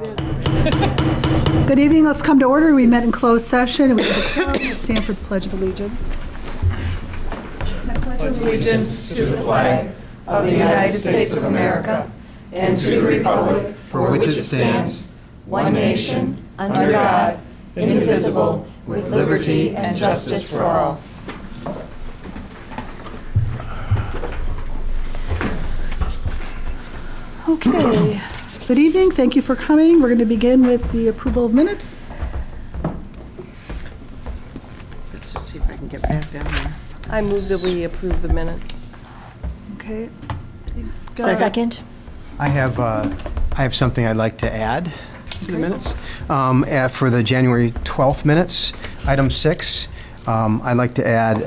Good evening. Let's come to order. We met in closed session and we have a quorum. Let's stand for the Pledge of Allegiance. I pledge allegiance to the flag of the United States of America and to the republic for which it stands, one nation, under God, indivisible, with liberty and justice for all. Okay. Good evening. Thank you for coming. We're going to begin with the approval of minutes. Let's just see if I can get back down there. I move that we approve the minutes. Okay. Second. I have something I'd like to add to the minutes. For the January 12th minutes, item 6, I'd like to add,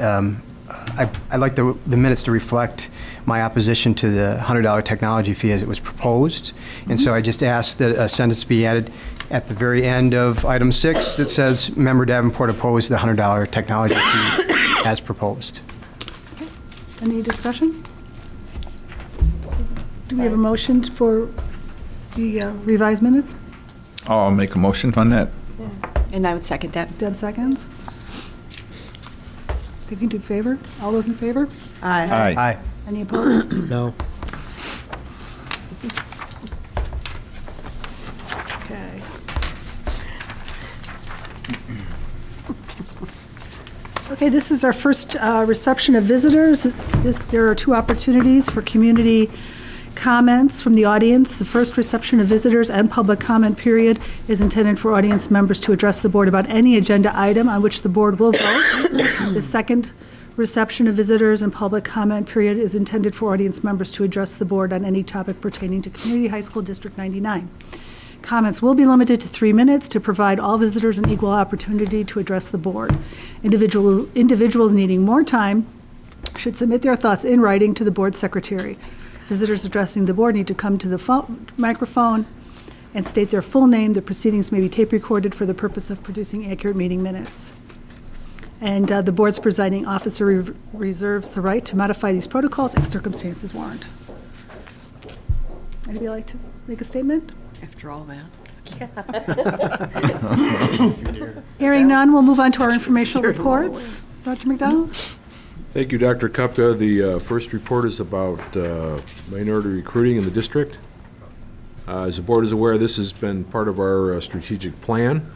I'd like the minutes to reflect my opposition to the $100 technology fee as it was proposed. And so I just asked that a sentence be added at the very end of item 6 that says, Member Davenport opposed the $100 technology fee as proposed. Okay. Any discussion? Do we have a motion for the revised minutes? I'll make a motion on that. And I would second that. Deb seconds. You can do favor. All those in favor? Aye. Aye. Aye. Any opposed? No. Okay. Okay, this is our first reception of visitors. There are 2 opportunities for community comments from the audience. The first reception of visitors and public comment period is intended for audience members to address the board about any agenda item on which the board will vote. The second reception of visitors and public comment period is intended for audience members to address the board on any topic pertaining to Community High School District 99. Comments will be limited to 3 minutes to provide all visitors an equal opportunity to address the board. Individuals needing more time should submit their thoughts in writing to the board secretary. Visitors addressing the board need to come to the microphone and state their full name. The proceedings may be tape recorded for the purpose of producing accurate meeting minutes. And the board's presiding officer reserves the right to modify these protocols if circumstances warrant. Anybody like to make a statement? After all that. Hearing none, we'll move on to our informational reports. Dr. McDonald? Thank you, Dr. Kupka. The first report is about minority recruiting in the district. As the board is aware, this has been part of our strategic plan.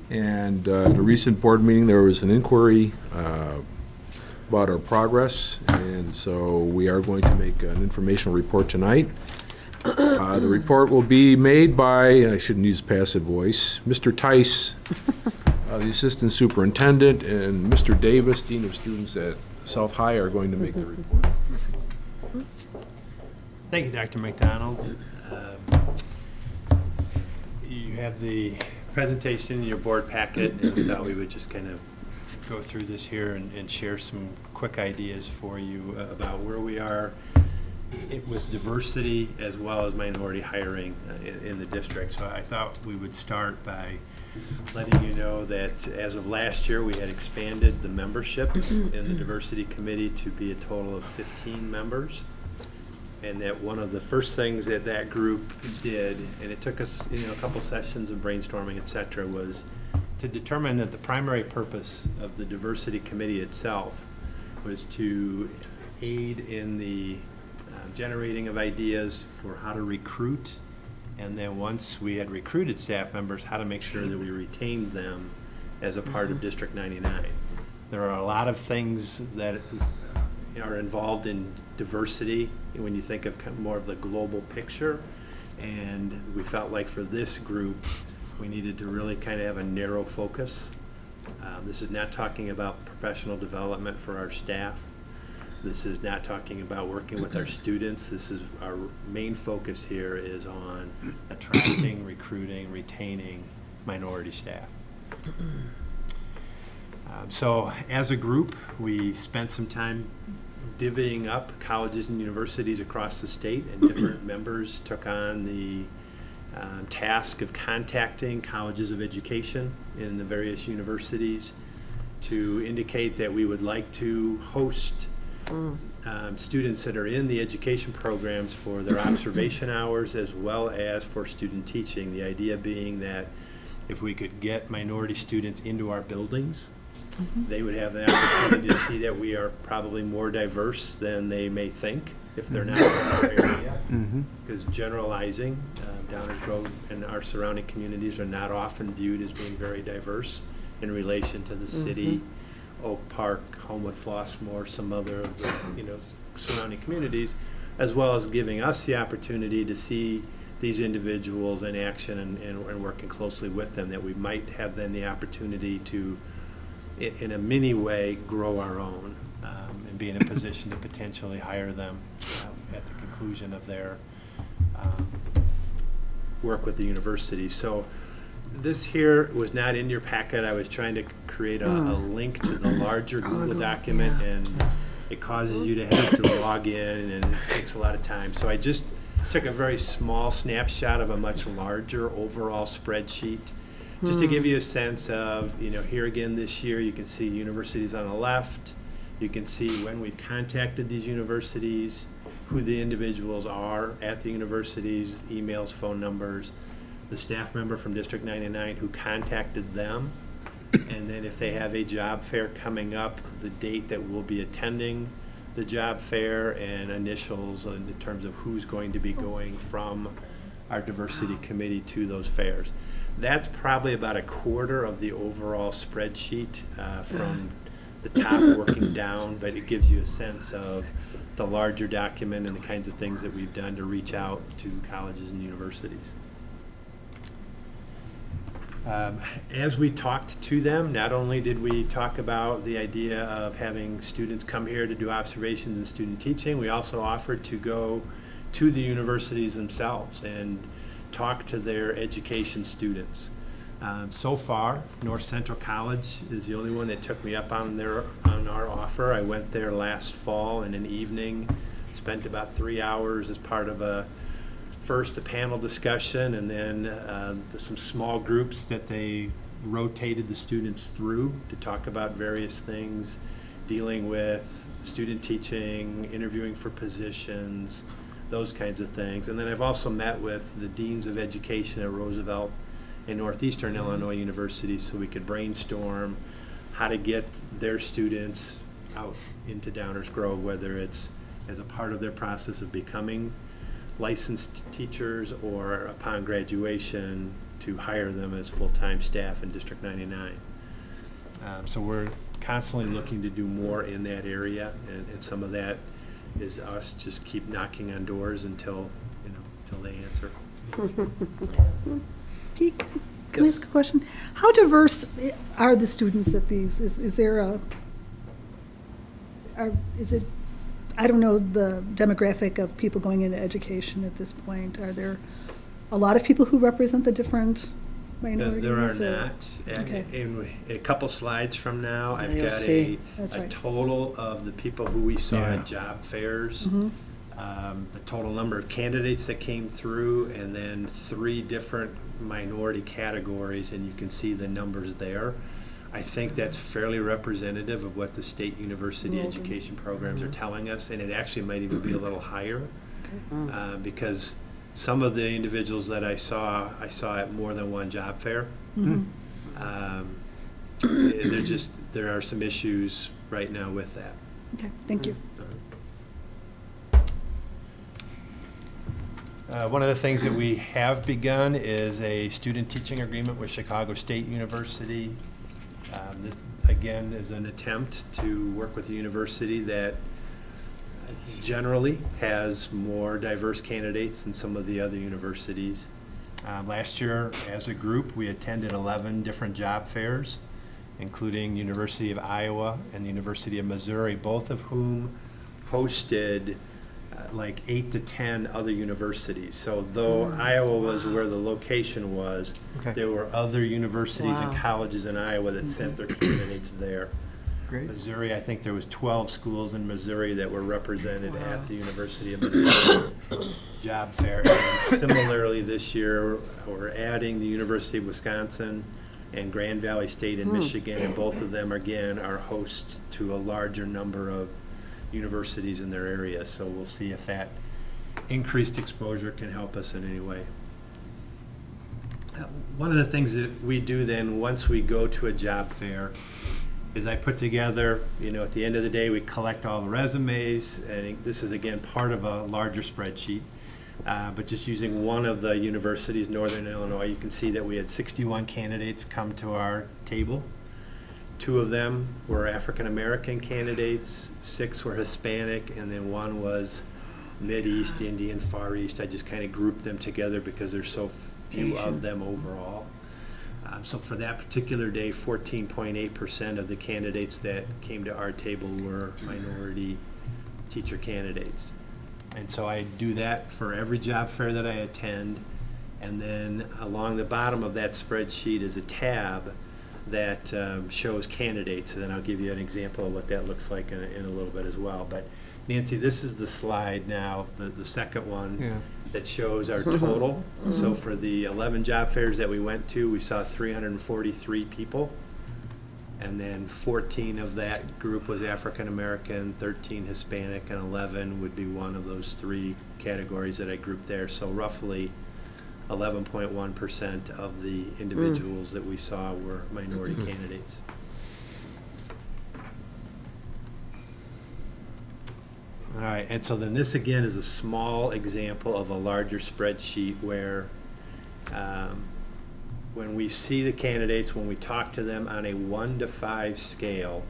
And at a recent board meeting, there was an inquiry about our progress. And so we are going to make an informational report tonight. The report will be made by, I shouldn't use passive voice, Mr. Tice, the Assistant Superintendent, and Mr. Davis, Dean of Students at South High, are going to make the report. Thank you, Dr. McDonald. You have the presentation in your board packet, and we thought we would just kind of go through this here and share some quick ideas for you about where we are with diversity as well as minority hiring in the district. So I thought we would start by letting you know that as of last year, we had expanded the membership in the diversity committee to be a total of 15 members. And that one of the first things that that group did, and it took us a couple sessions of brainstorming, et cetera, was to determine that the primary purpose of the diversity committee itself was to aid in the generating of ideas for how to recruit, and then once we had recruited staff members, how to make sure that we retained them as a part of District 99. There are a lot of things that are involved in diversity when you think of more of the global picture, and we felt like for this group we needed to really kind of have a narrow focus. This is not talking about professional development for our staff. This is not talking about working with our students. This is our main focus here is on attracting, recruiting, retaining minority staff. So as a group, we spent some time divvying up colleges and universities across the state, and different members took on the task of contacting colleges of education in the various universities to indicate that we would like to host students that are in the education programs for their observation hours as well as for student teaching. The idea being that if we could get minority students into our buildings, they would have the opportunity to see that we are probably more diverse than they may think if they're not in our area. Because generalizing, Downers Grove and our surrounding communities are not often viewed as being very diverse in relation to the city, Oak Park, Homewood, Flossmoor, some other of the surrounding communities, as well as giving us the opportunity to see these individuals in action and working closely with them, that we might have then the opportunity to, in a mini way, grow our own and be in a position to potentially hire them at the conclusion of their work with the university. So this here was not in your packet. I was trying to create a link to the larger Google document, and it causes you to have to log in, and it takes a lot of time. So I just took a very small snapshot of a much larger overall spreadsheet, just to give you a sense of, here again this year, you can see universities on the left. You can see when we've contacted these universities, who the individuals are at the universities, emails, phone numbers, the staff member from District 99 who contacted them, and then if they have a job fair coming up, the date that we'll be attending the job fair, and initials in terms of who's going to be going from our diversity committee to those fairs. That's probably about a quarter of the overall spreadsheet from the top working down, but it gives you a sense of the larger document and the kinds of things that we've done to reach out to colleges and universities. As we talked to them, not only did we talk about the idea of having students come here to do observations and student teaching, we also offered to go to the universities themselves and talk to their education students. So far, North Central College is the only one that took me up on our offer. I went there last fall in an evening, spent about 3 hours as part of first a panel discussion, and then some small groups that they rotated the students through to talk about various things, dealing with student teaching, interviewing for positions, those kinds of things. And then I've also met with the deans of education at Roosevelt and Northeastern Illinois University, so we could brainstorm how to get their students out into Downers Grove, whether it's as a part of their process of becoming licensed teachers or upon graduation to hire them as full-time staff in District 99. So we're constantly looking to do more in that area, and some of that is us just keep knocking on doors until they answer. Pete, can I ask a question? How diverse are the students at these? Is there is it, I don't know the demographic of people going into education at this point. Are there a lot of people who represent the different minorities? There are not. Okay. In a couple slides from now, I've You'll got see. a total of the people who we saw at job fairs, the total number of candidates that came through, and then 3 different minority categories, and you can see the numbers there. I think that's fairly representative of what the state university education programs are telling us, and it actually might even be a little higher, because some of the individuals that I saw at more than one job fair. There are some issues right now with that. Okay, thank you. One of the things that we have begun is a student teaching agreement with Chicago State University. This, again, is an attempt to work with a university that generally has more diverse candidates than some of the other universities. Last year, as a group, we attended 11 different job fairs, including University of Iowa and the University of Missouri, both of whom hosted like 8 to 10 other universities. So though Iowa was where the location was, there were other universities and colleges in Iowa that sent their candidates there. Great. Missouri, I think there was 12 schools in Missouri that were represented at the University of Missouri job fair. And similarly this year, we're adding the University of Wisconsin and Grand Valley State in Michigan, and both of them, again, are hosts to a larger number of universities in their area. So we'll see if that increased exposure can help us in any way. One of the things that we do then once we go to a job fair is I put together, at the end of the day, we collect all the resumes, and this is again part of a larger spreadsheet. But just using one of the universities, Northern Illinois, you can see that we had 61 candidates come to our table. 2 of them were African American candidates, 6 were Hispanic, and then 1 was Mid-East, Indian, Far East. I just kind of grouped them together because there's so few of them overall. So for that particular day, 14.8% of the candidates that came to our table were minority teacher candidates. And so I do that for every job fair that I attend. And then along the bottom of that spreadsheet is a tab that shows candidates. And then I'll give you an example of what that looks like in a little bit as well. But Nancy, this is the slide now, the second one, that shows our total. So for the 11 job fairs that we went to, we saw 343 people. And then 14 of that group was African American, 13 Hispanic, and 11 would be one of those 3 categories that I grouped there. So roughly 11.1% of the individuals that we saw were minority candidates. All right, and so then this again is a small example of a larger spreadsheet where when we see the candidates, when we talk to them on a 1 to 5 scale,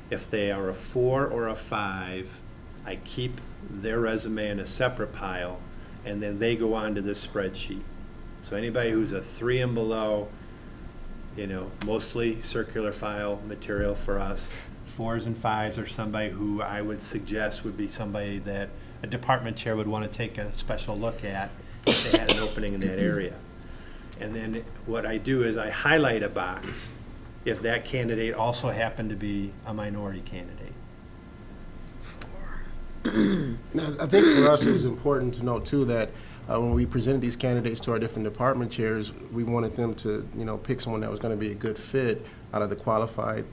if they are a 4 or a 5, I keep their resume in a separate pile, and then they go on to this spreadsheet. So anybody who's a 3 and below, mostly circular file material for us. 4s and 5s are somebody who I would suggest would be somebody that a department chair would want to take a special look at if they had an opening in that area. And then what I do is I highlight a box if that candidate also happened to be a minority candidate. Now, I think for us it was important to note too that when we presented these candidates to our different department chairs, we wanted them to, pick someone that was going to be a good fit out of the qualified,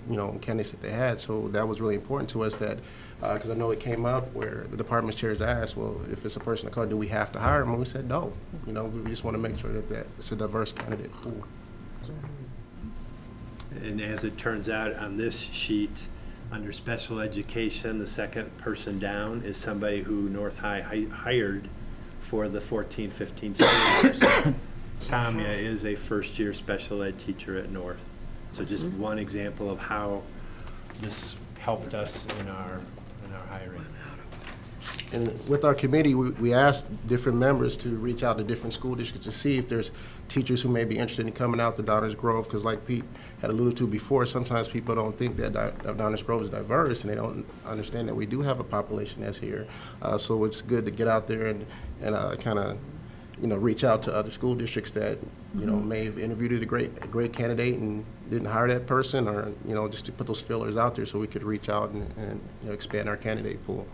candidates that they had. So that was really important to us that, because I know it came up where the department chairs asked, well, if it's a person of color, do we have to hire them? And we said no. We just want to make sure that it's a diverse candidate pool. And as it turns out on this sheet, under special education, the second person down is somebody who North High hired for the 14-15 school year. Samia is a first-year special ed teacher at North. So just one example of how this helped us in our hiring. And with our committee, we asked different members to reach out to different school districts to see if there's teachers who may be interested in coming out to Downers Grove, because like Pete had alluded to before, sometimes people don't think that Downers Grove is diverse, and they don't understand that we do have a population that's here. So it's good to get out there and kind of, reach out to other school districts that, may have interviewed a great candidate and didn't hire that person, or, just to put those fillers out there so we could reach out and expand our candidate pool.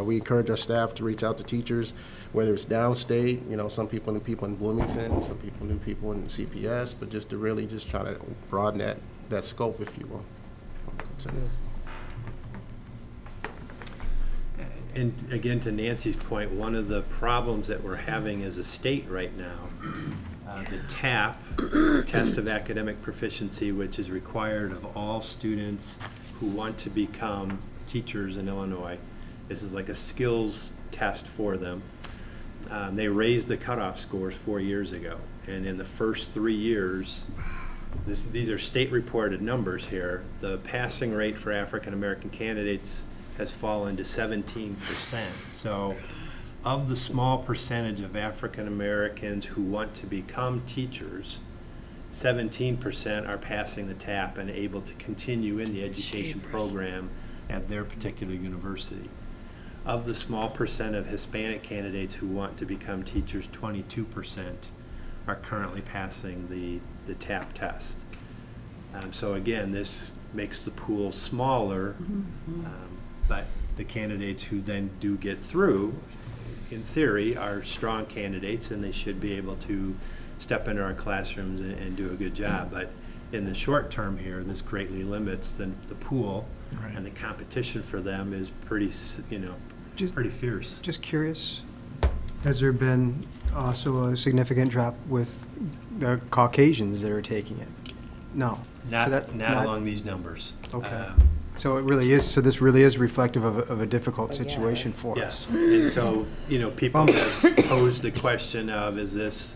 We encourage our staff to reach out to teachers, whether it's downstate, some people knew people in Bloomington, some people knew people in CPS, but just to really just try to broaden that scope, if you will. And again, to Nancy's point, one of the problems that we're having as a state right now, the TAP, Test of Academic Proficiency, which is required of all students who want to become teachers in Illinois. This is like a skills test for them. They raised the cutoff scores 4 years ago, and in the first 3 years, these are state reported numbers here, the passing rate for African American candidates has fallen to 17%. So of the small percentage of African Americans who want to become teachers, 17% are passing the TAP and able to continue in the education program at their particular university. Of the small percent of Hispanic candidates who want to become teachers, 22% are currently passing the TAP test. So again, this makes the pool smaller, but the candidates who then do get through, in theory, are strong candidates, and they should be able to step into our classrooms and do a good job. But in the short term here, this greatly limits the pool, Right. and the competition for them is pretty, pretty fierce. Just curious, has there been also a significant drop with the Caucasians that are taking it? No. Not, So that- not along these numbers. Okay. So it really is, so this really is reflective of a difficult situation for Yes, us. and so, people have posed the question of, is this,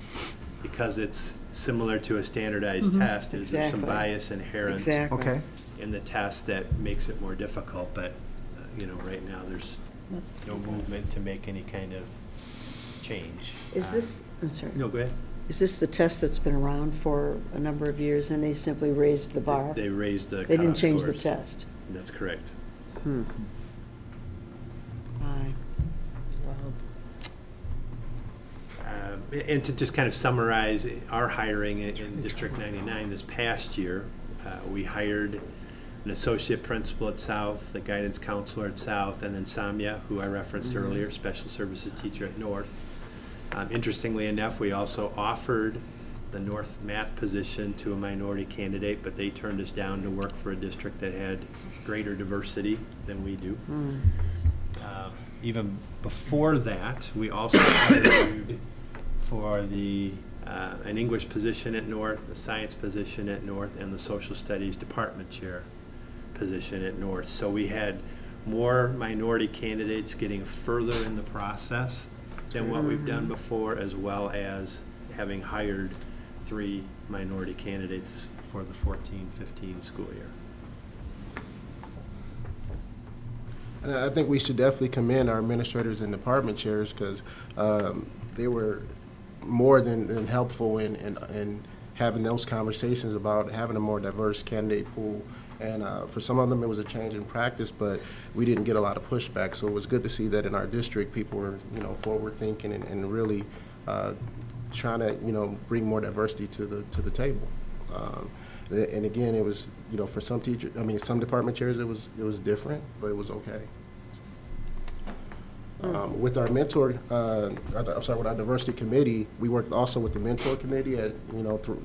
because it's similar to a standardized test, is there some Exactly. bias inherent Exactly. Okay. in the test that makes it more difficult? But, right now, there's no movement to make any kind of change. Is this, I'm sorry, No, go ahead. is this the test that's been around for a number of years and they simply raised the bar? They raised the They didn't cutoff change the scores. test? That's correct. Aye. And to just kind of summarize our hiring in District 99 this past year, we hired an associate principal at South, a guidance counselor at South, and then Samya, who I referenced earlier, special services teacher at North. Interestingly enough, we also offered the North math position to a minority candidate, but they turned us down to work for a district that had greater diversity than we do. Even before that, we also interviewed for an English position at North, a science position at North, and the social studies department chair position at North. So we had more minority candidates getting further in the process than what we've done before, as well as having hired 3 minority candidates for the 14-15 school year. And I think we should definitely commend our administrators and department chairs because they were more than helpful in having those conversations about having a more diverse candidate pool. And for some of them, it was a change in practice, but we didn't get a lot of pushback. So it was good to see that in our district, people were, forward thinking and really trying to, bring more diversity to the table. And again, it was, for some teachers, some department chairs, it was different, but it was okay. With our mentor, with our diversity committee, we worked also with the mentor committee at,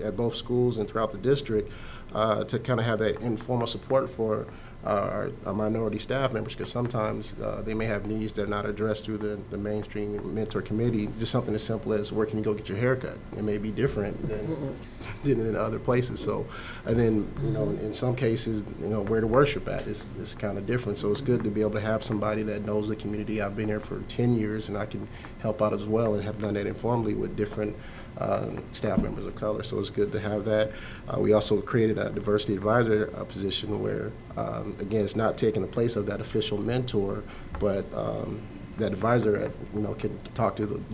at both schools and throughout the district to kind of have that informal support for our minority staff members, because sometimes they may have needs that are not addressed through the mainstream mentor committee. Just something as simple as where can you go get your hair cut? It may be different than in other places. So, and then, in some cases, where to worship at is kind of different. So it's good to be able to have somebody that knows the community. I've been here for 10 years and I can help out as well, and have done that informally with different staff members of color. So it's good to have that. We also created a diversity advisor position where, again, it's not taking the place of that official mentor, but that advisor, can talk to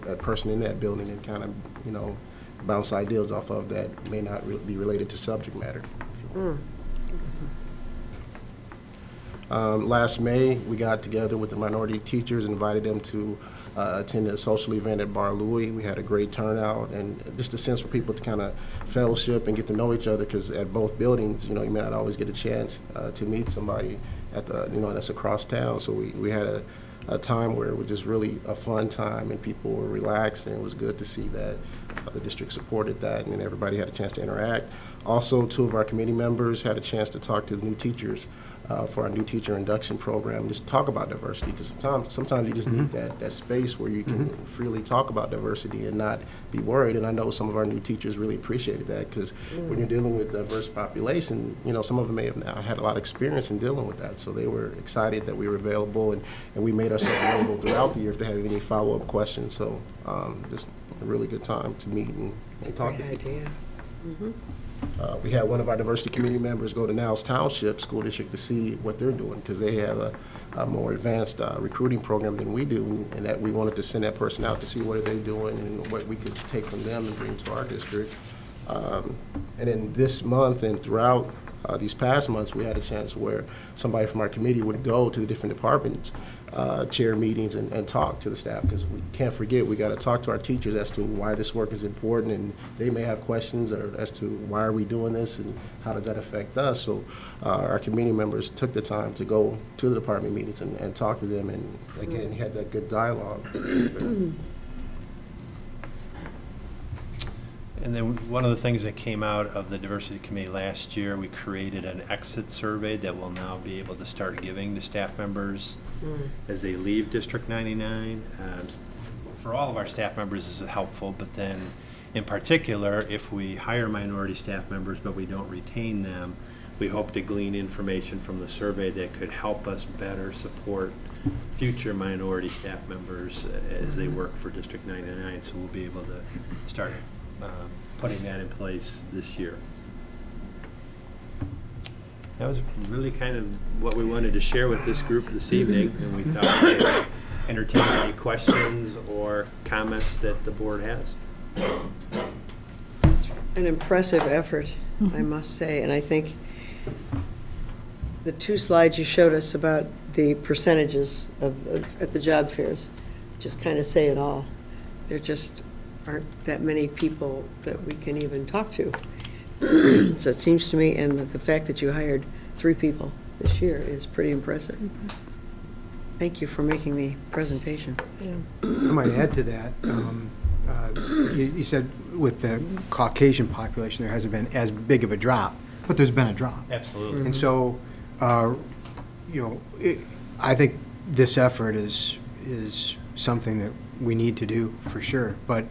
a person in that building and kind of, bounce ideas off of that may not be related to subject matter. Last May, we got together with the minority teachers, invited them to attend a social event at Bar Louie. We had a great turnout, and just a sense for people to kind of fellowship and get to know each other, because at both buildings, you may not always get a chance to meet somebody at the, that's across town. So we had a time where it was just really a fun time, and people were relaxed, and it was good to see that the district supported that, and everybody had a chance to interact. Also, 2 of our committee members had a chance to talk to the new teachers for our new teacher induction program, just talk about diversity, because sometimes you just need that space where you can freely talk about diversity and not be worried. And I know some of our new teachers really appreciated that, because when you're dealing with diverse population, some of them may have not had a lot of experience in dealing with that. So they were excited that we were available, and we made ourselves available throughout the year if they have any follow-up questions. So just a really good time to meet and talk. Great idea. We had one of our diversity committee members go to Niles Township School District to see what they're doing, because they have a more advanced recruiting program than we do, and that we wanted to send that person out to see what are they doing and what we could take from them and bring to our district. And then this month and throughout these past months, we had a chance where somebody from our committee would go to the different departments, chair meetings, and talk to the staff, because we can't forget, we got to talk to our teachers as to why this work is important, and they may have questions as to why are we doing this and how does that affect us. So our committee members took the time to go to the department meetings and talk to them, and again, had that good dialogue. And then one of the things that came out of the diversity committee last year, we created an exit survey that we'll now be able to start giving to staff members as they leave District 99. For all of our staff members, this is helpful, but then in particular, if we hire minority staff members but we don't retain them, we hope to glean information from the survey that could help us better support future minority staff members as they work for District 99. So we'll be able to start putting that in place this year. That was really kind of what we wanted to share with this group this evening, and we thought we could entertain any questions or comments that the board has. An impressive effort, I must say, and I think the 2 slides you showed us about the percentages at the job fairs just kind of say it all. There just aren't that many people that we can even talk to. So it seems to me, and the fact that you hired 3 people this year is pretty impressive. Thank you for making the presentation. I might add to that. You said with the Caucasian population, there hasn't been as big of a drop, but there's been a drop. Absolutely. And so, I think this effort is something that we need to do for sure. But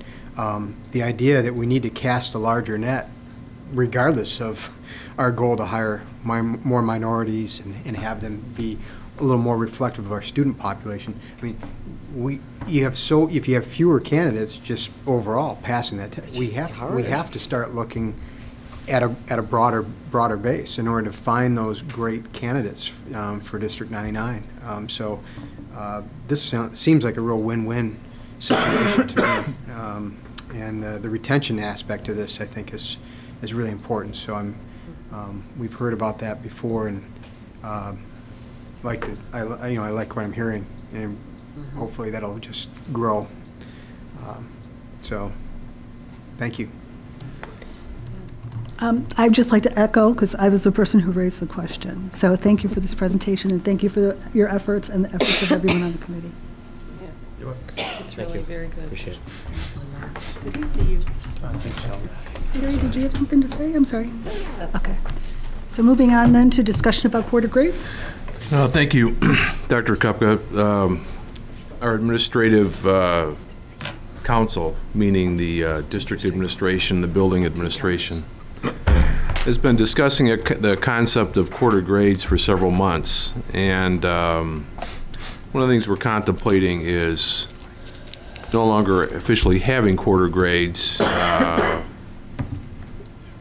the idea that we need to cast a larger net, regardless of our goal to hire more minorities and have them be a little more reflective of our student population. I mean, if you have fewer candidates, just overall passing that test, we have to start looking at a broader base in order to find those great candidates for District 99. This seems like a real win-win situation to me, and the retention aspect of this, I think, is really important. So we've heard about that before, and I like what I'm hearing, and hopefully that'll just grow. So, thank you. I'd just like to echo, because I was the person who raised the question. So thank you for this presentation, and thank you for your efforts and the efforts of everyone on the committee. Yeah. It's really very good. Appreciate it. Good to see you. Gary, did you have something to say? I'm sorry. Okay. So moving on then to discussion about quarter grades. Thank you, Dr. Kupka. Our administrative council, meaning the district administration, the building administration, has been discussing the concept of quarter grades for several months. And one of the things we're contemplating is no longer officially having quarter grades,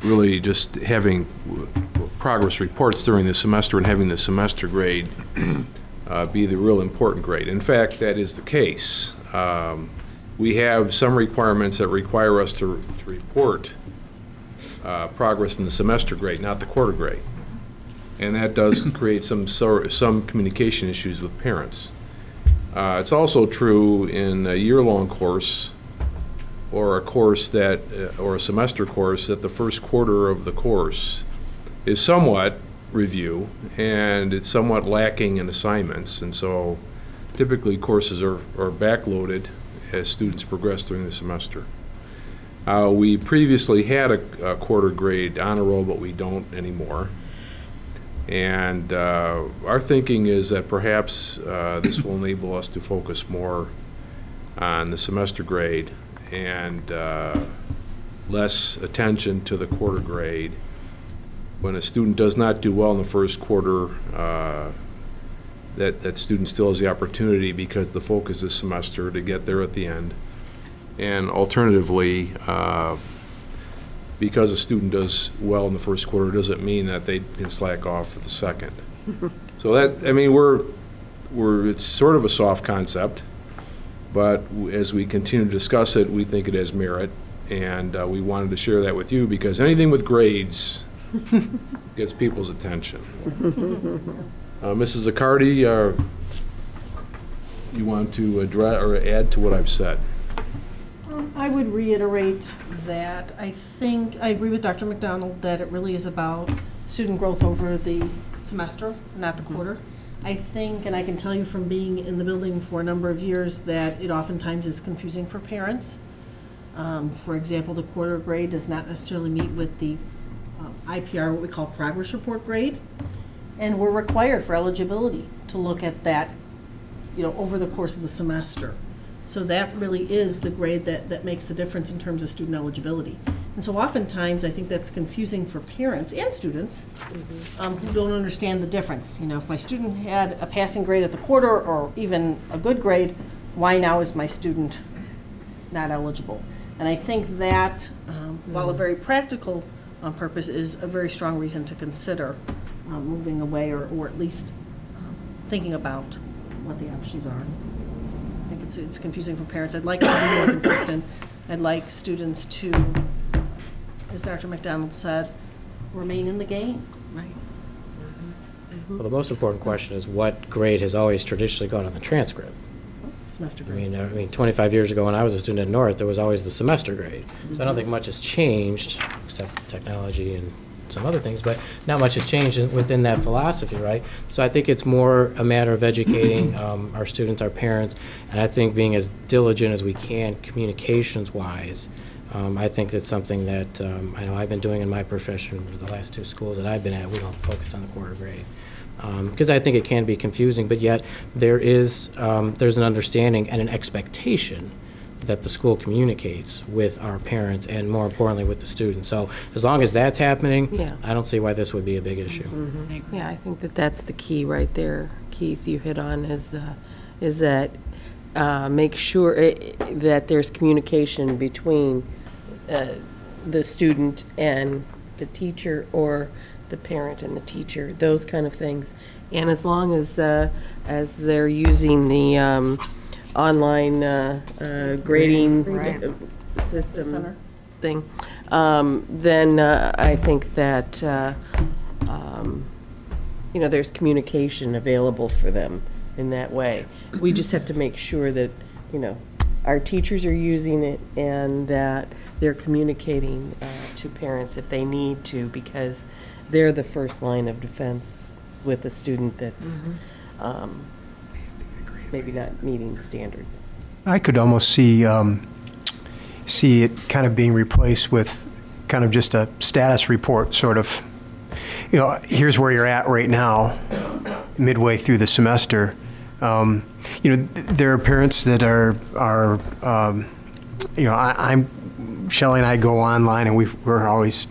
really just having progress reports during the semester and having the semester grade be the real important grade. In fact, that is the case. We have some requirements that require us to report progress in the semester grade, not the quarter grade. And that does create some communication issues with parents. It's also true in a year-long course or a course that, or a semester course, that the first quarter of the course is somewhat review and it's somewhat lacking in assignments. And so typically courses are backloaded as students progress during the semester. We previously had a quarter grade honor roll, but we don't anymore. And our thinking is that perhaps this will enable us to focus more on the semester grade and less attention to the quarter grade. When a student does not do well in the first quarter, that student still has the opportunity, because the focus this semester, to get there at the end. And alternatively, because a student does well in the first quarter doesn't mean that they can slack off for the second. So that, I mean, it's sort of a soft concept, but as we continue to discuss it, we think it has merit, and we wanted to share that with you, because anything with grades gets people's attention. Mrs. Accardi, you want to address or add to what I've said? I would reiterate that I think I agree with Dr. McDonald that it really is about student growth over the semester, not the quarter. I think, and I can tell you from being in the building for a number of years, that it oftentimes is confusing for parents For example, the quarter grade does not necessarily meet with the IPR, what we call progress report grade, and we're required for eligibility to look at that, over the course of the semester. So that really is the grade that makes the difference in terms of student eligibility. And so oftentimes, I think that's confusing for parents and students who don't understand the difference. If my student had a passing grade at the quarter or even a good grade, why now is my student not eligible? And I think that, while a very practical purpose, is a very strong reason to consider moving away or at least thinking about what the options are. I think it's confusing for parents. I'd like it to be more consistent. I'd like students to, as Dr. McDonald said, remain in the game. Right. Well, the most important question is what grade has always traditionally gone on the transcript? Semester grades. I mean, 25 years ago when I was a student at North, there was always the semester grade. So I don't think much has changed, except technology and some other things, but not much has changed within that philosophy, right? So I think it's more a matter of educating our students, our parents, and I think being as diligent as we can communications-wise. I think that's something that I know I've been doing in my profession for the last 2 schools that I've been at. We don't focus on the quarter grade. Because I think it can be confusing, but yet there's an understanding and an expectation that the school communicates with our parents and, more importantly, with the students. So as long as that's happening, Yeah. I don't see why this would be a big issue. Yeah, I think that's the key right there, Keith, you hit on, is that make sure that there's communication between the student and the teacher, or the parent and the teacher, those kind of things. And as long as they're using the online grading system thing, then I think that there's communication available for them in that way. We just have to make sure that our teachers are using it and that they're communicating to parents if they need to, because they're the first line of defense with a student that's maybe not meeting standards. I could almost see it kind of being replaced with kind of just a status report, sort of, here's where you're at right now, midway through the semester. There are parents that are Shelley and I go online, and we're always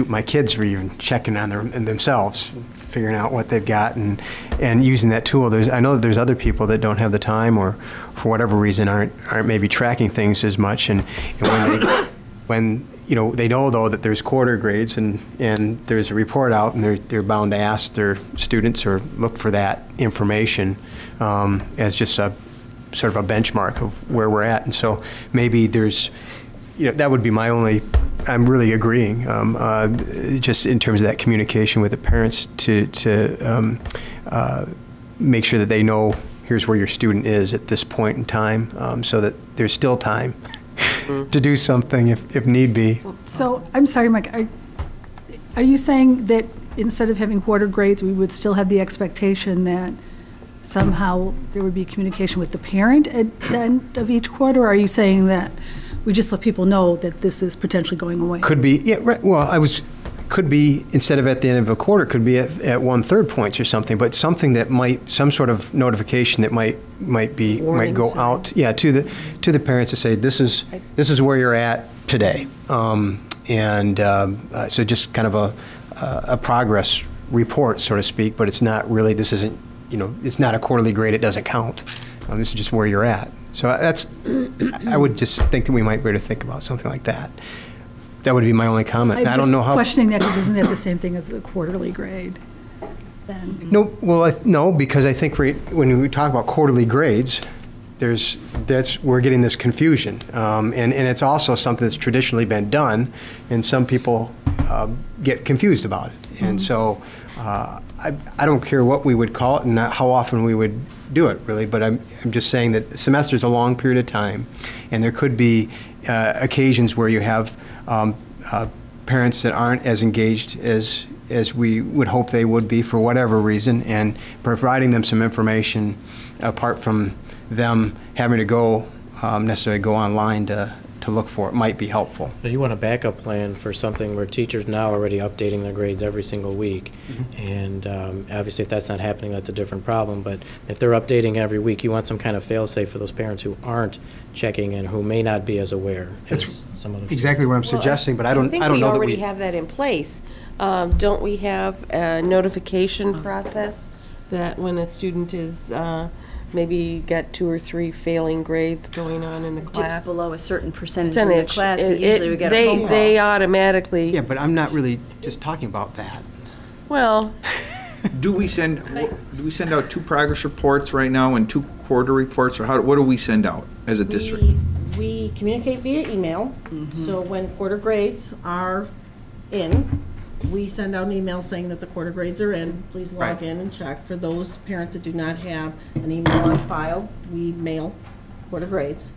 my kids are even checking on themselves, figuring out what they've got and using that tool. I know that there's other people that don't have the time, or for whatever reason aren't maybe tracking things as much, and when they know though that there's quarter grades and there's a report out, and they're bound to ask their students or look for that information as just a sort of a benchmark of where we're at. And so maybe there's that would be my only. I'm really agreeing, just in terms of that communication with the parents to make sure that they know here's where your student is at this point in time, so that there's still time to do something if need be. So, I'm sorry, Mike, are you saying that instead of having quarter grades, we would still have the expectation that somehow there would be communication with the parent at the end of each quarter, or are you saying that we just let people know that this is potentially going away? Could be, yeah, right. Well, could be, instead of at the end of a quarter, could be at 1/3 points or something, but something that some sort of notification that might go out, yeah, to the parents to say, this is where you're at today. So just kind of a progress report, so to speak, but it's not really, this isn't, it's not a quarterly grade, it doesn't count. This is just where you're at. So I would just think that we might be able to think about something like that. That would be my only comment. I don't know how. I'm questioning that, because isn't that the same thing as a quarterly grade? Then? No, well, no, because I think when we talk about quarterly grades, we're getting this confusion, and it's also something that's traditionally been done, and some people get confused about it, and so I don't care what we would call it and how often we would do it, really, but I'm just saying that a semester is a long period of time, and there could be occasions where you have parents that aren't as engaged as we would hope they would be for whatever reason, and providing them some information apart from them having to necessarily go online to to look for. It might be helpful. So you want a backup plan for something where teachers now are already updating their grades every single week. And obviously, if that's not happening, that's a different problem. But if they're updating every week, you want some kind of fail-safe for those parents who aren't checking and who may not be as aware as some of the. Exactly what I'm suggesting, but I don't know that I think we already have that in place. Don't we have a notification process that when a student is maybe got 2 or 3 failing grades going on in the class? Dips below a certain percentage in the class, usually we get a phone call. They automatically. Yeah, but I'm not really just talking about that. Well, Do we send out 2 progress reports right now and 2 quarter reports, or what do we send out as a district? We communicate via email, so when quarter grades are in, we send out an email saying that the quarter grades are in. Please log in and check. For those parents that do not have an email on file, we mail quarter grades.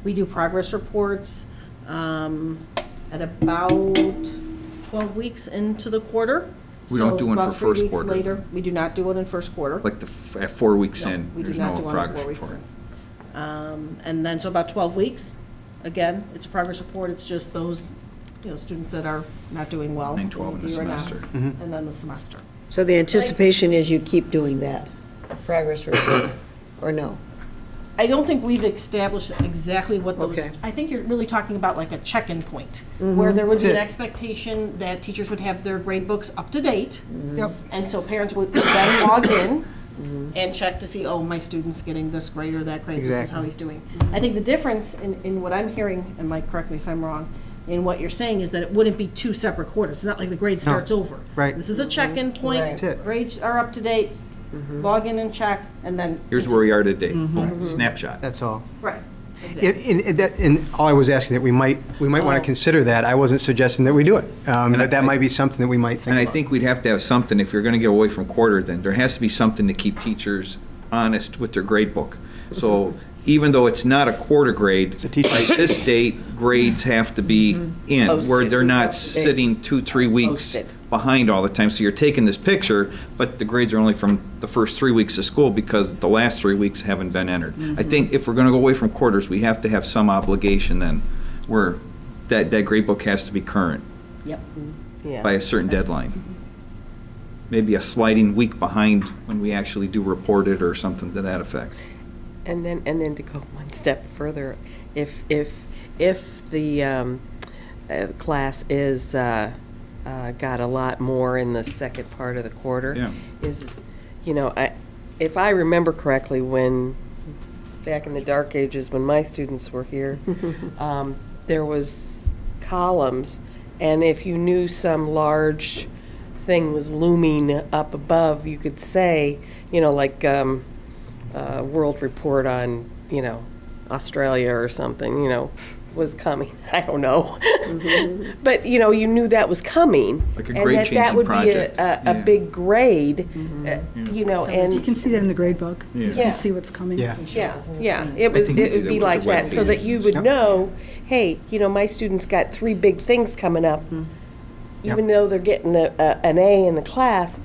We do progress reports at about 12 weeks into the quarter. We don't do one for about 3 first weeks quarter. later, we do not do it in first quarter. Like at 4 weeks No, in, we do there's not no do one at progress 4 weeks report. in. And then, so about 12 weeks, again, it's a progress report, it's just those, students that are not doing well. 9, 12 in the do or not, semester. And then the semester. So the anticipation is you keep doing that, progress report, or no? I don't think we've established exactly what those, Okay. I think you're really talking about like a check-in point, where there would be an expectation that teachers would have their grade books up to date. Yep. And so parents would then log in and check to see, oh, my student's getting this grade or that grade, this is how he's doing. I think the difference in what I'm hearing, and Mike, correct me if I'm wrong, in what you're saying is that it wouldn't be 2 separate quarters. It's not like the grade starts over. Right. This is a check-in point. Right. That's it. Grades are up to date, log in and check, and then. Here's where we are today. Snapshot. That's all. Right. Exactly. And all I was asking that we might want to consider that. I wasn't suggesting that we do it. But that might be something that we might think And I about. think we'd have to have something, if you're going to get away from quarter, then there has to be something to keep teachers honest with their grade book. So even though it's not a quarter grade, a teacher. by this date, grades have to be in, where Posted. they're not sitting 2-3 weeks Posted. behind all the time. So you're taking this picture, but the grades are only from the first 3 weeks of school because the last 3 weeks haven't been entered. I think if we're going to go away from quarters, we have to have some obligation then, where that grade book has to be current Yep. by a certain deadline. Maybe a sliding week behind when we actually do report it or something to that effect. and then to go one step further, if the class is got a lot more in the second part of the quarter, Yeah. if I remember correctly, when back in the dark ages when my students were here, there was columns, and if you knew some large thing was looming up above, you could say, like world report on, Australia or something, was coming. I don't know. But, you knew that was coming. Like a grade-changing And that would project. be a Yeah. big grade, So and. you can see that in the grade book. You Yeah. can see what's coming. Yeah. Yeah, it would think be we like do that that, so that you would Yep. know, hey, my student's got 3 big things coming up. Even though they're getting an A in the class,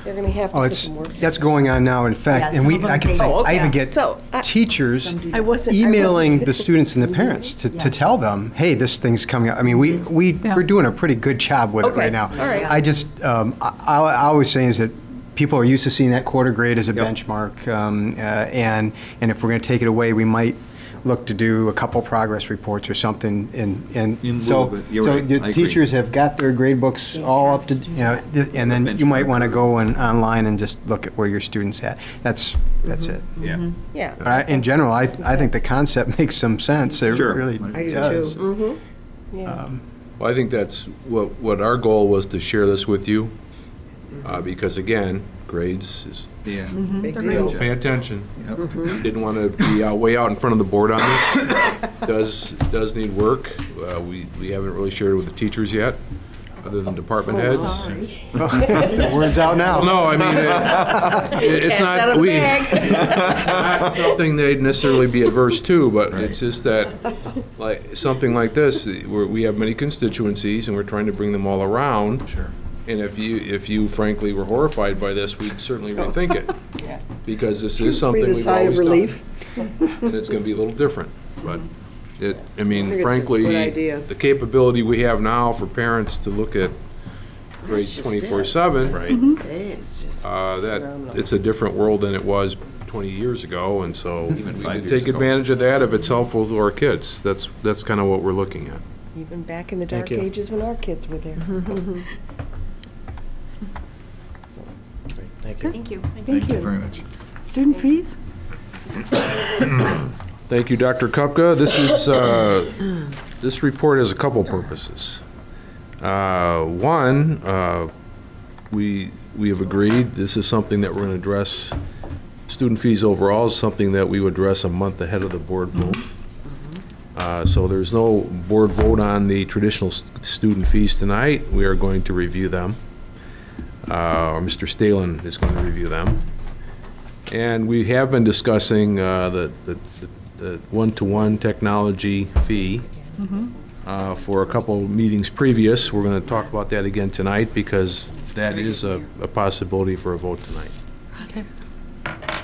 they're gonna have to Oh, put some work. that's going on now, in fact, Yeah, and some of them I can take- say, Oh, okay. I even get So, teachers I wasn't. emailing the students and the parents to tell them, hey, this thing's coming up. I mean, we're doing a pretty good job with it Okay, right now. all right. I just, I always say is that people are used to seeing that quarter grade as a Yep. benchmark, and if we're going to take it away, we might look to do a couple progress reports or something, and In lieu so of it. You're so right. the I agree. teachers have got their grade books all up to, and then you might want to go online and just look at where your students at. That's it. Yeah. Yeah. But in general, I think the concept makes some sense. It Sure. really I do does. too. Yeah. Well, I think that's what our goal was, to share this with you, because again, grades is, Yeah. Big They're deal. great. pay attention. Didn't want to be way out in front of the board on this. Does need work. We haven't really shared it with the teachers yet, other than department heads. Word's out now. Well, no, I mean, it's Cat's out of not, the bag. not something they'd necessarily be adverse to, but it's just that, like, something like this, where we have many constituencies, and we're trying to bring them all around. Sure. And if you frankly were horrified by this, we'd certainly rethink it. Because this is something Breathe a we've sigh of always done. relief. And it's gonna be a little different, but I mean, think it's a frankly, good idea. the capability we have now for parents to look at grades That's just it. 24/7, Right. It's just that, phenomenal. it's a different world than it was 20 years ago, and so we Even need 5 to years take ago. advantage of that if it's helpful to our kids. That's kind of what we're looking at. Even back in the Thank dark you. ages when our kids were there. Great, thank you. Thank you. Thank you. Very much. Student fees? Thank you, Dr. Kupka. This is, this report has a couple purposes. One, we have agreed, this is something that we're going to address, student fees overall is something that we would address a month ahead of the board vote. So there's no board vote on the traditional student fees tonight. We are going to review them. Or Mr. Stalen is going to review them. And we have been discussing the one-to-one technology fee for a couple meetings previous. We're going to talk about that again tonight because that is a possibility for a vote tonight. Okay.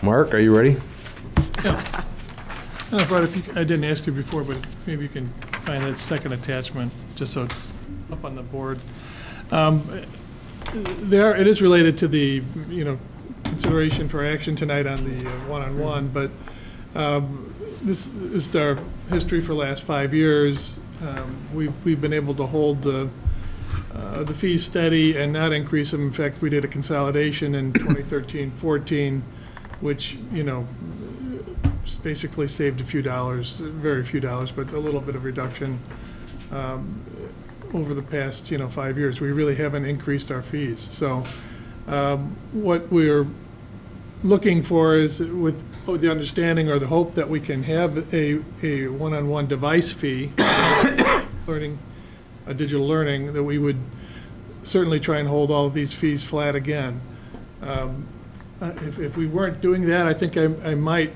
Mark, are you ready? I didn't ask you before, but maybe you can find that second attachment, just so it's up on the board. It is related to the, consideration for action tonight on the one-on-one, but this is our history for the last 5 years. We've been able to hold the fees steady and not increase them. In fact, we did a consolidation in 2013-14, which, just basically saved a few dollars, very few dollars, but a little bit of reduction over the past, 5 years. We really haven't increased our fees. So what we're looking for is with the understanding or the hope that we can have a one-on-one device fee, digital learning, that we would certainly try and hold all of these fees flat again. If we weren't doing that, I think I might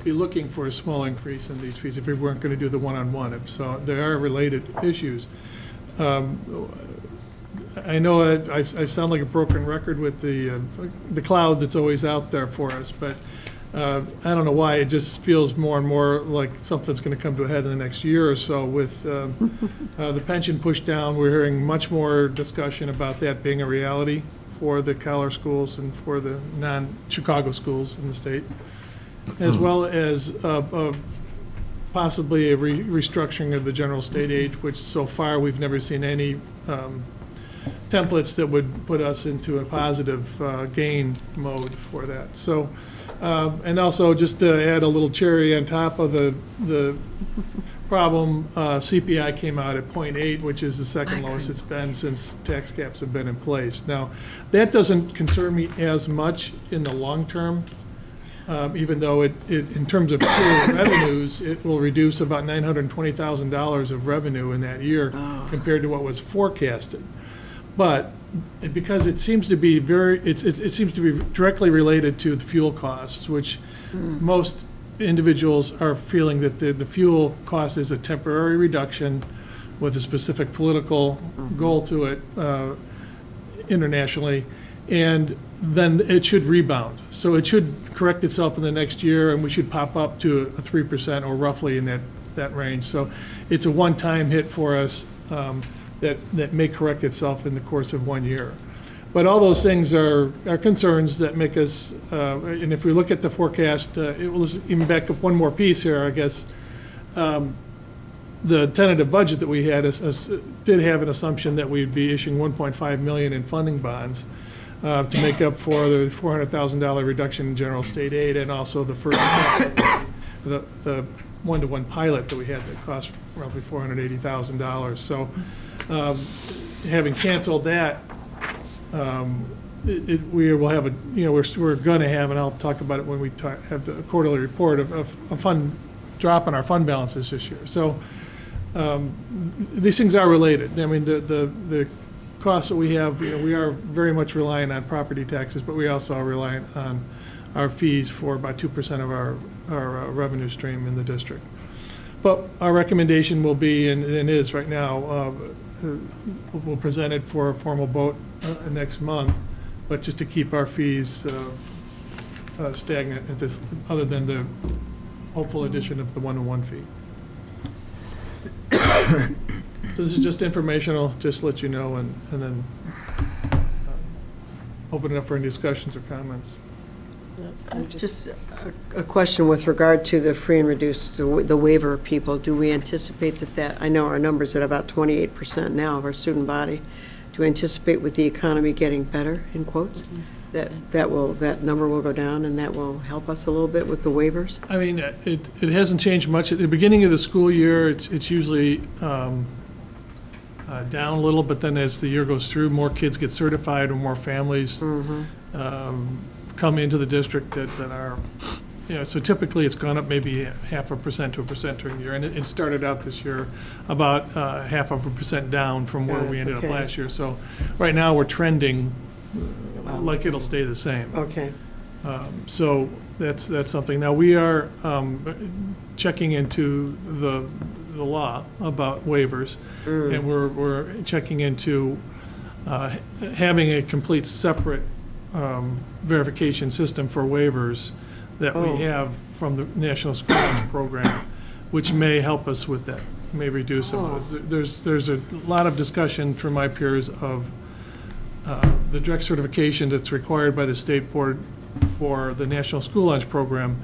be looking for a small increase in these fees if we weren't going to do the one-on-one. If so, there are related issues. I know I sound like a broken record with the cloud that's always out there for us, but I don't know why. It just feels more and more like something's going to come to a head in the next year or so with the pension pushed down. We're hearing much more discussion about that being a reality for the collar schools and for the non-Chicago schools in the state, as well as possibly a restructuring of the general state aid, which so far we've never seen any templates that would put us into a positive gain mode for that. So, and also just to add a little cherry on top of the problem, CPI came out at 0.8, which is the second lowest it's been since tax caps have been in place. Now, that doesn't concern me as much in the long term, even though it in terms of pure revenues, it will reduce about $920,000 of revenue in that year compared to what was forecasted. But because it seems to be it seems to be directly related to the fuel costs, which most individuals are feeling that the fuel cost is a temporary reduction with a specific political goal to it internationally, and then it should rebound. So it should correct itself in the next year, and we should pop up to a 3% or roughly in that range. So it's a one-time hit for us that may correct itself in the course of 1 year. But all those things are concerns that make us, and if we look at the forecast, it will even back up one more piece here, I guess. The tentative budget that we had did have an assumption that we'd be issuing $1.5 million in funding bonds to make up for the $400,000 reduction in general state aid, and also the first step, the one-to-one pilot that we had that cost roughly $480,000. So having canceled that, we will have we're going to have, and I'll talk about it when we have the quarterly report, of a fund drop in our fund balances this year. So these things are related. I mean, the costs that we have, we are very much reliant on property taxes, but we also are reliant on our fees for about 2% of our revenue stream in the district. But our recommendation will be, and is right now, we'll present it for a formal vote next month, but just to keep our fees stagnant at this, other than the hopeful addition of the one-to-one fee. This is just informational, just to let you know, and then open it up for any discussions or comments. Just a question with regard to the free and reduced, the waiver people. Do we anticipate that, I know our number's at about 28% now of our student body. Do we anticipate with the economy getting better, in quotes, that number will go down and that will help us a little bit with the waivers? I mean, it hasn't changed much. At the beginning of the school year, it's usually down a little, but then as the year goes through, more kids get certified or more families come into the district that are, so typically it's gone up maybe 0.5% to 1% during the year. And it started out this year about 0.5% down from where we ended up last year. So right now we're trending like it'll stay the same. Okay. So that's something. Now we are checking into the law about waivers, and we're checking into having a complete separate verification system for waivers that we have from the National School Lunch Program, which may help us with that, may reduce some of those. There's a lot of discussion from my peers of the direct certification that's required by the state board for the National School Lunch Program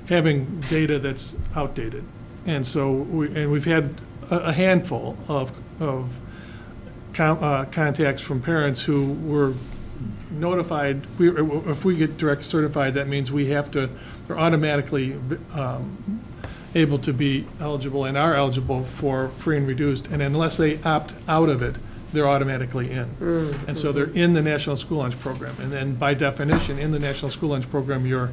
having data that's outdated. And so we've had a handful of contacts from parents who were notified. If we get direct certified, that means they're automatically able to be eligible and are eligible for free and reduced. And unless they opt out of it, they're automatically in. And so they're in the National School Lunch Program. And then by definition, in the National School Lunch Program, you're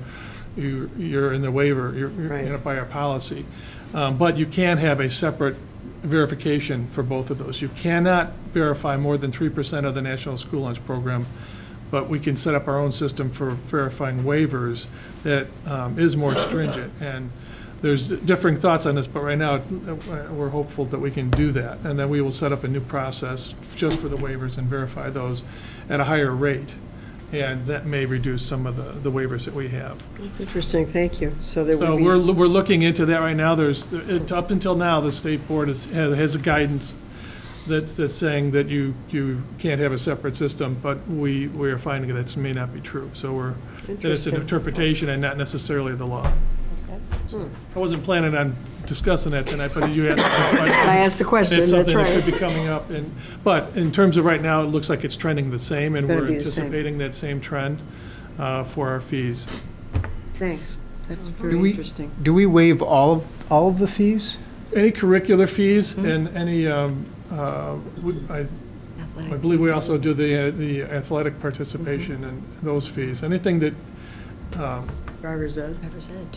in the waiver, you're in it by our policy. But you can have a separate verification for both of those. You cannot verify more than 3% of the National School Lunch Program, but we can set up our own system for verifying waivers that is more stringent. And there's differing thoughts on this, but right now we're hopeful that we can do that. And then we will set up a new process just for the waivers and verify those at a higher rate. And that may reduce some of the waivers that we have. That's interesting, thank you. So we're looking into that right now. Up until now, the state board has a guidance that's saying that you can't have a separate system, but we are finding that may not be true. So that it's an interpretation and not necessarily the law. I wasn't planning on discussing that tonight, but you asked the question. I asked the question, it's that's something right. that could be coming up. But in terms of right now, it looks like it's trending the same, and we're be the same. anticipating that same trend for our fees. Thanks, that's very interesting. Do we waive all of the fees? Any curricular fees and any, I believe we also do the athletic participation and those fees. Anything that, Driver's ed.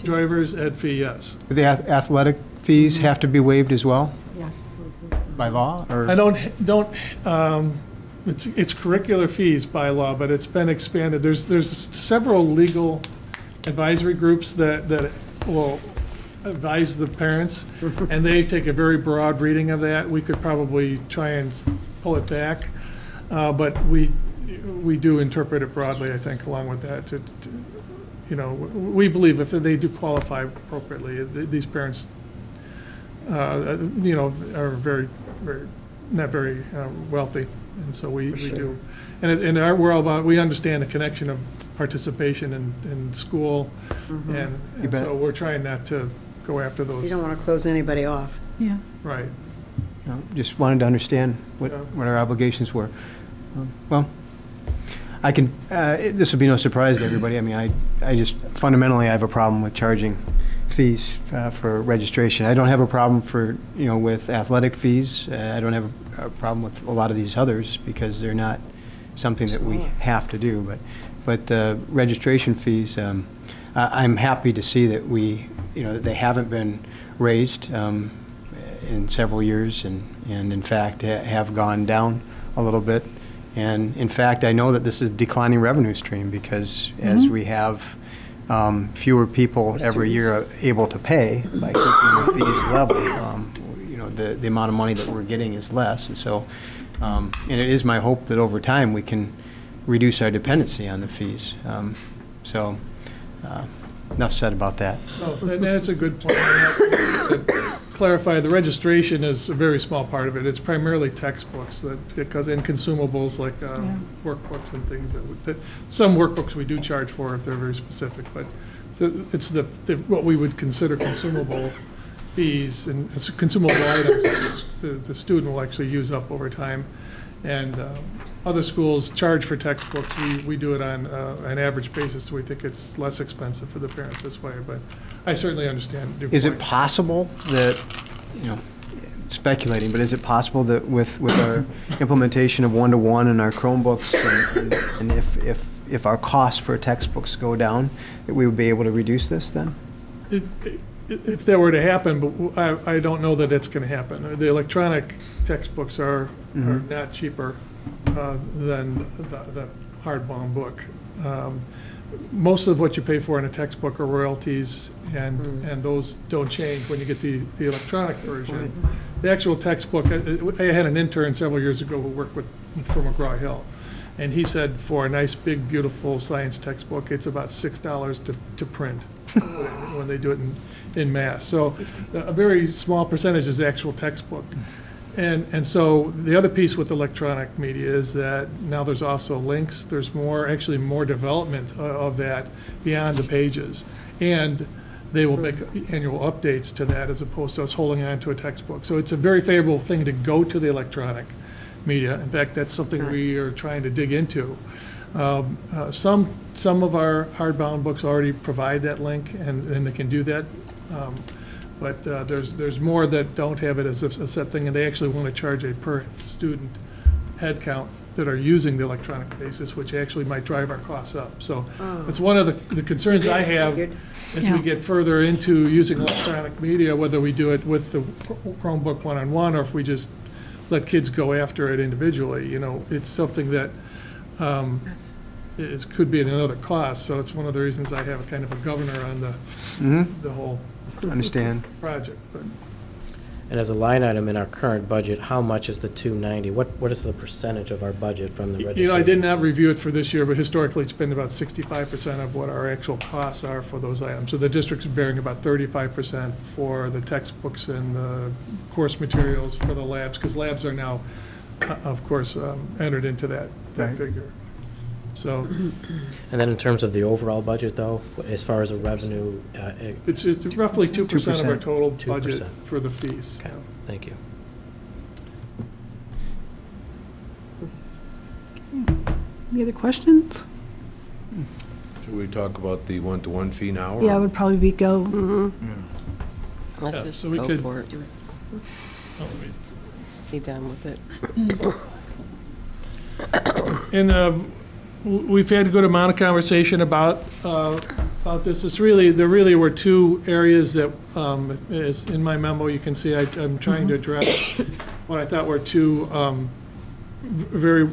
driver's ed fee, yes. Do the athletic fees have to be waived as well Yes. by law? Or? I don't, it's curricular fees by law, but it's been expanded. There's several legal advisory groups that will advise the parents, and they take a very broad reading of that. We could probably try and pull it back, but we do interpret it broadly, I think, along with that. We believe if they do qualify appropriately, these parents, are very, very, not very wealthy, and so we do. And in our world, we understand the connection of participation in school, and so we're trying not to go after those. You don't want to close anybody off. Yeah. Right. No, just wanted to understand what our obligations were. Well, I can, this will be no surprise to everybody. I mean, I just, fundamentally, I have a problem with charging fees for registration. I don't have a problem with athletic fees. I don't have a problem with a lot of these others because they're not something that we have to do. But registration fees, I'm happy to see that that they haven't been raised in several years and in fact have gone down a little bit. And in fact, I know that this is a declining revenue stream because as we have fewer people every year able to pay by keeping the fees level, the amount of money that we're getting is less. And so, and it is my hope that over time we can reduce our dependency on the fees. Enough said about that. Oh, that's a good point. clarify, the registration is a very small part of it. It's primarily textbooks because and consumables like workbooks and things that some workbooks we do charge for if they're very specific, but it's what we would consider consumable fees and consumable items that the student will actually use up over time. And other schools charge for textbooks. We do it on an average basis, so we think it's less expensive for the parents this way. But I certainly understand your Is it point. possible that, speculating, but is it possible that with our implementation of one-to-one and our Chromebooks, and if our costs for textbooks go down, that we would be able to reduce this then? If that were to happen, but I don't know that it's going to happen. The electronic textbooks are not cheaper than the hardbound book. Most of what you pay for in a textbook are royalties, and those don't change when you get the electronic version. The actual textbook, I had an intern several years ago who worked for McGraw-Hill, and he said for a nice, big, beautiful science textbook, it's about $6 to print when they do it in mass. So a very small percentage is the actual textbook. And so the other piece with electronic media is that now there's also links. There's actually more development of that beyond the pages. And they will make annual updates to that as opposed to us holding on to a textbook. So it's a very favorable thing to go to the electronic media. In fact, that's something we are trying to dig into. Some of our hardbound books already provide that link, and they can do that. But there's more that don't have it as a set thing, and they actually want to charge a per student head count that are using the electronic basis, which actually might drive our costs up. So it's one of the concerns I have as we get further into using electronic media, whether we do it with the Chromebook one-on-one or if we just let kids go after it individually. It's something that could be another cost. So it's one of the reasons I have a kind of a governor on the whole Understand. project. But And as a line item in our current budget, how much is the 290? What is the percentage of our budget from the registration? I did not review it for this year, but historically it's been about 65% of what our actual costs are for those items. So the district's bearing about 35% for the textbooks and the course materials for the labs, because labs are now, of course, entered into that figure. So, And then in terms of the overall budget, though, as far as a revenue? it's roughly 2% of our total 2%. budget for the fees. Okay, thank you. Any other questions? Should we talk about the one-to-one fee now? Yeah, it would probably be go. Let's Yeah, just so we go could- for it. Oh, wait. Be done with it. And we've had a good amount of conversation about this. There really were two areas that, is in my memo, you can see I'm trying to address what I thought were two very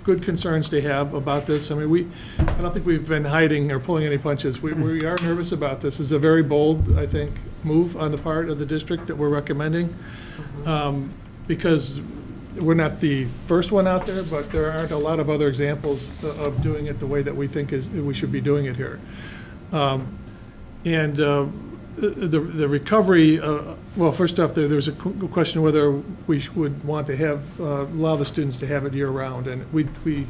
good concerns to have about this. I mean, I don't think we've been hiding or pulling any punches. We are nervous about this. It's a very bold, I think, move on the part of the district that we're recommending, because we're not the first one out there, but there aren't a lot of other examples of doing it the way that we think we should be doing it here. And the recovery, well, first off, there's a question whether we would want to allow the students to have it year-round. And we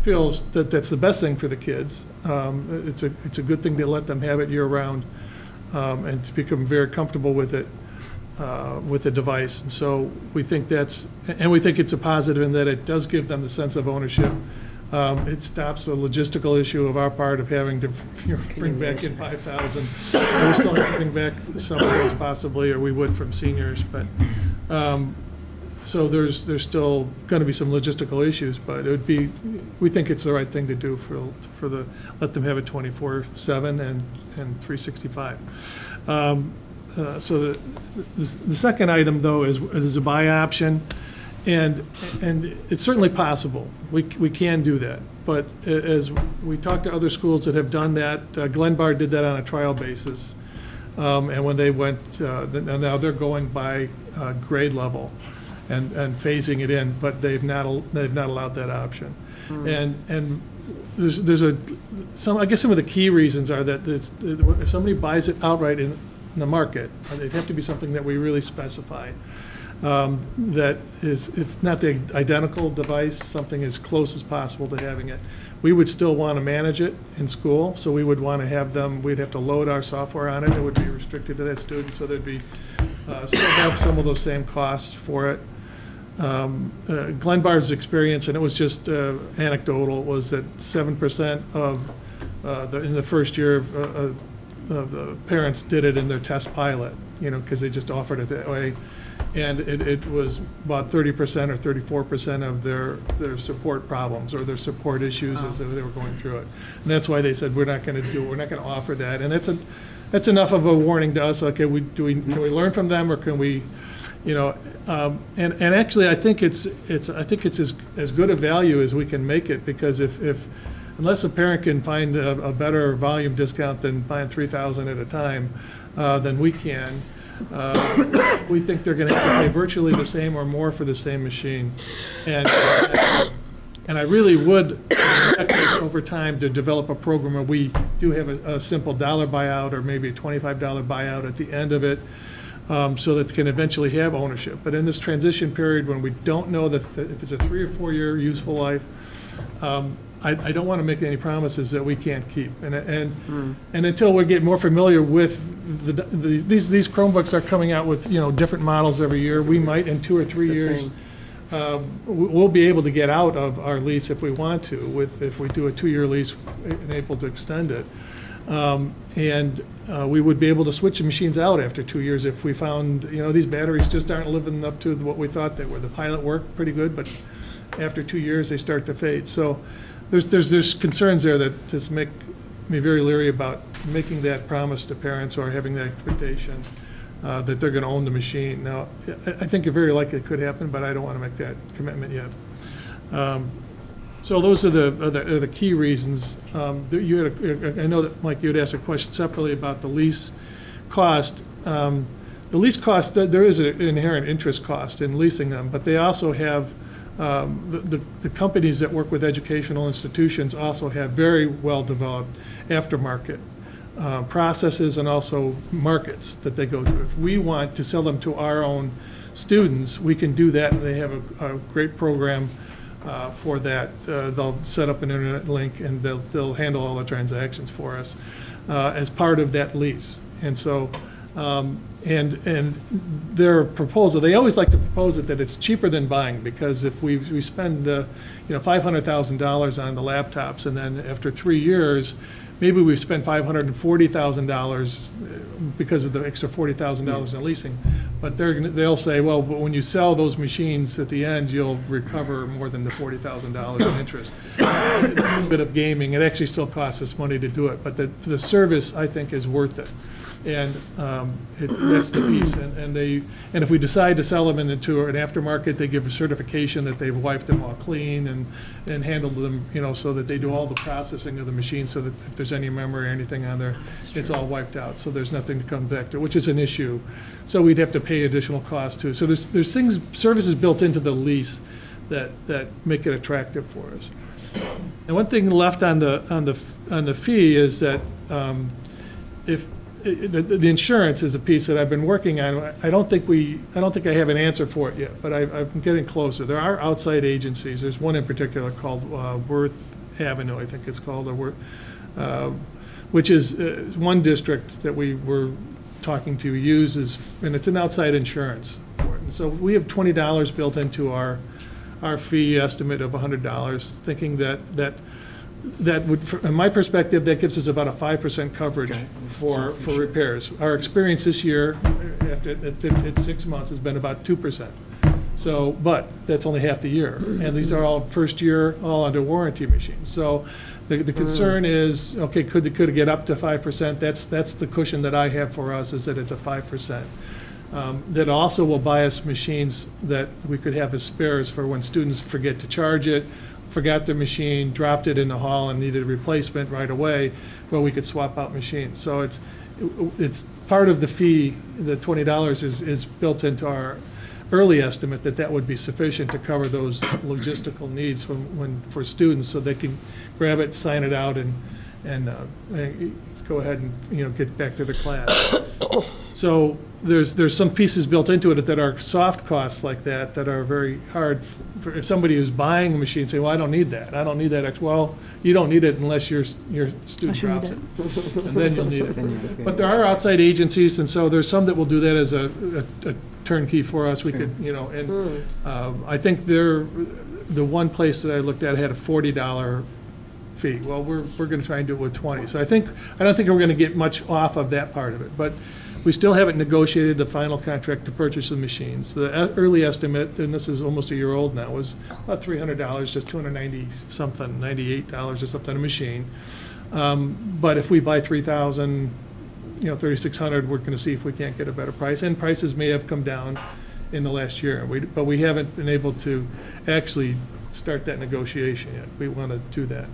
feel that that's the best thing for the kids. It's a good thing to let them have it year-round and to become very comfortable with it. With the device. And so we think we think it's a positive in that it does give them the sense of ownership. It stops a logistical issue of our part of having to bring back in 5,000. We still have to bring back some of those possibly, or we would from seniors, but so there's still going to be some logistical issues, but we think it's the right thing to do let them have it 24/7 and 365. So the second item, though, is a buy option, and it's certainly possible. We can do that, but as we talked to other schools that have done that, Glenbard did that on a trial basis, and when they went, now they're going by grade level and phasing it in, but they've not allowed that option, and there's I guess some of the key reasons are that if somebody buys it outright in the market. It'd have to be something that we really specify. That is, if not the identical device, something as close as possible to having it. We would still want to manage it in school, so we would want to have them, we'd have to load our software on it. It would be restricted to that student, so there'd be, still have some of those same costs for it. Glenn Bard's experience, and it was just anecdotal, was that 7% of in the first year of the parents did it in their test pilot, because they just offered it that way. And it was about 30% or 34% of their support problems or their support issues as they were going through it. And that's why they said, we're not going to offer that. And that's enough of a warning to us. Okay, can we learn from them, or can we, and actually I think it's as good a value as we can make it, because unless a parent can find a better volume discount than buying 3,000 at a time, than we can. We think they're going to have to pay virtually the same or more for the same machine. And I really would expect us over time to develop a program where we do have a simple dollar buyout or maybe a $25 buyout at the end of it, so that they can eventually have ownership. But in this transition period, when we don't know that if it's a 3 or 4 year useful life, I don't want to make any promises that we can't keep. And until we get more familiar with these Chromebooks are coming out with different models every year. We might in 2 or 3 years we'll be able to get out of our lease if we want to, if we do a 2-year lease and able to extend it. We would be able to switch the machines out after 2 years if we found these batteries just aren't living up to what we thought they were. The pilot worked pretty good, but after 2 years they start to fade. So there's concerns there that just make me very leery about making that promise to parents or having that expectation that they're going to own the machine. Now, I think it very likely could happen, but I don't want to make that commitment yet. So those are the key reasons. I know that, Mike, you had asked a question separately about the lease cost. The lease cost, there is an inherent interest cost in leasing them, but they also have the companies that work with educational institutions also have very well-developed aftermarket processes and also markets that they go to. If we want to sell them to our own students, we can do that, and they have a great program for that. They'll set up an internet link, and they'll handle all the transactions for us as part of that lease. And so, and their proposal, they always like to propose it that it's cheaper than buying, because if we spend $500,000 on the laptops, and then after 3 years, maybe we've spent $540,000 because of the extra $40,000 in leasing. But they'll say, well, but when you sell those machines at the end, you'll recover more than the $40,000 in interest. A little bit of gaming. It actually still costs us money to do it, but the service, I think, is worth it. And that's the piece. And if we decide to sell them into an aftermarket, they give a certification that they've wiped them all clean and handled them, so that they do all the processing of the machine, so that if there's any memory or anything on there, it's all wiped out. So there's nothing to come back to, which is an issue. So we'd have to pay additional costs too. So there's services built into the lease that make it attractive for us. And one thing left on the fee is that if the insurance is a piece that I've been working on. I don't think I have an answer for it yet, but I'm getting closer. There are outside agencies. There's one in particular called Worth Avenue, I think it's called, which is one district that we were talking to uses, and it's an outside insurance for it. And so we have $20 built into our fee estimate of $100, thinking that would, from my perspective, that gives us about a 5% coverage for repairs. Our experience this year, at 6 months, has been about 2%. So, but that's only half the year, and these are all first year, all under warranty machines. So, the concern is, okay, could it get up to 5%? That's the cushion that I have for us, is that it's a 5%. That also will buy us machines that we could have as spares for when students forget to charge it, forgot their machine, dropped it in the hall, and needed a replacement right away, where we could swap out machines. So it's part of the fee. The $20 is built into our early estimate that would be sufficient to cover those logistical needs for students, so they can grab it, sign it out, and go ahead and, get back to the class. So there's some pieces built into it that are soft costs like that are very hard for if somebody who's buying a machine say, well, I don't need that. I don't need that. Well, you don't need it unless your student drops it. And then you'll need it. But there are outside agencies, and so there's some that will do that as a turnkey for us. We could, I think the one place that I looked at had a $40 fee. Well, we're going to try and do it with 20. So I don't think we're going to get much off of that part of it. But we still haven't negotiated the final contract to purchase the machines. The early estimate, and this is almost a year old now, was about $300, just $290-something, $98 or something a machine. But if we buy 3,000, 3,600, we're going to see if we can't get a better price. And prices may have come down in the last year, but we haven't been able to actually start that negotiation yet. We want to do that.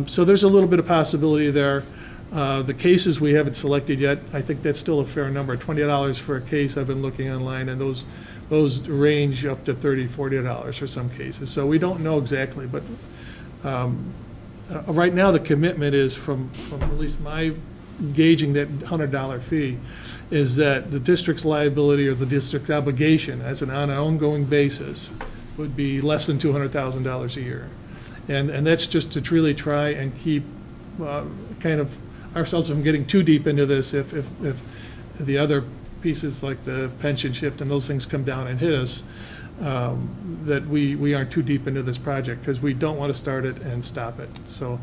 So there's a little bit of possibility there. The cases we haven't selected yet, I think that's still a fair number. $20 for a case, I've been looking online, and those range up to $30, $40 for some cases. So we don't know exactly, but right now the commitment is from at least my gauging that $100 fee is that the district's liability or the district's obligation on an ongoing basis would be less than $200,000 a year. And that's just to truly try and keep kind of ourselves from getting too deep into this if the other pieces like the pension shift and those things come down and hit us, that we aren't too deep into this project because we don't want to start it and stop it. So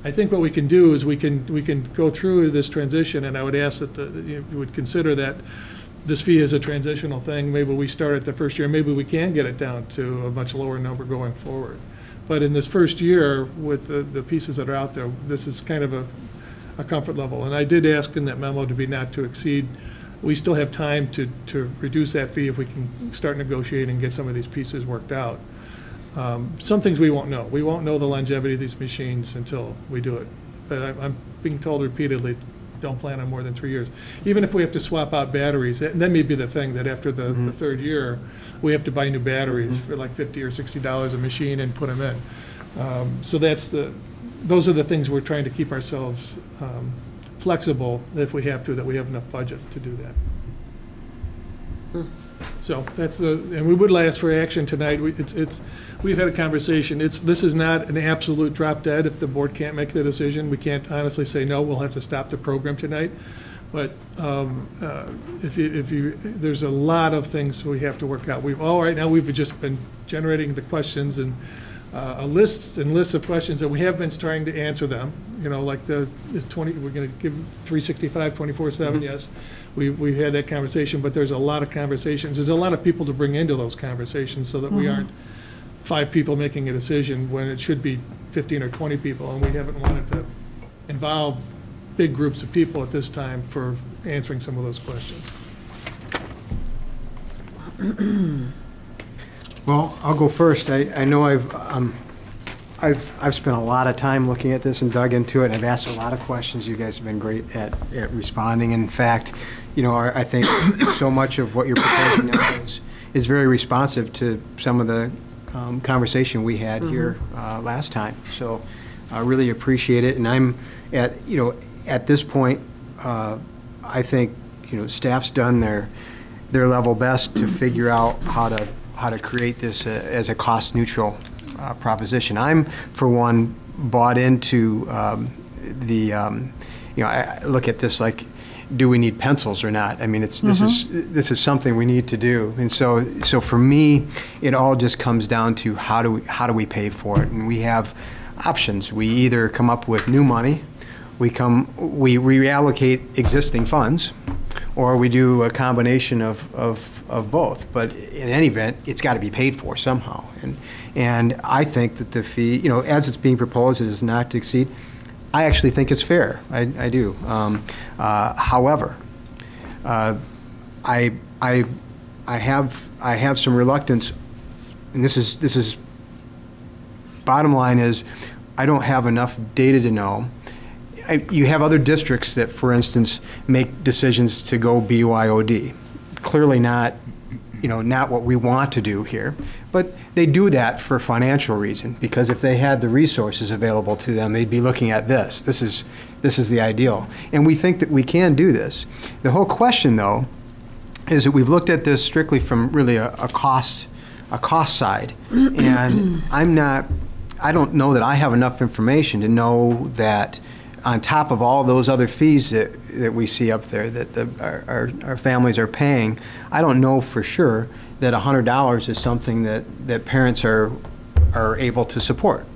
I think what we can do is we can go through this transition, and I would ask that you would consider that this fee is a transitional thing. Maybe we start at the first year. Maybe we can get it down to a much lower number going forward. But in this first year, with the pieces that are out there, this is kind of a comfort level. And I did ask in that memo to be not to exceed. We still have time to reduce that fee if we can start negotiating and get some of these pieces worked out. Some things we won't know. We won't know the longevity of these machines until we do it. But I'm being told repeatedly, don't plan on more than 3 years. Even if we have to swap out batteries, that may be the thing, that after the third year, we have to buy new batteries for like $50 or $60 a machine and put them in. So those are the things we're trying to keep ourselves flexible if we have to, that we have enough budget to do that. So that's and we would ask for action tonight. We've had a conversation. This is not an absolute drop dead. If the board can't make the decision, we can't honestly say no. We'll have to stop the program tonight. But there's a lot of things we have to work out. Right now we've just been generating the questions and lists and lists of questions, and we have been trying to answer them. Like we're going to give 365 24/7. Yes, we've had that conversation, but there's a lot of conversations. There's a lot of people to bring into those conversations, so that we aren't 5 people making a decision when it should be 15 or 20 people, and we haven't wanted to involve big groups of people at this time for answering some of those questions. Well, I'll go first. I know I've spent a lot of time looking at this and dug into it, and I've asked a lot of questions. You guys have been great at responding. In fact, I think so much of what you're proposing now is very responsive to some of the conversation we had here last time. So I really appreciate it. And I'm at this point, I think staff's done their level best to figure out how to create this as a cost neutral proposition. I'm, for one, bought into I look at this like, do we need pencils or not? I mean, this is something we need to do. And so for me, it all just comes down to how do we pay for it? And we have options. We either come up with new money, we reallocate existing funds, or we do a combination of both. But in any event, it's got to be paid for somehow. And I think that the fee, as it's being proposed, it is not to exceed. I actually think it's fair. I do. However, I have some reluctance, and this is bottom line is I don't have enough data to know. You have other districts that, for instance, make decisions to go BYOD. Clearly not not what we want to do here. But they do that for financial reason, because if they had the resources available to them, they'd be looking at this. This is the ideal. And we think that we can do this. The whole question, though, is that we've looked at this strictly from really a cost side. And I don't know that I have enough information to know that on top of all those other fees that we see up there that our families are paying, I don't know for sure that $100 is something that parents are able to support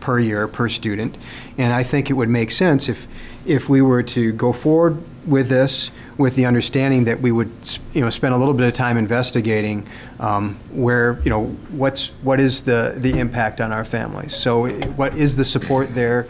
per year, per student. And I think it would make sense if we were to go forward with this, with the understanding that we would, spend a little bit of time investigating where, what is the impact on our families. So what is the support there?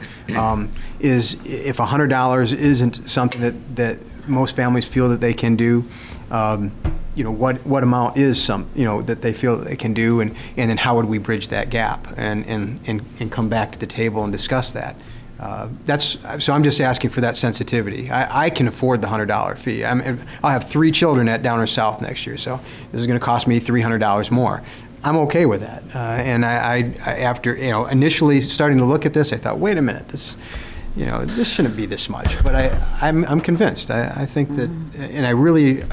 Is if $100 isn't something that most families feel that they can do, what amount is that they feel that they can do, and then how would we bridge that gap and come back to the table and discuss that. So I'm just asking for that sensitivity. I can afford the $100 fee. I'll have 3 children at Downers South next year, so this is going to cost me $300 more. I'm okay with that. And I after initially starting to look at this, I thought, wait a minute, this shouldn't be this much. But I'm convinced. I think that, and I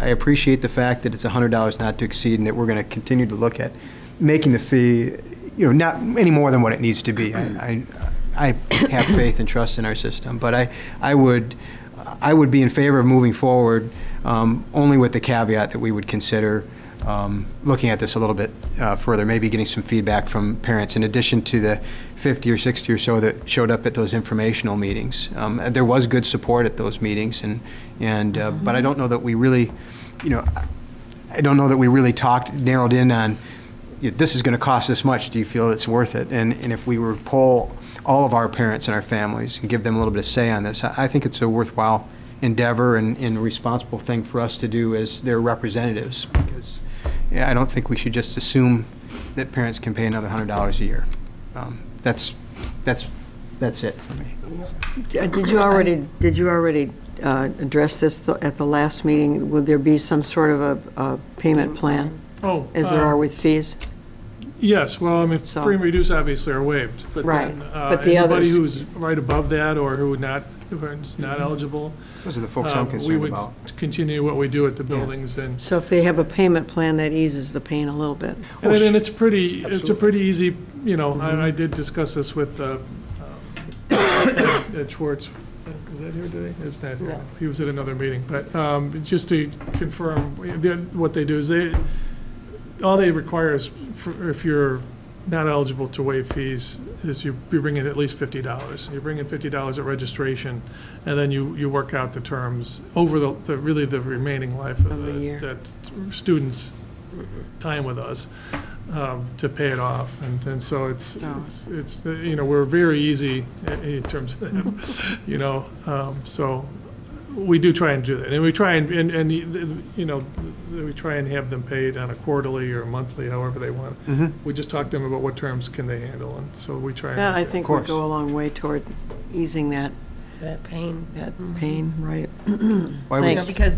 appreciate the fact that it's $100 not to exceed, and that we're going to continue to look at making the fee, not any more than what it needs to be. I have faith and trust in our system, but I would be in favor of moving forward, only with the caveat that we would consider looking at this a little bit further, maybe getting some feedback from parents in addition to the 50 or 60 or so that showed up at those informational meetings. There was good support at those meetings, but I don't know that we really, narrowed in on, this is going to cost this much. Do you feel it's worth it? And if we were to poll all of our parents and our families and give them a little bit of say on this, I think it's a worthwhile endeavor and a responsible thing for us to do as their representatives, because I don't think we should just assume that parents can pay another $100 a year. That's it for me. Did you already address this at the last meeting? Would there be some sort of a payment plan, as there are with fees? Yes, well, free and reduced obviously are waived, but right. then But the anybody others, who's right above that or who's not eligible, those are the folks I'm concerned about. We would continue what we do at the buildings, and so if they have a payment plan, that eases the pain a little bit. and it's a pretty easy. I did discuss this with Ed Schwartz. Is that here today? It's not here. No. He was at another meeting, but just to confirm, what they do is all they require is, if you're not eligible to waive fees, is you bring in at least $50. You bring in $50 at registration, and then you work out the terms over the remaining life of the year, that student's time with us, to pay it off, and so it's we're very easy in terms of that, so. We do try and do that, and we try we try and have them paid on a quarterly or monthly, however they want. We just talk to them about what terms can they handle, and so we try. That I think would go a long way toward easing that pain. Right.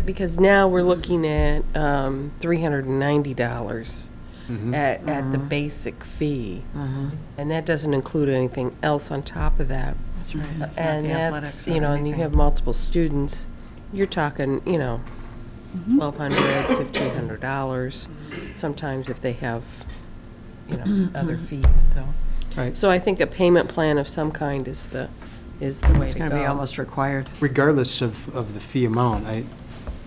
Because now we're looking at $390 at the basic fee, and that doesn't include anything else on top of that. That's right. And that's, and you have multiple students, you're talking, $1,200, $1,500, sometimes if they have, other fees, so. Right. So I think a payment plan of some kind is the way to go. It's going to be almost required. Regardless of the fee amount,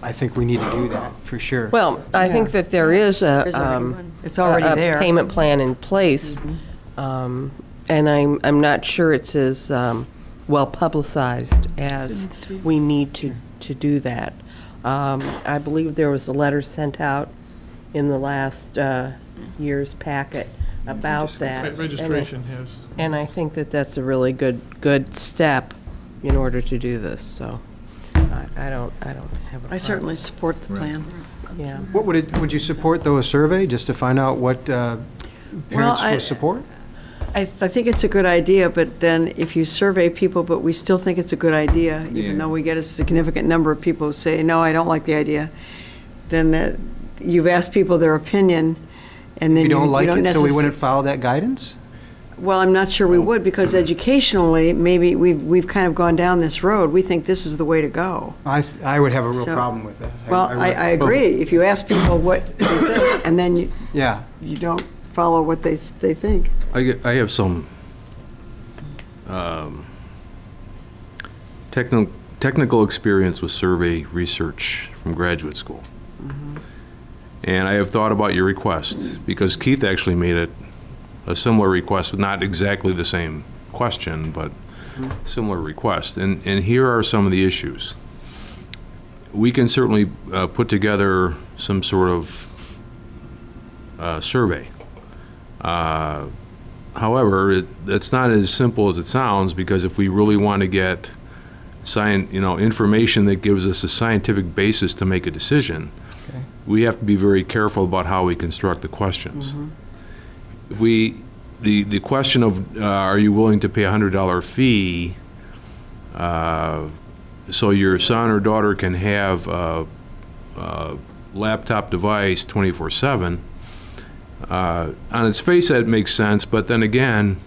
I think we need to do that, for sure. Well, I think that there is it's already there. Payment plan in place. And I'm not sure it's as well publicized as we need to do that. I believe there was a letter sent out in the last year's packet about that. Registration has. And I think that that's a really good step in order to do this. So I don't have a problem. I certainly support the plan. Yeah. What would you support, though, a survey just to find out what parents will support? I think it's a good idea, but then if you survey people, but we still think it's a good idea, even though we get a significant number of people who say, no, I don't like the idea, then you've asked people their opinion, and then You don't like it, so we necess- wouldn't follow that guidance? Well, I'm not sure we would, because educationally, maybe we've kind of gone down this road. We think this is the way to go. I would have a real So- problem with that. Well, would. I agree. If you ask people what they think, and then Yeah. you don't follow what they think. I have some technical experience with survey research from graduate school. And I have thought about your request, because Keith actually made a similar request, not exactly the same question, but similar request. And here are some of the issues. We can certainly put together some sort of survey. However, it's not as simple as it sounds, because if we really want to get information that gives us a scientific basis to make a decision, we have to be very careful about how we construct the questions. If the question of are you willing to pay a $100 fee so your son or daughter can have a laptop device 24/7, on its face that makes sense, but then again,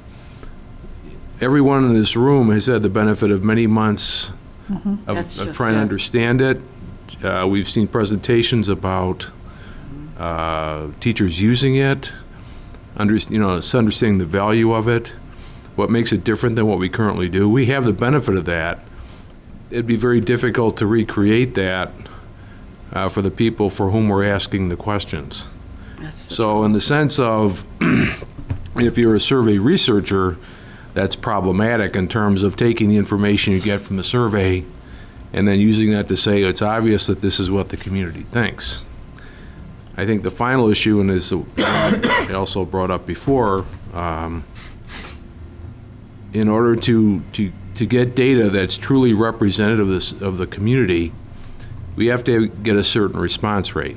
everyone in this room has had the benefit of many months of trying to understand it. We've seen presentations about teachers using it, understanding the value of it, what makes it different than what we currently do. We have the benefit of that. It'd be very difficult to recreate that for the people for whom we're asking the questions. So in the sense of, if you're a survey researcher, that's problematic in terms of taking the information you get from the survey and then using that to say it's obvious that this is what the community thinks. I think the final issue, and as I also brought up before, in order to get data that's truly representative of the community, we have to get a certain response rate.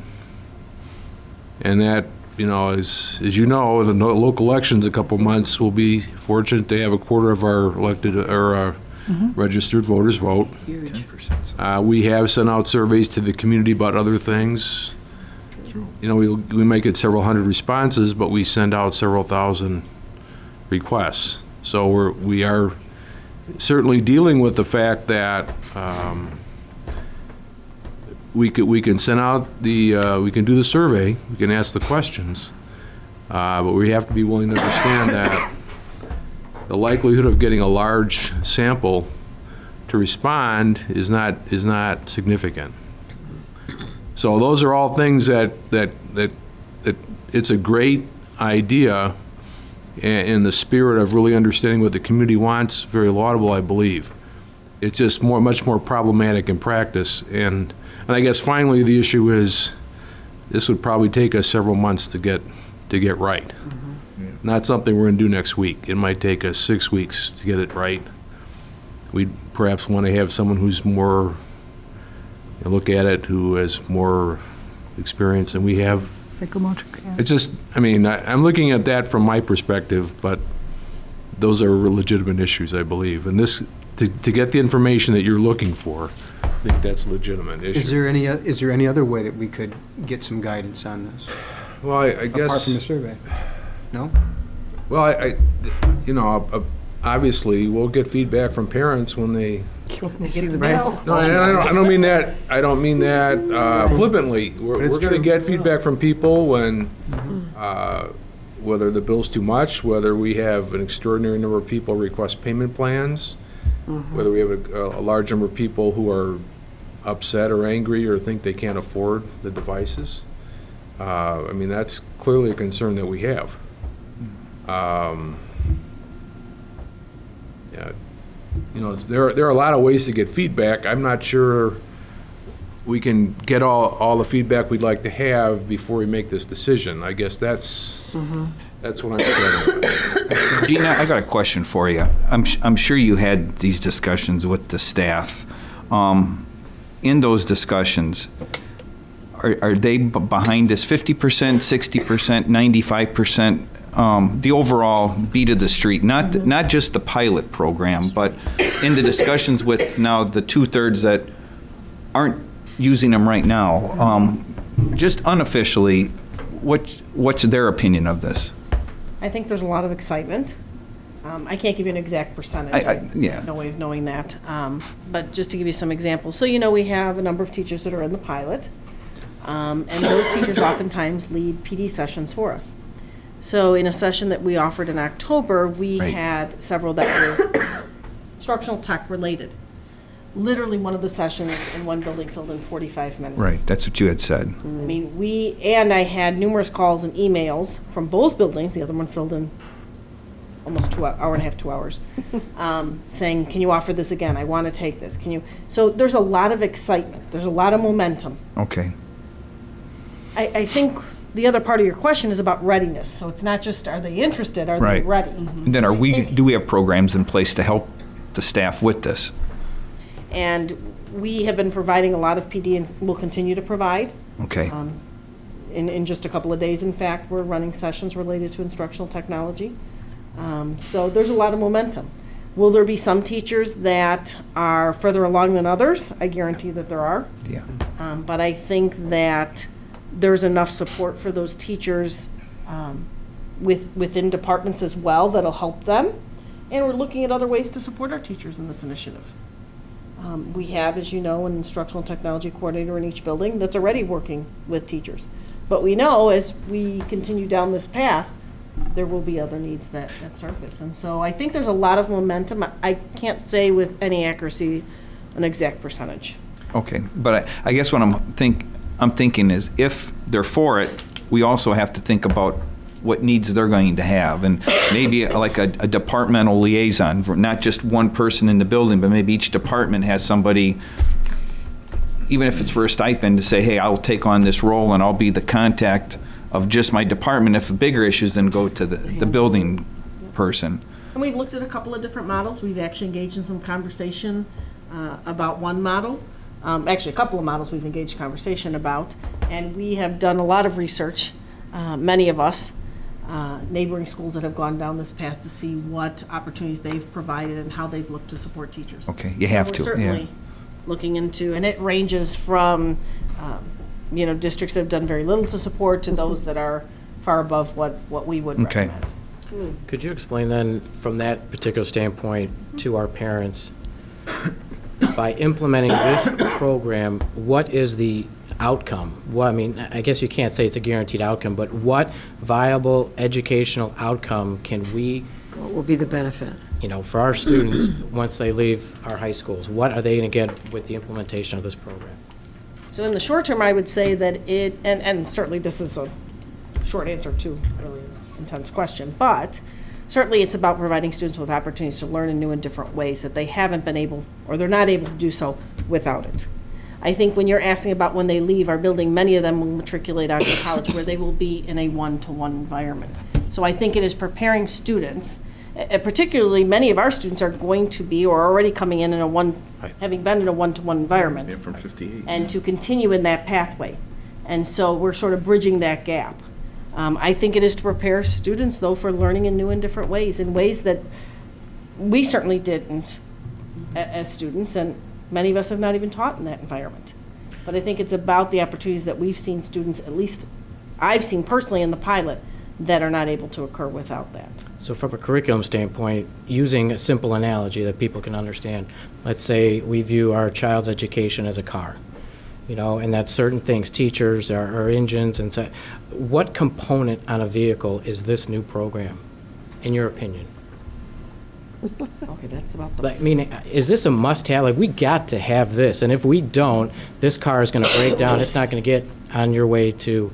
And that, as you know, the local elections in a couple months, we'll be fortunate to have a quarter of our elected or registered voters vote. 10%. We have sent out surveys to the community about other things. We might get several hundred responses, but we send out several thousand requests. So we are certainly dealing with the fact that we can send out we can do the survey, we can ask the questions, but we have to be willing to understand that the likelihood of getting a large sample to respond is not significant. So those are all things that it's a great idea, in the spirit of really understanding what the community wants, very laudable, I believe. It's just much more problematic in practice, and I guess finally the issue is this would probably take us several months to get right. Not something we're going to do next week. It might take us 6 weeks to get it right. We'd perhaps want to have someone who's more, look at it, who has more experience than we have. Psychometric. Yeah. It's just, I'm looking at that from my perspective, but those are legitimate issues, I believe. And this, to get the information that you're looking for, I think that's a legitimate issue. Is there any other way that we could get some guidance on this? Well, I guess, apart from the survey, no? Well, obviously, we'll get feedback from parents when they see the bill. No, I don't mean that. I don't mean that flippantly. We're going to get feedback from people when, whether the bill's too much, whether we have an extraordinary number of people request payment plans, whether we have a large number of people who are upset or angry or think they can't afford the devices. That's clearly a concern that we have. There are a lot of ways to get feedback. I'm not sure we can get all the feedback we'd like to have before we make this decision. I guess that's what I'm saying. Gina, I got a question for you. I'm sure you had these discussions with the staff. In those discussions, are they behind this 50%, 60%, 95%? The overall beat of the street, not just the pilot program, but in the discussions with now the 2/3 that aren't using them right now. just unofficially, what's their opinion of this? I think there's a lot of excitement. I can't give you an exact percentage. I yeah. have no way of knowing that. But just to give you some examples. So, you know, we have a number of teachers that are in the pilot. And those teachers oftentimes lead PD sessions for us. So in a session that we offered in October, we had several that were instructional tech related. Literally one of the sessions in one building filled in 45 minutes. Right, that's what you had said. I mean, I had numerous calls and emails from both buildings. The other one filled in almost hour and a half, 2 hours, saying, can you offer this again? I want to take this. Can you? So there's a lot of excitement. There's a lot of momentum. Okay. I think the other part of your question is about readiness. So it's not just are they interested, are they ready? And then do we have programs in place to help the staff with this? And we have been providing a lot of PD and will continue to provide. Okay. In just a couple of days, in fact, we're running sessions related to instructional technology. So there's a lot of momentum. Will there be some teachers that are further along than others? I guarantee that there are. Yeah. But I think that there's enough support for those teachers within departments as well that'll help them. And we're looking at other ways to support our teachers in this initiative. We have, as you know, an instructional technology coordinator in each building that's already working with teachers. But we know as we continue down this path, there will be other needs that surface. And so I think there's a lot of momentum. I can't say with any accuracy an exact percentage. Okay, but I guess what I'm thinking is if they're for it, we also have to think about what needs they're going to have, and maybe like a departmental liaison, for not just one person in the building, but maybe each department has somebody, even if it's for a stipend, to say, hey, I'll take on this role and I'll be the contact of just my department. If the bigger issues, then go to the building person. And we've looked at a couple of different models. We've actually engaged in some conversation about one model. Actually, a couple of models we've engaged conversation about, and we have done a lot of research, many of us, neighboring schools that have gone down this path to see what opportunities they've provided and how they've looked to support teachers. Okay, you have to. We're certainly looking into, and it ranges from, districts that have done very little to support to those that are far above what we would recommend. Could you explain then, from that particular standpoint, to our parents, by implementing this program, what is the outcome? Well, I mean, I guess you can't say it's a guaranteed outcome, but what viable educational outcome can we... What will be the benefit? For our students, once they leave our high schools, what are they going to get with the implementation of this program? So in the short term, I would say that and certainly this is a short answer to a really intense question, but certainly it's about providing students with opportunities to learn in new and different ways that they haven't been able, or they're not able to do so without it. I think when you're asking about when they leave our building, many of them will matriculate out to college where they will be in a one-to-one environment. So I think it is preparing students, particularly many of our students are going to be or are already coming in having been in a one-to-one environment. From 58. And to continue in that pathway. And so we're sort of bridging that gap. I think it is to prepare students, though, for learning in new and different ways, in ways that we certainly didn't as students, and many of us have not even taught in that environment. But I think it's about the opportunities that we've seen students, at least I've seen personally in the pilot, that are not able to occur without that. So from a curriculum standpoint, using a simple analogy that people can understand, let's say we view our child's education as a car, and that certain things, teachers, our engines, and so, what component on a vehicle is this new program, in your opinion? Okay, that's about the... I mean, is this a must-have? Like, we got to have this, and if we don't, this car is going to break down. It's not going to get on your way to,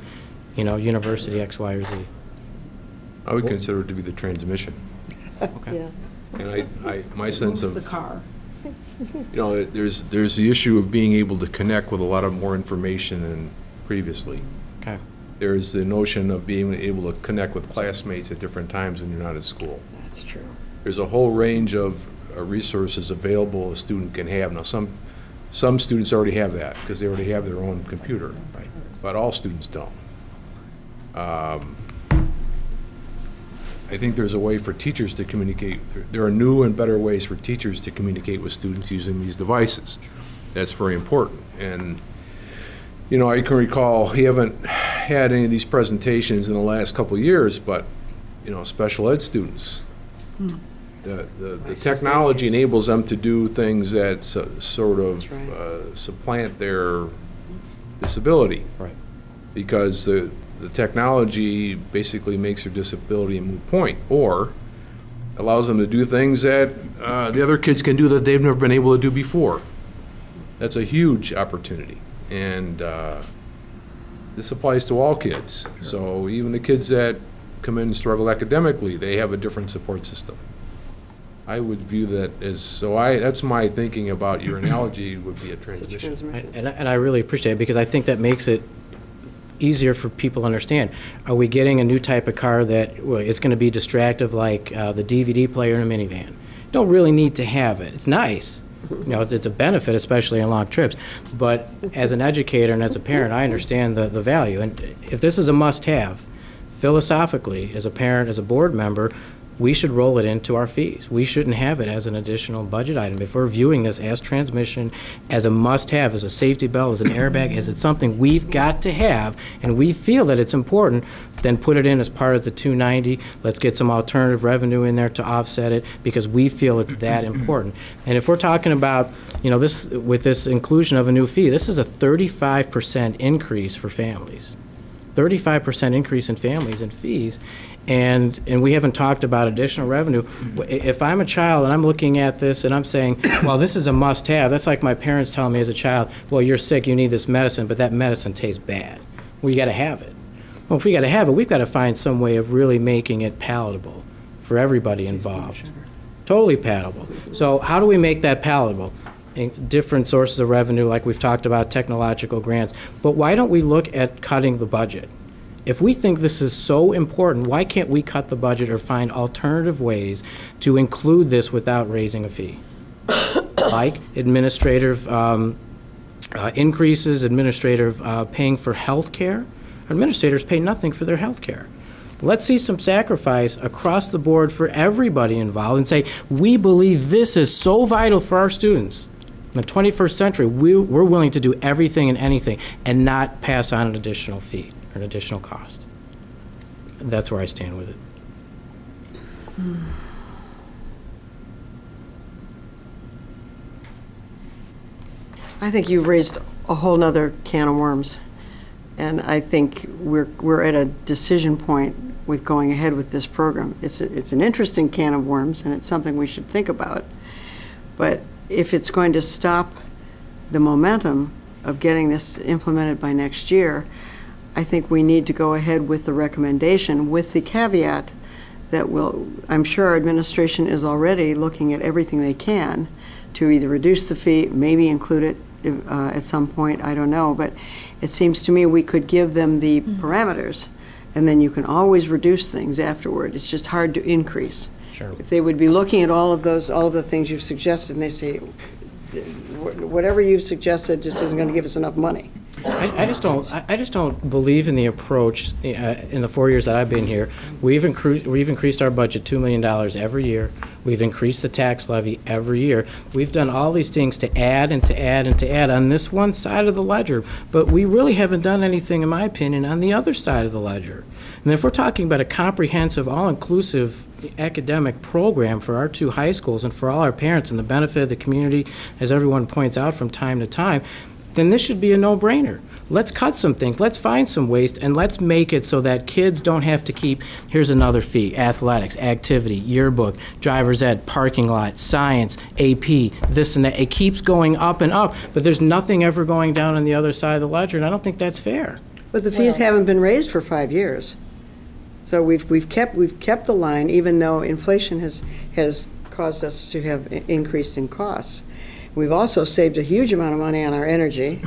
University X, Y, or Z. I would consider it to be the transmission. Okay. Yeah. And my sense Moves of... the car. there's the issue of being able to connect with a lot of more information than previously. Okay. There's the notion of being able to connect with classmates at different times when you're not at school. That's true. There's a whole range of resources available a student can have. Now, some students already have that because they already have their own computer, right? But all students don't. I think there's a way for teachers to communicate. There are new and better ways for teachers to communicate with students using these devices. That's very important. And You know, I can recall, you haven't had any of these presentations in the last couple of years, but, you know, special ed students. The technology enables them to do things that sort of supplant their disability. Right. Because the technology basically makes their disability a moot point, or allows them to do things that the other kids can do that they've never been able to do before. That's a huge opportunity. And this applies to all kids. So even the kids that come in and struggle academically, they have a different support system. I would view that as, that's my thinking about your analogy would be a transmission. And I really appreciate it, because I think that makes it easier for people to understand. Are we getting a new type of car that is going to be distractive, like the DVD player in a minivan? You don't really need to have it. It's nice. You know, it's a benefit, especially on long trips. But as an educator and as a parent, I understand the value. And if this is a must-have, philosophically, as a parent, as a board member, we should roll it into our fees. We shouldn't have it as an additional budget item. If we're viewing this as transmission, as a must-have, as a safety belt, as an airbag, as it's something we've got to have, and we feel that it's important, then put it in as part of the 290. Let's get some alternative revenue in there to offset it, because we feel it's that important. And if we're talking about, you know, this, with this inclusion of a new fee, this is a 35% increase for families. 35% increase in families and fees. And we haven't talked about additional revenue. If I'm a child and I'm looking at this and I'm saying, well, this is a must-have, that's like my parents telling me as a child, well, you're sick, you need this medicine, but that medicine tastes bad. Well, you got to have it. Well, if we got to have it, we've got to find some way of really making it palatable for everybody involved. Totally palatable. So how do we make that palatable? In different sources of revenue, like we've talked about, technological grants. But why don't we look at cutting the budget? If we think this is so important, why can't we cut the budget or find alternative ways to include this without raising a fee? Like administrative increases, administrative paying for health care. Administrators pay nothing for their health care. Let's see some sacrifice across the board for everybody involved and say, we believe this is so vital for our students. In the 21st century, we're willing to do everything and anything and not pass on an additional fee or an additional cost. That's where I stand with it. I think you've raised a whole nother can of worms. And I think we're at a decision point with going ahead with this program. It's an interesting can of worms, and it's something we should think about. But if it's going to stop the momentum of getting this implemented by next year, I think we need to go ahead with the recommendation, with the caveat that I'm sure our administration is already looking at everything they can to either reduce the fee, maybe include it at some point, I don't know. But it seems to me we could give them the parameters, and then you can always reduce things afterward. It's just hard to increase. Sure. If they would be looking at all of the things you've suggested, and they say, whatever you've suggested just isn't going to give us enough money. I just don't believe in the approach. In the 4 years that I've been here, we've increased our budget $2 million every year. We've increased the tax levy every year. We've done all these things to add and to add and to add on this one side of the ledger, but we really haven't done anything, in my opinion, on the other side of the ledger. And if we're talking about a comprehensive, all-inclusive academic program for our two high schools and for all our parents and the benefit of the community, as everyone points out from time to time, then this should be a no-brainer. Let's cut some things, let's find some waste, and let's make it so that kids don't have to keep, here's another fee, athletics, activity, yearbook, driver's ed, parking lot, science, AP, this and that. It keeps going up and up, but there's nothing ever going down on the other side of the ledger, and I don't think that's fair. But the fees haven't been raised for 5 years. So we've kept the line, even though inflation has caused us to have increase in costs. We've also saved a huge amount of money on our energy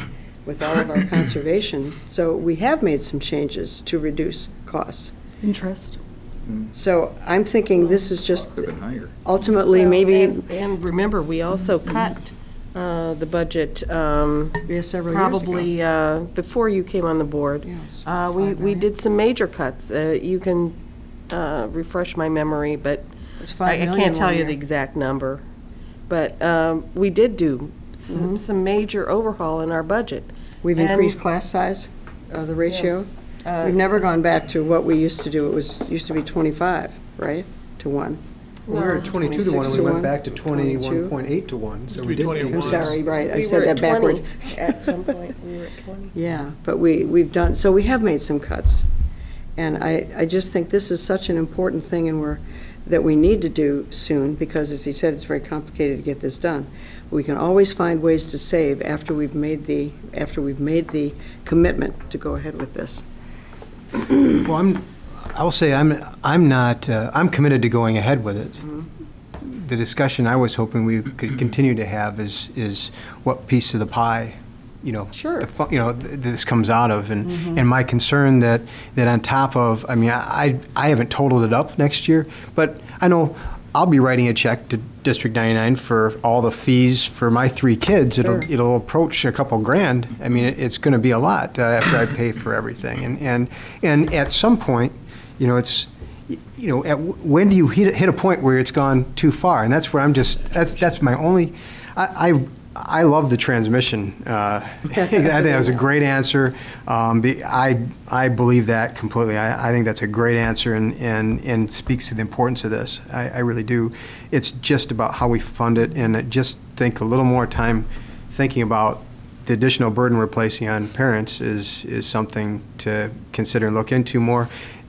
with all of our conservation. So we have made some changes to reduce costs. Interest. So I'm thinking this is just ultimately maybe. And remember, we also cut the budget probably before you came on the board. Yes, we did some major cuts. You can refresh my memory, but I can't tell you the exact number. But we did do some major overhaul in our budget. We've increased class size, the ratio. We've never gone back to what we used to do. Used to be 25, right, to 1. We were at 22 to 1, and we went back to 21.8 to 1, so we did 21. I'm decrease. sorry, right, I We said were that at backward. 20 at some point, we were at 20. Yeah, but we've done, so we have made some cuts. And I just think this is such an important thing that we need to do soon, because as he said, it's very complicated to get this done. We can always find ways to save after we've made the commitment to go ahead with this. Well, I'll say I'm not, I'm committed to going ahead with it. The discussion I was hoping we could continue to have is what piece of the pie, Sure. This comes out of, and my concern that on top of, I mean, I haven't totaled it up next year, but I know I'll be writing a check to District 99 for all the fees for my 3 kids. Sure. It'll approach a couple grand. I mean, it's going to be a lot after I pay for everything, and at some point, it's. When do you hit a point where it's gone too far? And that's where I'm just, that's my only, I love the transmission. I think that was a great answer. I believe that completely. I think that's a great answer and speaks to the importance of this. I really do. It's just about how we fund it, and I just think a little more time thinking about the additional burden we're placing on parents is something to consider and look into more.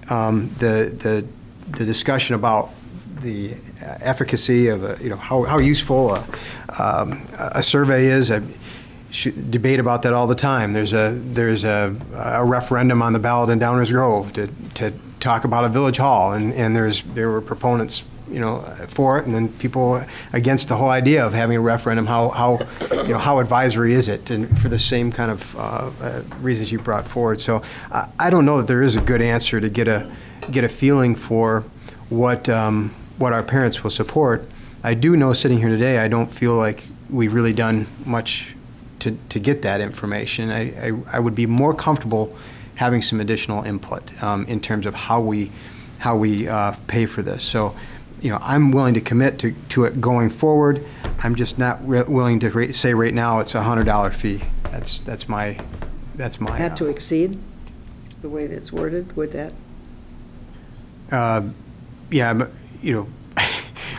The discussion about the efficacy of how useful a survey is. I debate about that all the time. There's a referendum on the ballot in Downers Grove to talk about a village hall, and there were proponents for it, and then people against the whole idea of having a referendum. How advisory is it, and for the same kind of reasons you brought forward. So I don't know that there is a good answer to get a feeling for what our parents will support. I do know, sitting here today, I don't feel like we've really done much to get that information. I would be more comfortable having some additional input in terms of how we pay for this. So, I'm willing to commit to it going forward. I'm just not willing to say right now it's a $100 fee. That's my. Had to exceed the way that's worded, would that? Yeah, but,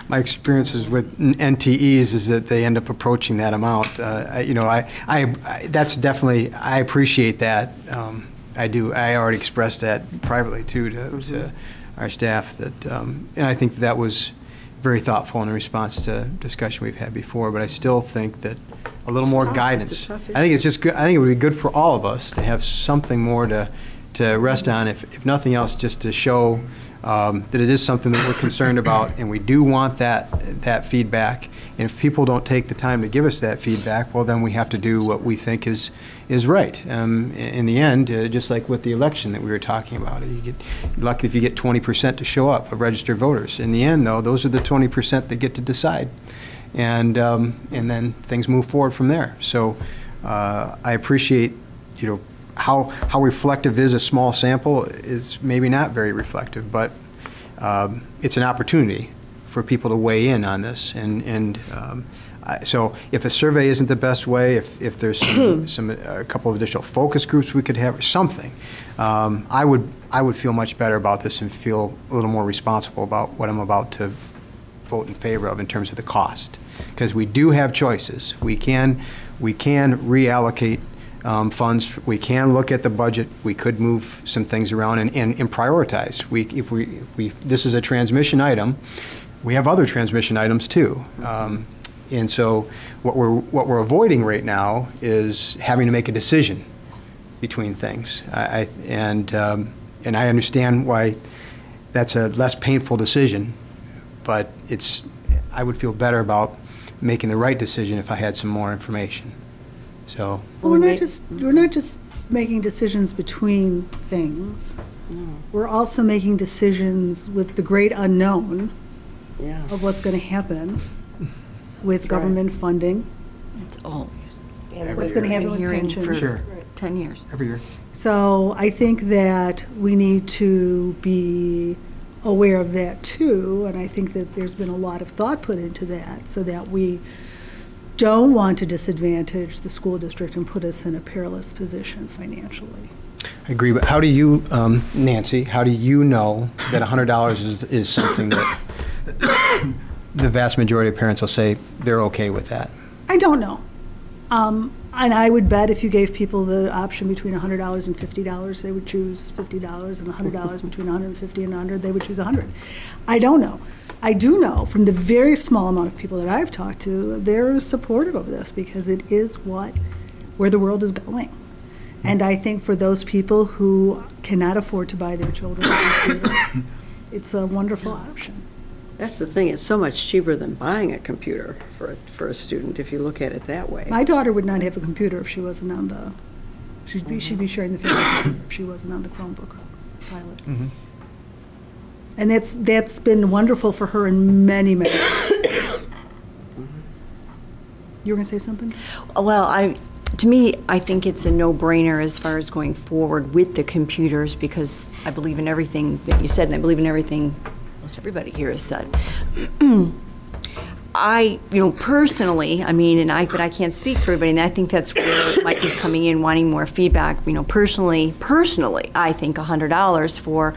my experiences with NTEs is that they end up approaching that amount. That's definitely, I appreciate that. I do. I already expressed that privately too to our staff that, and I think that was very thoughtful in response to discussion we've had before. But I still think that a little more guidance. I think it's just good. I think it would be good for all of us to have something more to rest on, if nothing else, just to show that it is something that we're concerned about, and we do want that feedback. And if people don't take the time to give us that feedback, well, then we have to do what we think is right. In the end, just like with the election that we were talking about, you're lucky if you get 20% to show up of registered voters. In the end, though, those are the 20% that get to decide, and then things move forward from there. So I appreciate, how reflective is a small sample is maybe not very reflective, but it's an opportunity for people to weigh in on this. So if a survey isn't the best way, if there's a couple of additional focus groups we could have or something, I would feel much better about this and feel a little more responsible about what I'm about to vote in favor of in terms of the cost. Because we do have choices. We can reallocate funds. We can look at the budget. We could move some things around and prioritize. If this is a transmission item, we have other transmission items too. And so what we're avoiding right now is having to make a decision between things. And I understand why that's a less painful decision, but I would feel better about making the right decision if I had some more information. So well, we're not just making decisions between things. We're also making decisions with the great unknown of what's going to happen with government funding. It's always. What's going to happen with pensions. For 10 years. Every year. So I think that we need to be aware of that too, and I think that there's been a lot of thought put into that so that we don't want to disadvantage the school district and put us in a perilous position financially. I agree, but how do you, Nancy, how do you know that $100 is something that the vast majority of parents will say they're okay with that? I don't know. And I would bet if you gave people the option between $100 and $50, they would choose $50, and $100 between $150 and $100, they would choose $100. I don't know. I do know from the very small amount of people that I've talked to, they're supportive of this because it is where the world is going. And I think for those people who cannot afford to buy their children a computer, it's a wonderful option. That's the thing, it's so much cheaper than buying a computer for a student, if you look at it that way. My daughter would not have a computer if she wasn't on the, she'd be sharing the family if she wasn't on the Chromebook pilot. Mm-hmm. And that's been wonderful for her in many, many ways. You were going to say something? Well, to me, I think it's a no-brainer as far as going forward with the computers because I believe in everything that you said, and I believe in everything most everybody here has said. Personally, but I can't speak for everybody, and I think that's where Mike is coming in, wanting more feedback. Personally, I think $100 for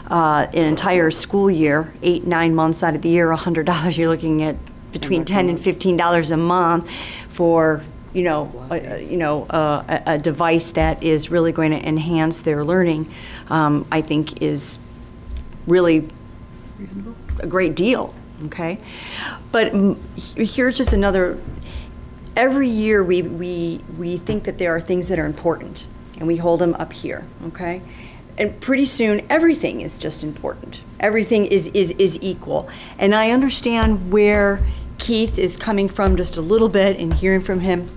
an entire school year, 8-9 months out of the year, $100, you're looking at between $10 and $15 a month for a device that is really going to enhance their learning, I think is really Reasonable. A great deal, okay? But here's just another, every year we think that there are things that are important, and we hold them up here, okay? And pretty soon, everything is just important. Everything is equal. And I understand where Keith is coming from just a little bit and hearing from him.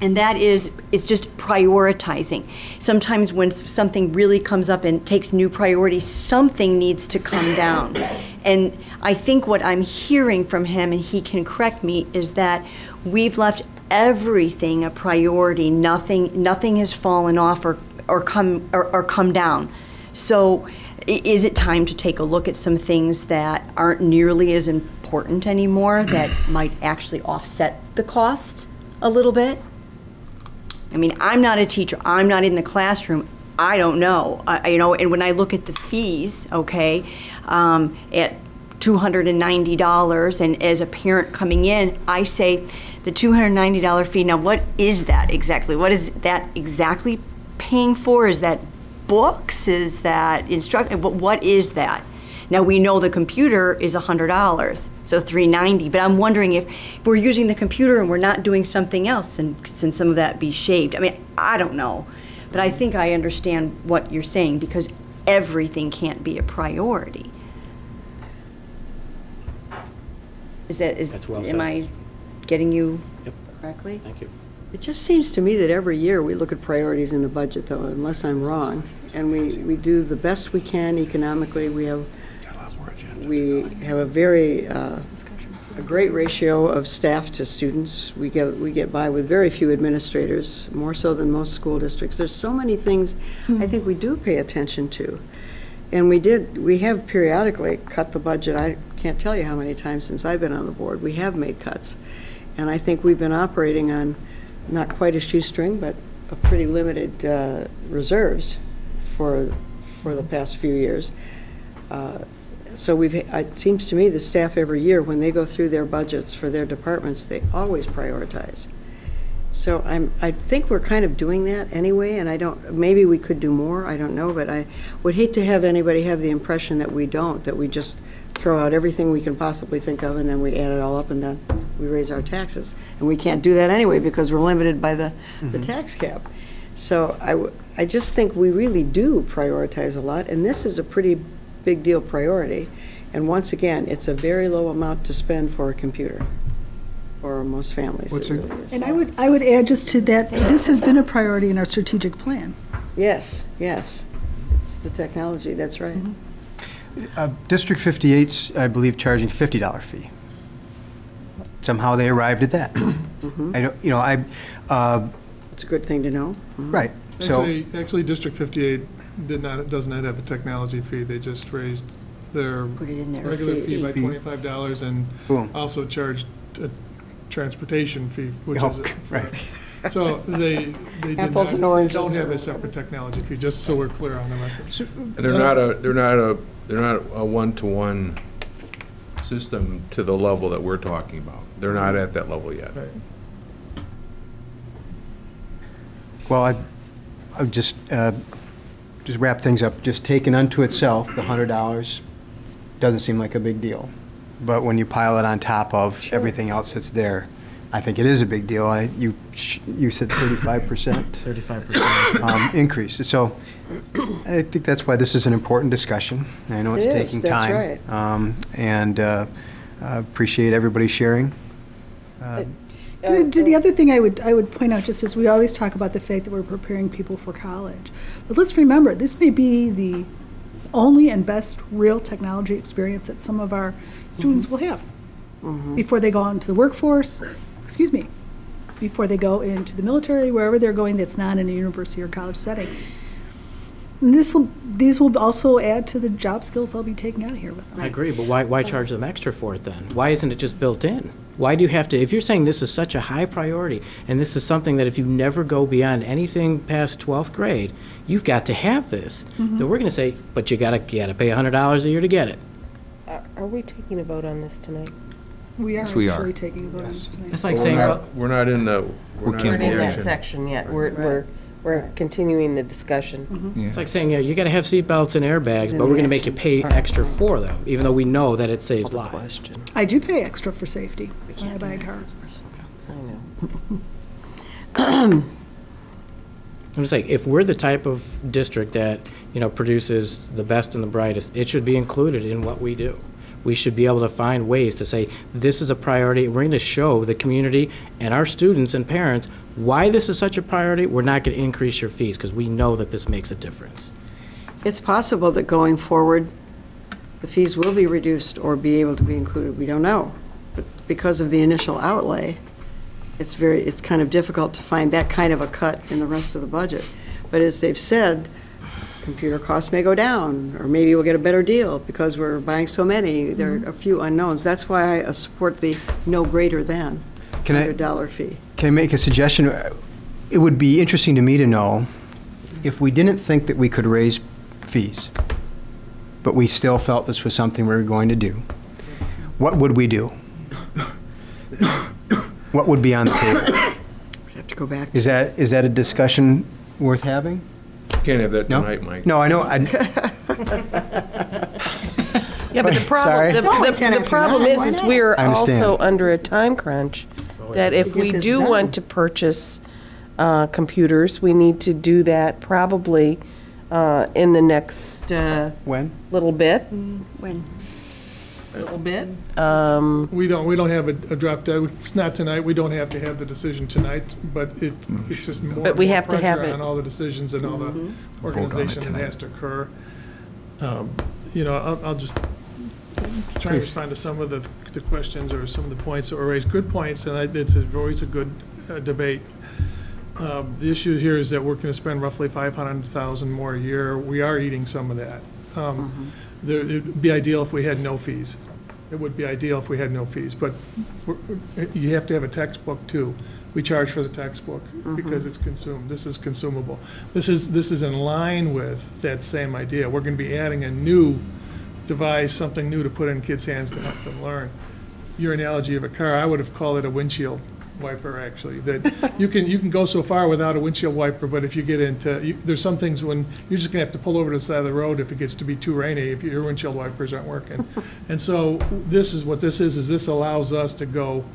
And that is, it's just prioritizing. Sometimes when something really comes up and takes new priority, something needs to come down. And I think what I'm hearing from him, and he can correct me, is that we've left everything a priority. Nothing has fallen off or come down. So is it time to take a look at some things that aren't nearly as important anymore that might actually offset the cost a little bit? I'm not a teacher. I'm not in the classroom. I don't know. And when I look at the fees, okay, at $290, and as a parent coming in, I say the $290 fee. Now, what is that exactly? What is that exactly paying for? Is that books? Is that instruction? What is that? Now, we know the computer is $100, so $390, but I'm wondering if we're using the computer and we're not doing something else, and can some of that be shaved? I don't know, but I think I understand what you're saying because everything can't be a priority. That's well said. Am I getting you Yep. correctly? Thank you. It just seems to me that every year we look at priorities in the budget, though, unless I'm wrong, and we do the best we can economically. We have a great ratio of staff to students. We get by with very few administrators, more so than most school districts. There's so many things I think we do pay attention to. And we have periodically cut the budget. I can't tell you how many times since I've been on the board we have made cuts. And I think we've been operating on not quite a shoestring, but a pretty limited reserves for the past few years. So it seems to me the staff every year, when they go through their budgets for their departments, they always prioritize. So I think we're kind of doing that anyway, and maybe we could do more, I don't know, but I would hate to have anybody have the impression that we don't, that we just throw out everything we can possibly think of and then we add it all up and then we raise our taxes. And we can't do that anyway because we're limited by the tax cap. So I just think we really do prioritize a lot, and this is a pretty big deal priority. And once again, it's a very low amount to spend for a computer for most families. It really is. And I would add just to that, this has been a priority in our strategic plan. Yes. It's the technology, that's right. District 58's, I believe, charging $50 fee. Somehow they arrived at that. It's a good thing to know. Right. Actually, District 58 does not have a technology fee. They just raised their Put it in there. regular fee by $25 and Boom. also charged a transportation fee, which Oh, is. right. So they did Apples and not, oranges. don't have a separate technology fee, just so we're clear on the record. And they're not a one-to-one system to the level that we're talking about. They're not at that level yet. Right. Well, I would just wrap things up. Just taken unto itself, the $100 doesn't seem like a big deal. But when you pile it on top of everything else that's there, I think it is a big deal. You said 35%? 35%. Increase. So I think that's why this is an important discussion. I know it's It is, taking that's time. right. And appreciate everybody sharing. The other thing I would point out, just as we always talk about the fact that we're preparing people for college, but let's remember, this may be the only and best real technology experience that some of our students will have before they go out into the workforce, before they go into the military, wherever they're going that's not in a university or college setting. And these will also add to the job skills they'll be taking out of here with them. I agree, but why charge them extra for it then? Why isn't it just built in? Why do you have to, if you're saying this is such a high priority, and this is something that if you never go beyond anything past 12th grade, you've got to have this, then we're going to say, but you gotta pay $100 a year to get it. Are we taking a vote on this tonight? We are Yes, we actually are. taking a vote on this tonight. It's like saying, well, We're not in the, we're not can't in We're the in that action. section yet. We're continuing the discussion. it's like saying, you gotta have seatbelts and airbags, but we're gonna make you pay extra for them, even though we know that it saves lives. I do pay extra for safety when I buy a car. I know. I'm just saying, if we're the type of district that, produces the best and the brightest, it should be included in what we do. We should be able to find ways to say, this is a priority. We're going to show the community and our students and parents why this is such a priority. We're not going to increase your fees because we know that this makes a difference. It's possible that going forward, the fees will be reduced or be able to be included. We don't know. But because of the initial outlay, it's kind of difficult to find that kind of a cut in the rest of the budget. But as they've said, computer costs may go down, or maybe we'll get a better deal because we're buying so many. There are a few unknowns. That's why I support the no greater than $100 fee. Can I make a suggestion? It would be interesting to me to know if we didn't think that we could raise fees, but we still felt this was something we were going to do, what would we do? What would be on the table? We have to go back. Is that a discussion worth having? Can't have that No? tonight, Mike. No, I know. Yeah, but the Sorry. the problem is we're I understand. also under a time crunch, that if Get we this do done. want to purchase computers, we need to do that probably in the next When? little bit. When? Little bit. We don't have a drop dead. It's not tonight. We don't have to have the decision tonight, but it's just more But we and more have to have pressure it. on all the decisions and all the organization that has to occur. I'll just try and respond to some of the questions or some of the points that were raised. Good points, and it's always a good debate. The issue here is that we're going to spend roughly $500,000 more a year. We are eating some of that. It would be ideal if we had no fees. It would be ideal if we had no fees, but you have to have a textbook too. We charge for the textbook because it's consumed. This is consumable. This is in line with that same idea. We're going to be adding a new device, something new to put in kids' hands to help them learn. Your analogy of a car, I would have called it a windshield wiper, actually. That you can go so far without a windshield wiper, but if you get into, there's some things when you're just going to have to pull over to the side of the road if it gets to be too rainy, if your windshield wipers aren't working. And so this is what this is this allows us to go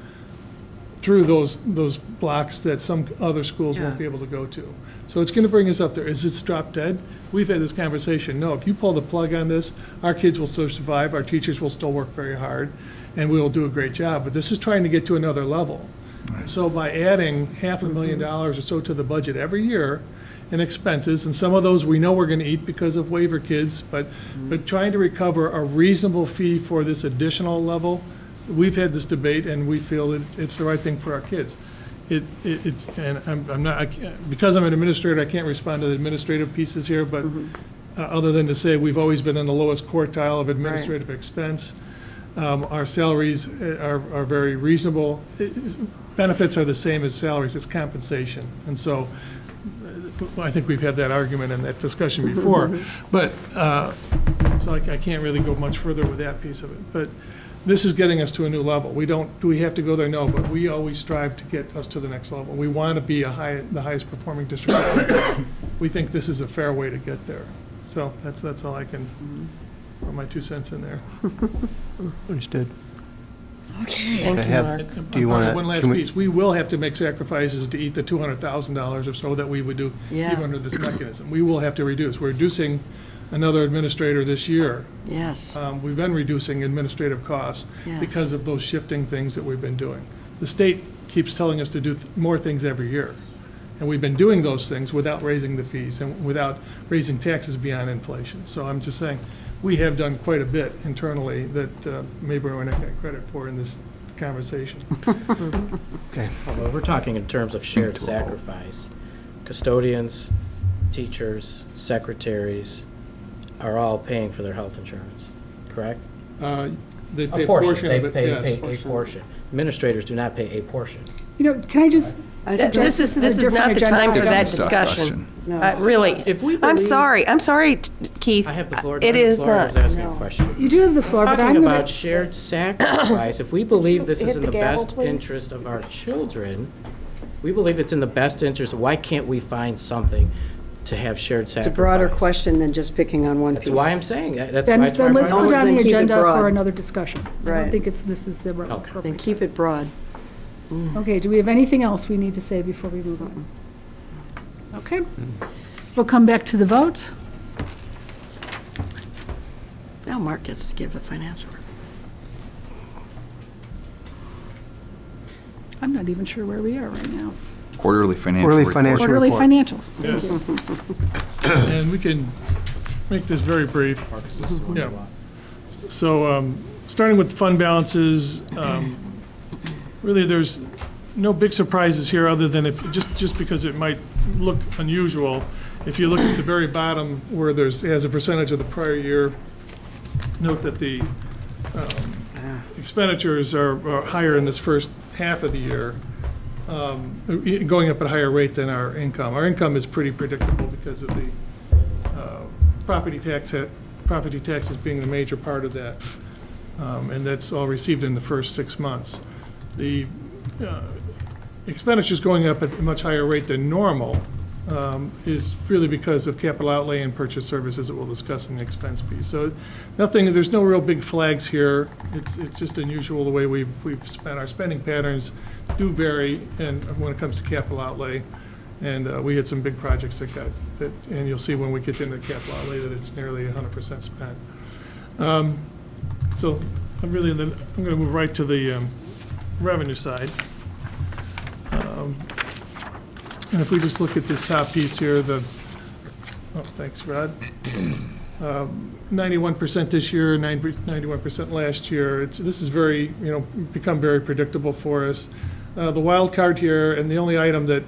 through those blocks that some other schools won't be able to go to. So it's going to bring us up there. Is it drop dead? We've had this conversation. No, if you pull the plug on this, our kids will still survive, our teachers will still work very hard, and we will do a great job. But this is trying to get to another level. So by adding $500,000 or so to the budget every year in expenses, and some of those we know we're going to eat because of waiver kids, but trying to recover a reasonable fee for this additional level, we've had this debate and we feel it's the right thing for our kids. And I'm not, because I'm an administrator, I can't respond to the administrative pieces here, but other than to say we've always been in the lowest quartile of administrative expense. Our salaries are very reasonable. Benefits are the same as salaries, it's compensation. And so I think we've had that argument and that discussion before. But, so I can't really go much further with that piece of it. But this is getting us to a new level. Do we have to go there? No, but we always strive to get us to the next level. We want to be the highest performing district. We think this is a fair way to get there. So that's all I can put my 2 cents in there. Understood. Okay. Thank you, Mark. Do you want to? One last piece. We will have to make sacrifices to eat the $200,000 or so that we would do Yeah. even under this mechanism. We will have to reduce. We're reducing another administrator this year. Yes. We've been reducing administrative costs Yes. because of those shifting things that we've been doing. The state keeps telling us to do more things every year. And we've been doing those things without raising the fees and without raising taxes beyond inflation. So I'm just saying, we have done quite a bit internally that maybe we're not getting credit for in this conversation. Okay. Well, we're talking in terms of shared sacrifice. Custodians, teachers, secretaries are all paying for their health insurance, correct? They pay A a portion. portion They of it, pay yes. a portion. Administrators do not pay a portion. You know, can I just suggest This is a different not the agenda time for item? that discussion. Really. If we I'm believe- sorry, Keith. I have the floor. It is I was not. asking a question. You do have the floor, but I'm Talking going about to, shared sacrifice, if we believe this is Hit in the the gavel, best please. interest of our children, we believe it's in the best interest, why can't we find something to have shared sacrifice? It's a broader question than just picking on one piece. That's why I'm saying, that's why then it's why I'm let's trying put to- it on Then the keep it agenda broad. for another discussion. I don't Right. think this is the Okay. appropriate. Then keep it broad. Okay, do we have anything else we need to say before we move on? Okay. We'll come back to the vote. Now Mark gets to give the financial report. I'm not even sure where we are right now. Quarterly financial Quarterly report. financial Quarterly report. financials. Thank you. And we can make this very brief. Yeah. So, starting with fund balances, really, there's no big surprises here, other than just because it might look unusual. If you look at the very bottom, where there's, as a percentage of the prior year, note that the expenditures are higher in this first half of the year, going up at a higher rate than our income. Our income is pretty predictable because of the property taxes being the major part of that, and that's all received in the first 6 months. The expenditures going up at a much higher rate than normal is really because of capital outlay and purchase services that we'll discuss in the expense piece. So there's no real big flags here. It's just unusual the way we've spent. Our spending patterns do vary, and when it comes to capital outlay, and we had some big projects that, and you'll see when we get into capital outlay that it's nearly 100% spent. So I'm going to move right to the revenue side. And if we just look at this top piece here, thanks, Rod. 91% this year, 91% last year. This is become very predictable for us. The wild card here, and the only item that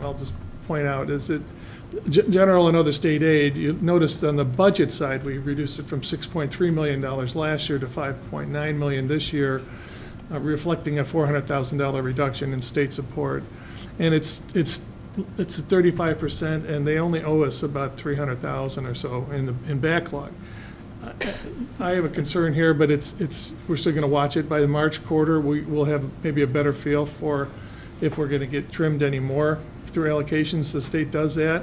I'll just point out, is that general and other state aid, you noticed on the budget side, we reduced it from $6.3 million last year to $5.9 million this year, reflecting a $400,000 reduction in state support. And it's 35%, and they only owe us about $300,000 or so in backlog. I have a concern here, but we're still going to watch it. By the March quarter, we'll have maybe a better feel for if we're going to get trimmed any more through allocations. The state does that.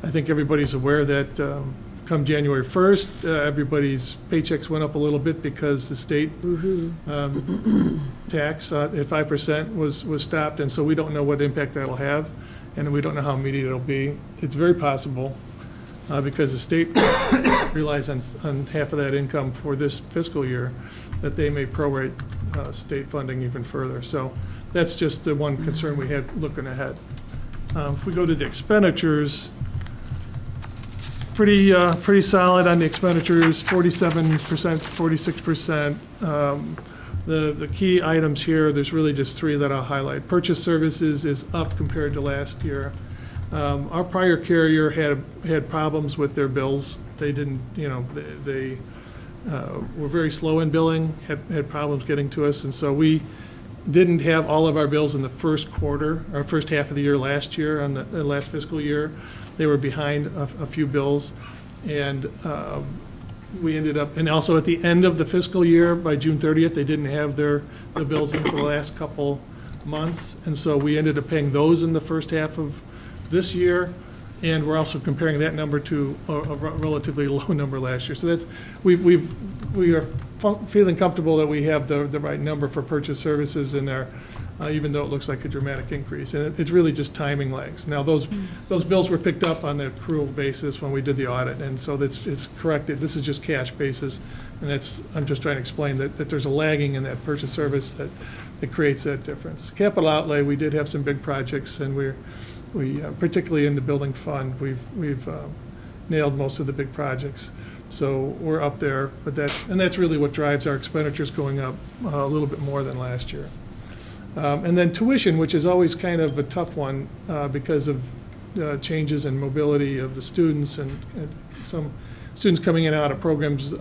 I think everybody's aware that come January 1st, everybody's paychecks went up a little bit because the state tax at 5% was stopped, and so we don't know what impact that'll have, and we don't know how immediate it'll be. It's very possible, because the state relies on half of that income for this fiscal year, that they may prorate state funding even further. So that's just the one concern we had looking ahead. If we go to the expenditures, pretty solid on the expenditures, 47%, 46%. The key items here, there's really just three that I'll highlight. Purchase services is up compared to last year. Our prior carrier had problems with their bills. They didn't, they were very slow in billing, had problems getting to us, and so we didn't have all of our bills in the first quarter, or first half of the year last year, on the last fiscal year. They were behind a few bills, and we ended up, and also at the end of the fiscal year, by June 30th, they didn't have the bills in for the last couple months, and so we ended up paying those in the first half of this year, and we're also comparing that number to a relatively low number last year. So that's, we are feeling comfortable that we have the right number for purchase services in there, even though it looks like a dramatic increase. And it's really just timing lags. Now, those bills were picked up on the accrual basis when we did the audit, and so it's corrected. This is just cash basis, and I'm just trying to explain that there's a lagging in that purchase service that creates that difference. Capital outlay, we did have some big projects, and we particularly in the building fund, we've nailed most of the big projects. So we're up there, but that's really what drives our expenditures going up a little bit more than last year. And then tuition, which is always kind of a tough one because of changes in mobility of the students and some students coming in and out of programs.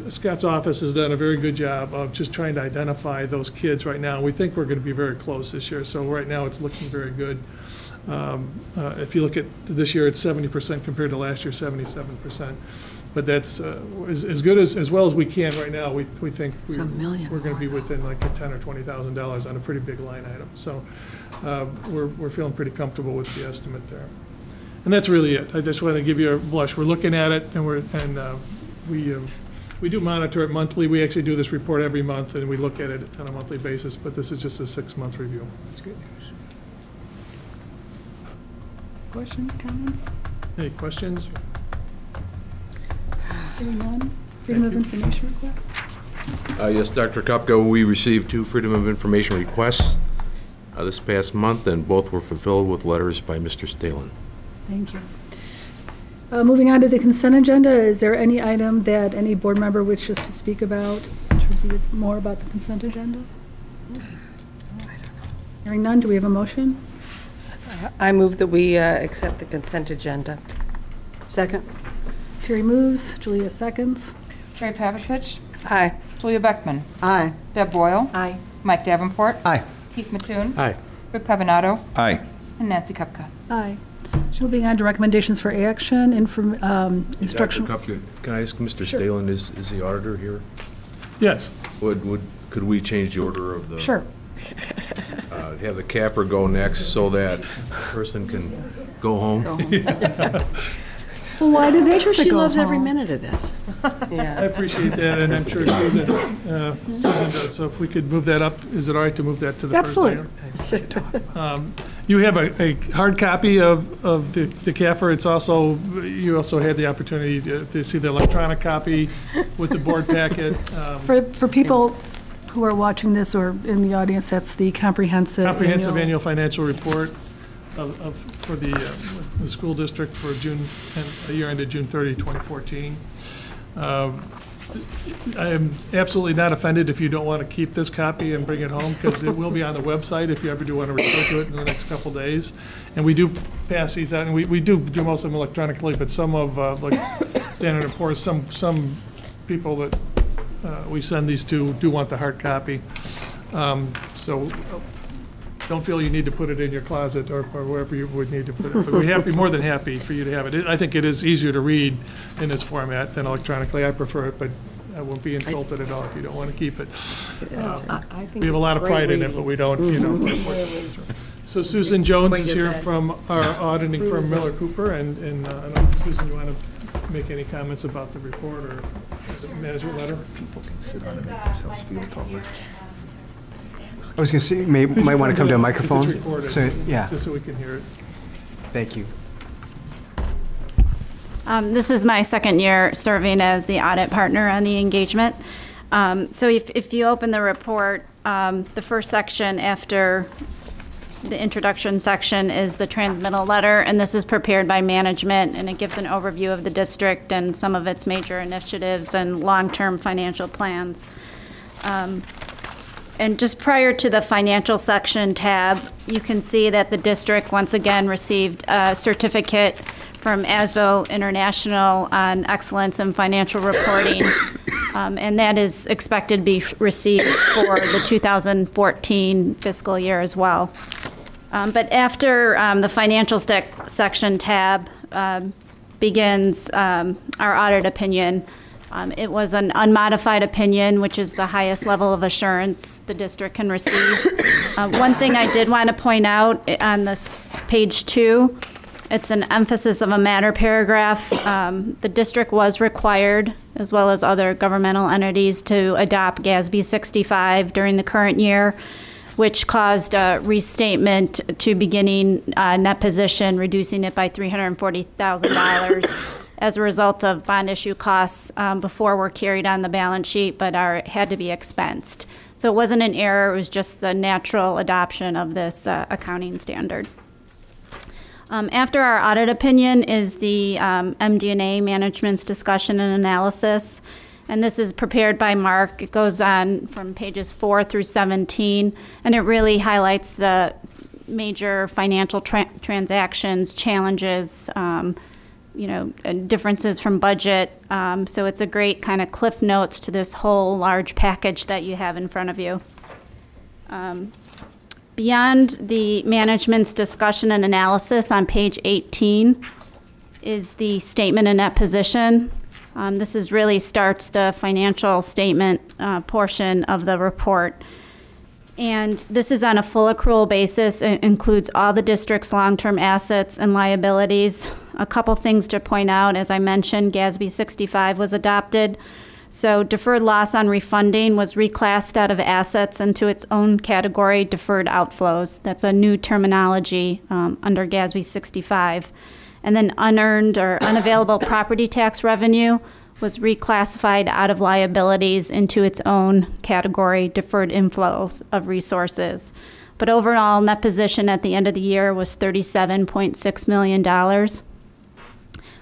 Scott's office has done a very good job of just trying to identify those kids right now. We think we're going to be very close this year, so right now it's looking very good. If you look at this year, it's 70% compared to last year, 77%. But that's as good as well as we can right now. We think we're going to be within like $10,000 or $20,000 on a pretty big line item. So we're feeling pretty comfortable with the estimate there. And that's really it. I just want to give you a blush. We're looking at it, and we do monitor it monthly. We actually do this report every month, and we look at it on a monthly basis. But this is just a 6-month review. That's good news. Questions, comments? Any questions? Hearing none. Freedom of information requests? Yes, Dr. Kupka, we received 2 Freedom of Information requests this past month, and both were fulfilled with letters by Mr. Stalen. Thank you. Moving on to the consent agenda, is there any item that any board member wishes to speak about in terms of more about the consent agenda? Hearing none, do we have a motion? I move that we accept the consent agenda. Second. Terry moves, Julia seconds. Terry Pavasich. Aye. Julia Beckman. Aye. Deb Boyle. Aye. Mike Davenport. Aye. Keith Mattoon. Aye. Rick Pavanato. Aye. And Nancy Kupka. Aye. Moving on to recommendations for action, instructional. Dr. Kupka, can I ask Mr. Sure. Stalen, is the auditor here? Yes. Could we change the order of the? Sure. Have the CAFR go next so that person can go home? Well, why did they She go loves every home? minute of this. I appreciate that, and I'm sure Susan does. So if we could move that up, is it all right to move that to the first item? Absolutely. You have a hard copy of the CAFR. It's also, you also had the opportunity to see the electronic copy with the board packet. For people who are watching this or in the audience, that's the comprehensive Annual financial report for the school district for June, and a year ended June 30, 2014. I am absolutely not offended if you don't want to keep this copy and bring it home, because it will be on the website if you ever do want to refer to it in the next couple days. And we do pass these out, and we do most of them electronically, but some of, like Standard & Poor's, some people that we send these to do want the hard copy. So don't feel you need to put it in your closet or wherever you would need to put it. But we'd be more than happy for you to have it. I think it is easier to read in this format than electronically. I prefer it, but I won't be insulted at all if you don't want to keep it. We have a lot of pride in it, but we don't, you know. So Susan Jones is here from our auditing firm, Miller Cooper, and I don't know, Susan, you want to make any comments about the report or the management letter? People can sit on it and make themselves feel taller. I was going to say, might want to come to a microphone. It's recorded, So, yeah, just so we can hear it. thank you. This is my second year serving as the audit partner on the engagement. So if you open the report, the first section after the introduction section is the transmittal letter, and this is prepared by management, and it gives an overview of the district and some of its major initiatives and long-term financial plans. And just prior to the financial section tab, you can see that the district once again received a certificate from ASBO International on excellence in financial reporting, and that is expected to be received for the 2014 fiscal year as well. But after the financial section tab begins our audit opinion, it was an unmodified opinion, which is the highest level of assurance the district can receive. One thing I did want to point out on this page 2, it's an emphasis of a matter paragraph. The district was required, as well as other governmental entities, to adopt GASB 65 during the current year, which caused a restatement to beginning net position, reducing it by $340,000 as a result of bond issue costs before were carried on the balance sheet, but had to be expensed. So it wasn't an error, it was just the natural adoption of this accounting standard. After our audit opinion is the MD&A, Management's Discussion and Analysis, and this is prepared by Mark. It goes on from pages 4 through 17, and it really highlights the major financial transactions, challenges, differences from budget. So it's a great kind of cliff notes to this whole large package that you have in front of you. Beyond the management's discussion and analysis on page 18 is the statement of net position. This really starts the financial statement portion of the report. And this is on a full accrual basis. It includes all the district's long-term assets and liabilities. A couple things to point out, as I mentioned, GASB 65 was adopted. So deferred loss on refunding was reclassed out of assets into its own category, deferred outflows. That's a new terminology under GASB 65. And then unearned or unavailable property tax revenue was reclassified out of liabilities into its own category, deferred inflows of resources. But overall, net position at the end of the year was $37.6 million.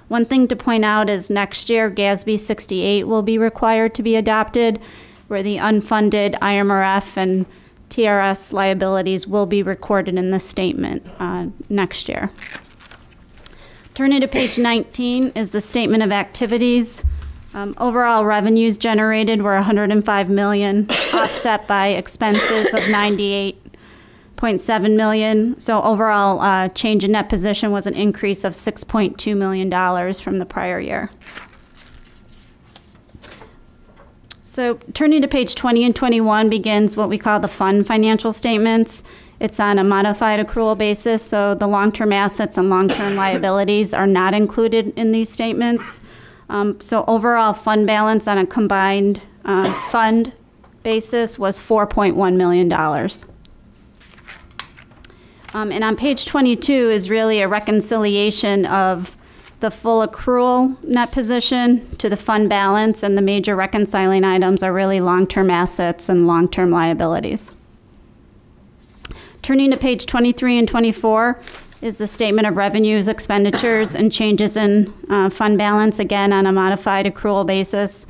One thing to point out is next year, GASB 68 will be required to be adopted, where the unfunded IMRF and TRS liabilities will be recorded in the statement next year. Turning to page 19 is the statement of activities. Overall revenues generated were $105 million, offset by expenses of $98.7 million. So overall change in net position was an increase of $6.2 million from the prior year. So turning to page 20 and 21 begins what we call the fund financial statements. It's on a modified accrual basis, so the long-term assets and long-term liabilities are not included in these statements. So overall fund balance on a combined fund basis was $4.1 million. And on page 22 is really a reconciliation of the full accrual net position to the fund balance, and the major reconciling items are really long-term assets and long-term liabilities. Turning to page 23 and 24 is the statement of revenues, expenditures, and changes in fund balance, again on a modified accrual basis.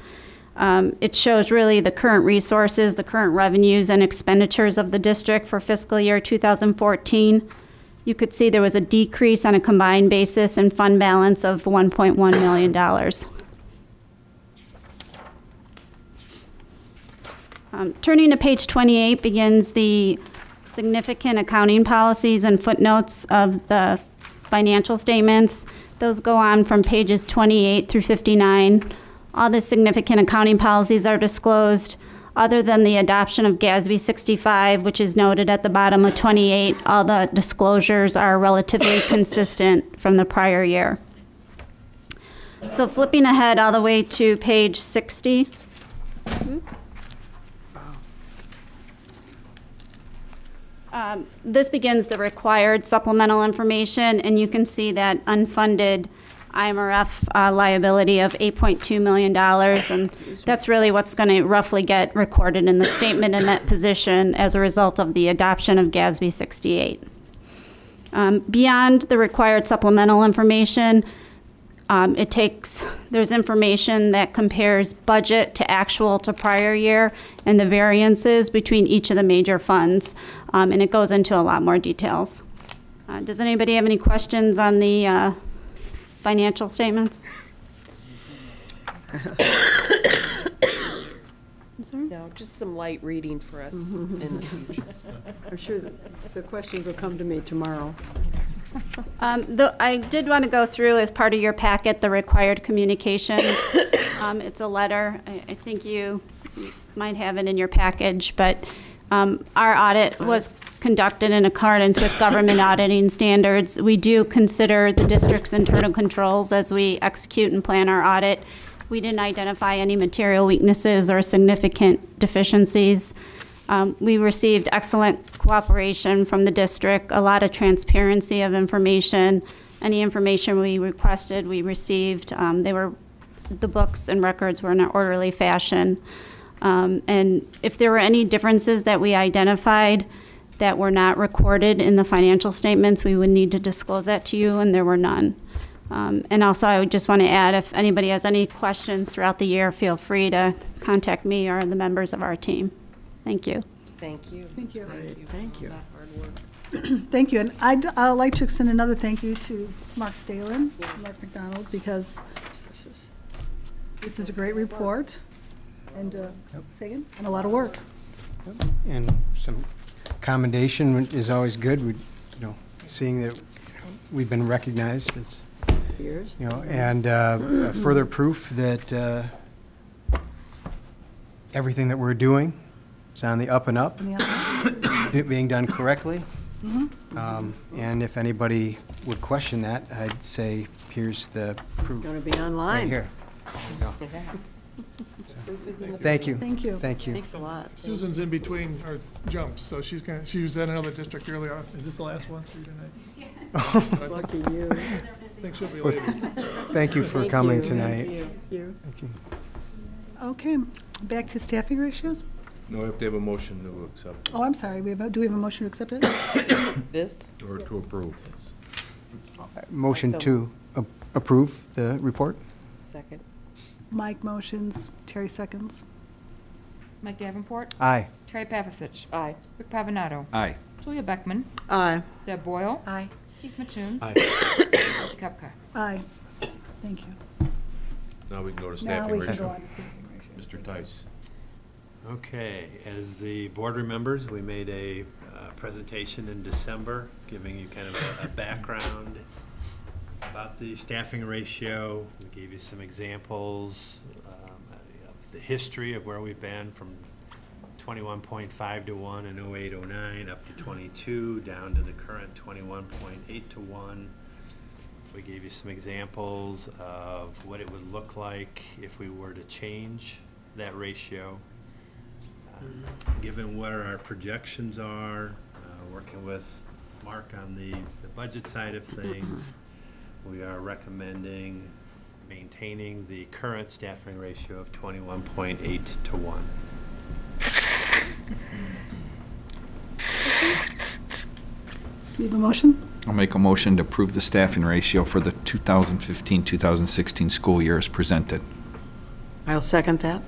It shows really the current resources, the current revenues and expenditures of the district for fiscal year 2014. You could see there was a decrease on a combined basis in fund balance of $1.1 million. Turning to page 28 begins the significant accounting policies and footnotes of the financial statements. Those go on from pages 28 through 59. All the significant accounting policies are disclosed. Other than the adoption of GASB 65, which is noted at the bottom of 28, all the disclosures are relatively consistent from the prior year. So flipping ahead all the way to page 60. Oops. This begins the required supplemental information, and you can see that unfunded IMRF liability of $8.2 million, and that's really what's going to roughly get recorded in the statement of net position as a result of the adoption of GASB 68. Beyond the required supplemental information, there's information that compares budget to actual to prior year and the variances between each of the major funds, and it goes into a lot more details. Does anybody have any questions on the financial statements? I'm sorry? No, just some light reading for us in the future. I'm sure the questions will come to me tomorrow. I did want to go through, as part of your packet, the required communications. It's a letter. I think you might have it in your package, but our audit was conducted in accordance with government auditing standards. We do consider the district's internal controls as we execute and plan our audit. We didn't identify any material weaknesses or significant deficiencies. We received excellent cooperation from the district, a lot of transparency of information. Any information we requested, we received. The books and records were in an orderly fashion. And if there were any differences that we identified that were not recorded in the financial statements, we would need to disclose that to you, and there were none. And also, I would just want to add, if anybody has any questions throughout the year, feel free to contact me or the members of our team. Thank you. Thank you. Thank you. Thank you. That hard work. Thank you, and I'd like to extend another thank you to Mark Stalen, Mark McDonald, because this is a great report, and say again, and a lot of work. And some commendation is always good. We, seeing that we've been recognized as, Years. and further proof that everything that we're doing is on the up and up, being done correctly. And if anybody would question that, I'd say here's the proof. It's going to be online. Right here. There you go. Thank you. Thank you. Thank you. Thanks a lot. Susan's in between her jumps, so she was at another district earlier. Is this the last one for you tonight? Lucky you. I think she'll be later. Thank you for coming tonight. Thank you. Thank you. Okay, back to staffing ratios. No, we have to have a motion to accept Oh, I'm sorry, do we have a motion to accept it? This? or to approve. Motion to approve the report? Second. Mike motions, Terry seconds. Mike Davenport, Aye. Terry Pavasich, Aye. Rick Pavanato, Aye. Julia Beckman, Aye. Deb Boyle, Aye. Keith Mattoon, Aye. Nancy Kupka. Aye. Thank you. Now we can go to Now staffing we can go ratio. on to staffing ratios. Mr. Tice. Okay, as the board remembers, we made a presentation in December, giving you kind of a background about the staffing ratio. We gave you some examples of the history of where we've been from 21.5 to 1 in 08-09 up to 22, down to the current 21.8 to 1. We gave you some examples of what it would look like if we were to change that ratio. Given what our projections are, working with Mark on the budget side of things, we are recommending maintaining the current staffing ratio of 21.8 to 1. Do we have a motion? I'll make a motion to approve the staffing ratio for the 2015-2016 school year as presented. I'll second that.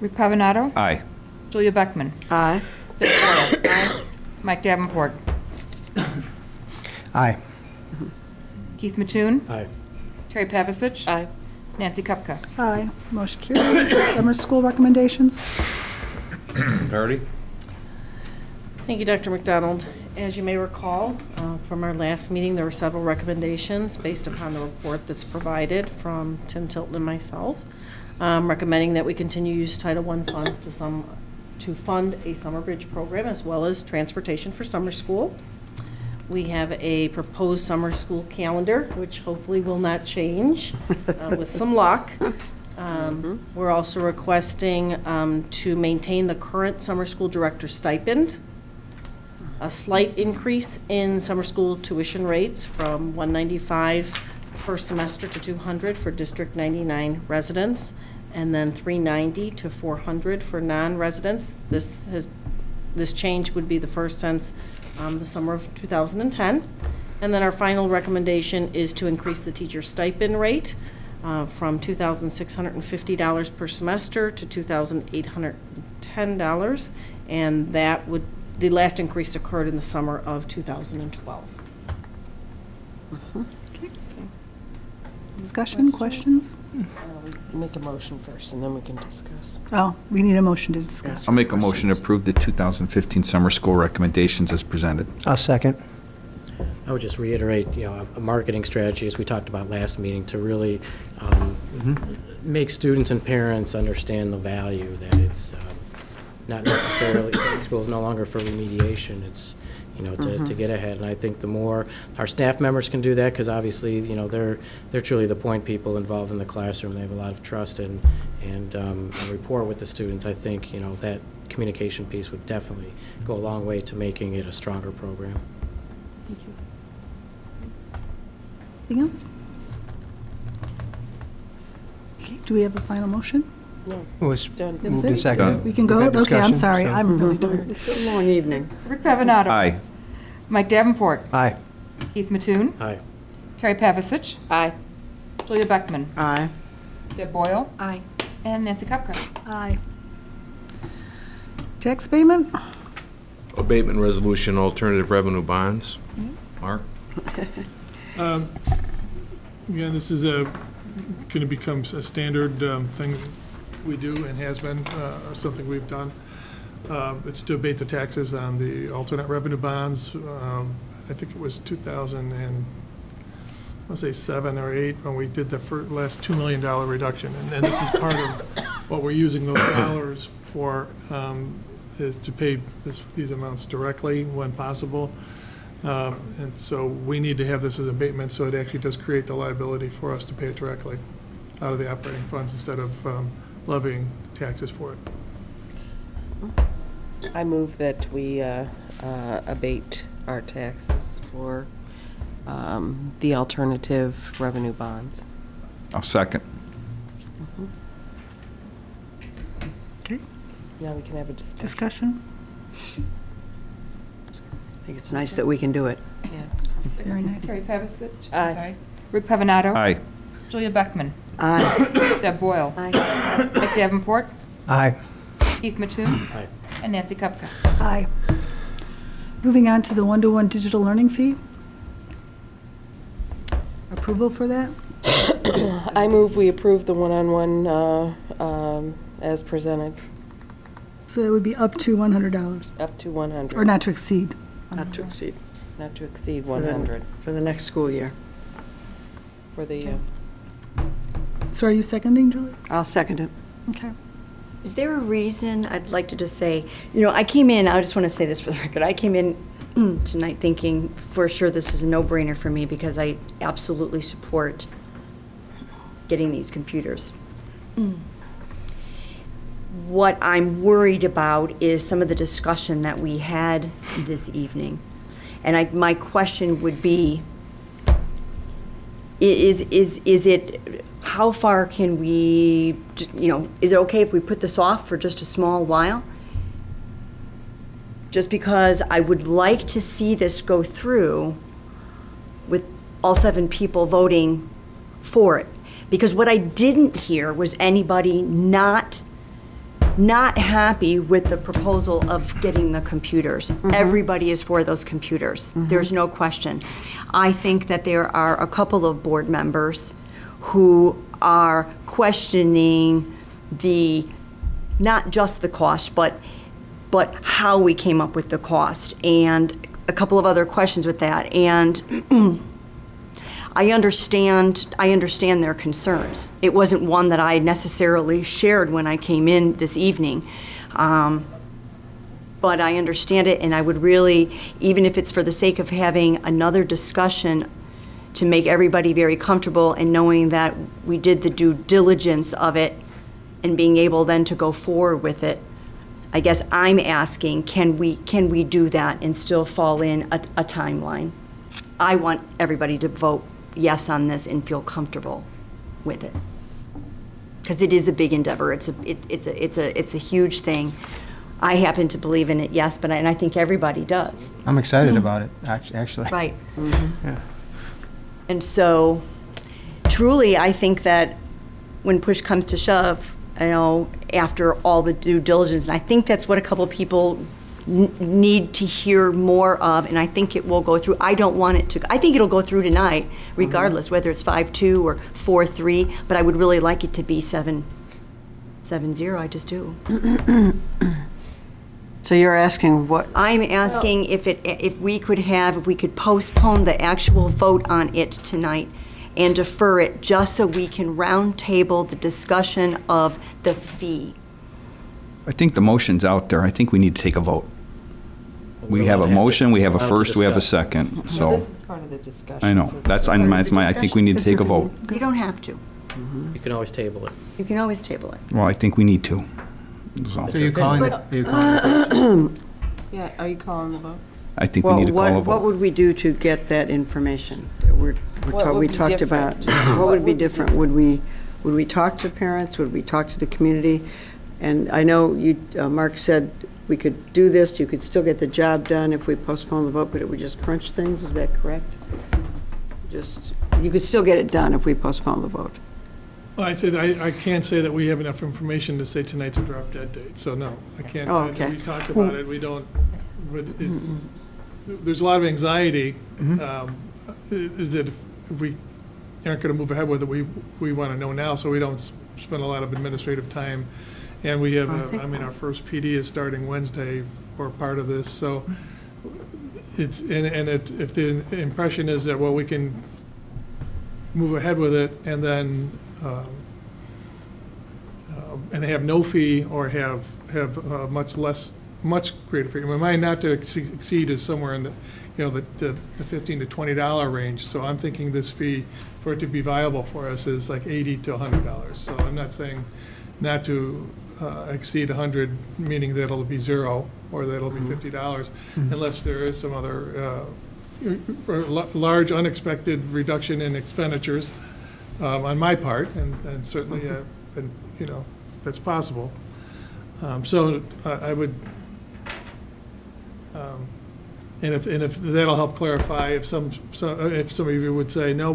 Rick Pavanato, Aye. Julia Beckman, Aye. Deb Boyle, Mike Davenport, Aye. Keith Mattoon, Aye. Terry Pavasich, Aye. Nancy Kupka. Aye. Motion carries. Summer school recommendations. Hardy? Thank you, Dr. McDonald. As you may recall, from our last meeting, there were several recommendations based upon the report that's provided from Tim Tilton and myself, recommending that we continue to use Title I funds to fund a summer bridge program as well as transportation for summer school. We have a proposed summer school calendar, which hopefully will not change with some luck. We're also requesting to maintain the current summer school director stipend, a slight increase in summer school tuition rates from $195 per semester to $200 for District 99 residents, and then $390 to $400 for non-residents. This change would be the first since the summer of 2010. And then our final recommendation is to increase the teacher stipend rate from $2,650 per semester to $2,810, and that would, the last increase occurred in the summer of 2012. Discussion, questions? Make a motion first, and then we can discuss. Oh, we need a motion to discuss. I'll make a motion to approve the 2015 summer school recommendations as presented. I'll second. I would just reiterate, a marketing strategy, as we talked about last meeting, to really make students and parents understand the value that it's not necessarily, school is no longer for remediation, it's, to get ahead. And I think the more our staff members can do that, because obviously, they're truly the point people involved in the classroom. They have a lot of trust and rapport with the students. I think, that communication piece would definitely go a long way to making it a stronger program. Thank you. Anything else? Okay, do we have a final motion? No. It was Done. moved and seconded. We can go? We've had Okay, I'm discussion, sorry. so- I'm really tired. It's a long evening. Rick Pavanato. Aye. Mike Davenport. Aye. Keith Mattoon. Aye. Terry Pavasich. Aye. Julia Beckman. Aye. Deb Boyle. Aye. And Nancy Kupka. Aye. Tax payment? Abatement resolution, alternative revenue bonds. Mark? Again, this is going to become a standard thing we do and has been something we've done. It's to abate the taxes on the alternate revenue bonds. I think it was 2007 or 8 when we did the last $2 million reduction. And this is part of what we're using those dollars for, is to pay these amounts directly when possible. And so we need to have this as abatement, so it actually does create the liability for us to pay it directly out of the operating funds instead of levying taxes for it. I move that we abate our taxes for the alternative revenue bonds. I'll second. Okay, Now we can have a discussion. discussion? I think it's nice that we can do it. Yeah. Very nice. Terry Pavasich. Aye. Sorry. Rick Pavanato. Aye. Julia Beckman. Aye. Deb Boyle. Aye. Mike Davenport. Aye. Keith Mattoon. Aye. And Nancy Kupka. Aye. Moving on to the one-to-one digital learning fee. Approval for that? I move we approve the one-on-one as presented, So it would be up to $100, up to 100. or not to exceed. Not to exceed. Not to exceed For the- 100 For the next school year. for the, So are you seconding, Julie? I'll second it. Okay. Is there a reason, I'd like to just say, I came in, I just want to say this for the record, I came in tonight thinking for sure this is a no-brainer for me because I absolutely support getting these computers. What I'm worried about is some of the discussion that we had this evening. And my question would be, is it, how far can we, is it okay if we put this off for just a small while? Just because I would like to see this go through with all 7 people voting for it. Because what I didn't hear was anybody not happy with the proposal of getting the computers. Everybody is for those computers. There's no question. I think that there are a couple of board members who are questioning not just the cost, but how we came up with the cost, and a couple of other questions with that. And I understand their concerns. It wasn't one that I necessarily shared when I came in this evening. But I understand it, and I would really, even if it's for the sake of having another discussion to make everybody very comfortable and knowing that we did the due diligence of it and being able then to go forward with it, I guess I'm asking, can we do that and still fall in a timeline? I want everybody to vote yes on this and feel comfortable with it, because it is a big endeavor. It's a huge thing. I happen to believe in it, yes, and I think everybody does. I'm excited about it, actually. Right. Yeah. And so, truly, I think that when push comes to shove, after all the due diligence, and I think that's what a couple people need to hear more of, and I think it will go through. I don't want it to, I think it'll go through tonight, regardless, whether it's 5-2 or 4-3, but I would really like it to be 7-0, I just do. So you're asking what? I'm asking if we could postpone the actual vote on it tonight and defer it just so we can round table the discussion of the fee. I think the motion's out there. I think we need to take a vote. We have a motion, we have a first, we have a second, so. This is part of the discussion. I know, that's my, I think we need to take a vote. You don't have to. You can always table it. You can always table it. Well, I think we need to. So you're calling it? Yeah, are you calling the vote? I think we need to call a What vote. would we do to get that information that we talked about? What would be different? Would we talk to parents? Would we talk to the community? And I know you, Mark said we could do this, you could still get the job done if we postpone the vote, but it would just crunch things, is that correct? You could still get it done if we postpone the vote. Well, I said, I can't say that we have enough information to say tonight's a drop dead date, so no, I can't. Oh, okay. We talked about it, we don't, there's a lot of anxiety that if we aren't going to move ahead with it, we want to know now, so we don't spend a lot of administrative time. And we have, our first PD is starting Wednesday for part of this, so it's, if the impression is that, well, we can move ahead with it and then, and have no fee or have much greater fee. My mind not to exceed is somewhere in the, the $15 to $20 range, so I'm thinking this fee, for it to be viable for us, is like $80 to $100. So I'm not saying not to exceed 100, meaning that it'll be zero or that it'll be $50, unless there is some other large unexpected reduction in expenditures on my part, and certainly, that's possible. So I would, and if that'll help clarify, if some of you would say no,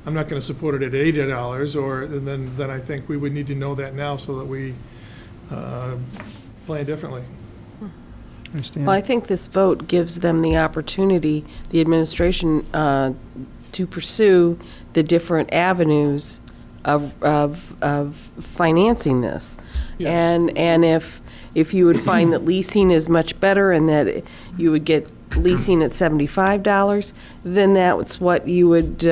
I'm not going to support it at $80, or then I think we would need to know that now so that we plan differently. Understand. Well, I think this vote gives them the opportunity, the administration, to pursue the different avenues of financing this. Yes. And if you would find that leasing is much better and that you would get leasing at $75, then that's what you would.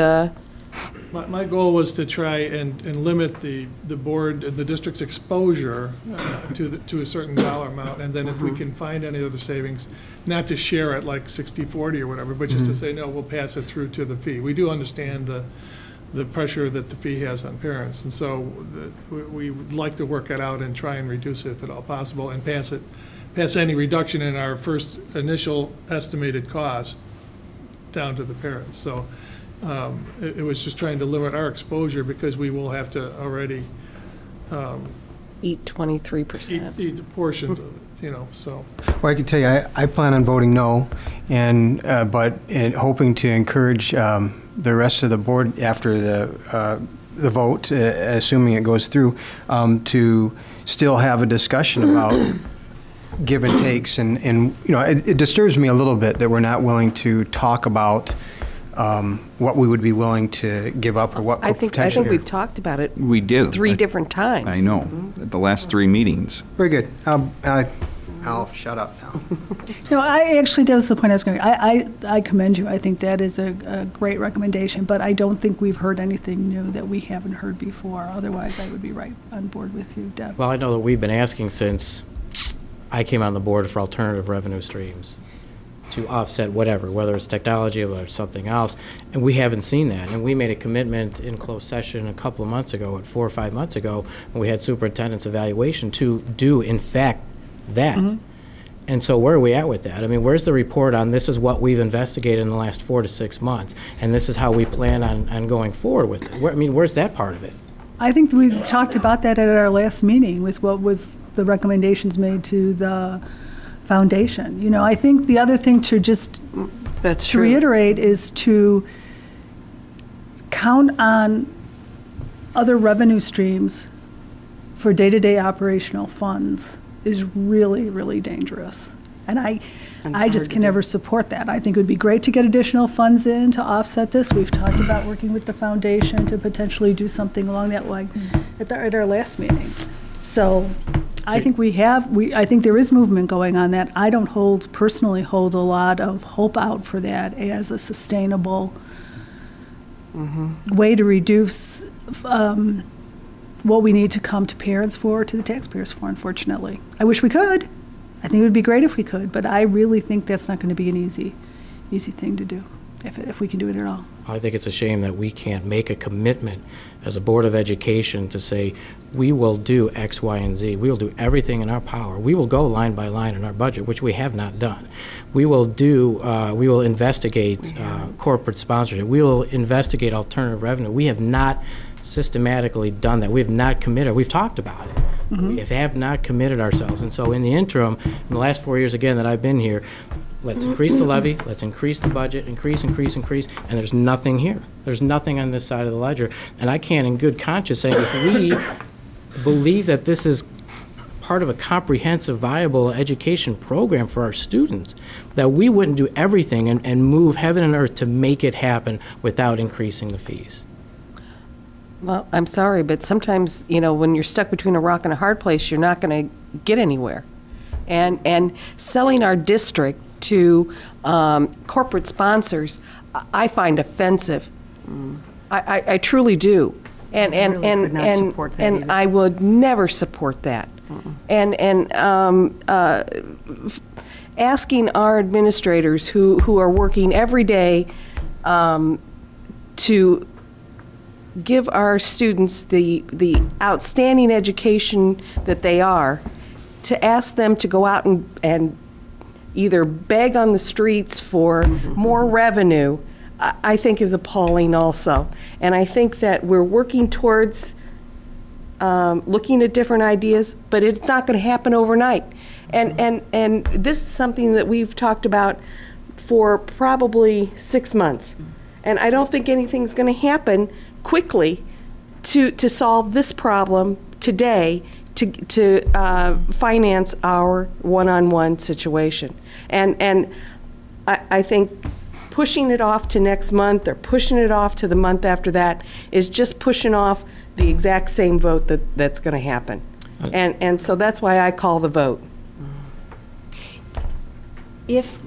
My goal was to try and limit the board, the district's exposure to a certain dollar amount, and then if we can find any other savings, not to share it like 60-40 or whatever, but just to say, no, we'll pass it through to the fee. We do understand the pressure that the fee has on parents, and so we would like to work it out and try and reduce it if at all possible, and pass any reduction in our first initial estimated cost down to the parents. So it was just trying to limit our exposure, because we will have to already eat 23%. eat portions of it, so. Well, I can tell you, I plan on voting no, and hoping to encourage the rest of the board after the vote, assuming it goes through, to still have a discussion about give and takes, and it disturbs me a little bit that we're not willing to talk about what we would be willing to give up, or what I think we've talked about it. We do. 3 different times. I know, at the last 3 meetings. Very good. I'll shut up now. That was the point I was going to make. I commend you. I think that is a great recommendation, but I don't think we've heard anything new that we haven't heard before. Otherwise, I would be right on board with you, Deb. Well, I know that we've been asking since I came on the board for alternative revenue streams to offset whatever, whether it's technology or something else, and we haven't seen that. And we made a commitment in closed session a couple of months ago, 4 or 5 months ago, when we had superintendent's evaluation, to do, in fact, that. And so where are we at with that? I mean, where's the report on this is what we've investigated in the last 4 to 6 months, and this is how we plan on going forward with it? Where's that part of it? I think we talked about that at our last meeting with what was the recommendations made to the foundation. I think the other thing to just to reiterate is to count on other revenue streams for day-to-day operational funds is really, really dangerous. And I just can never support that. I think it would be great to get additional funds in to offset this. We've talked about working with the foundation to potentially do something along that line at our last meeting. So I think I think there is movement going on that. I don't personally hold a lot of hope out for that as a sustainable way to reduce what we need to come to parents for, to the taxpayers for, unfortunately. I wish we could. I think it would be great if we could, but I really think that's not going to be an easy thing to do, if we can do it at all. I think it's a shame that we can't make a commitment as a Board of Education to say, we will do X, Y, and Z. We will do everything in our power. We will go line by line in our budget, which we have not done. We will investigate corporate sponsorship. We will investigate alternative revenue. We have not systematically done that. We have not committed. We've talked about it. We have not committed ourselves. And so in the interim, in the last 4 years, again, that I've been here, let's increase the levy, let's increase the budget, increase, and there's nothing here. There's nothing on this side of the ledger. And I can't in good conscience say if we believe that this is part of a comprehensive, viable education program for our students, that we wouldn't do everything and move heaven and earth to make it happen without increasing the fees. Well, I'm sorry, but sometimes, when you're stuck between a rock and a hard place, you're not going to get anywhere. And selling our district to corporate sponsors, I find offensive. I truly do. And I would never support that. Asking our administrators who are working every day to give our students the outstanding education that they are, to ask them to go out and either beg on the streets for more revenue, I think is appalling also. And I think that we're working towards looking at different ideas, but it's not going to happen overnight. And this is something that we've talked about for probably 6 months. And I don't think anything's going to happen quickly to solve this problem today to finance our one-on-one situation. And I think pushing it off to next month or pushing it off to the month after that is just pushing off the exact same vote that's going to happen. And so that's why I call the vote. If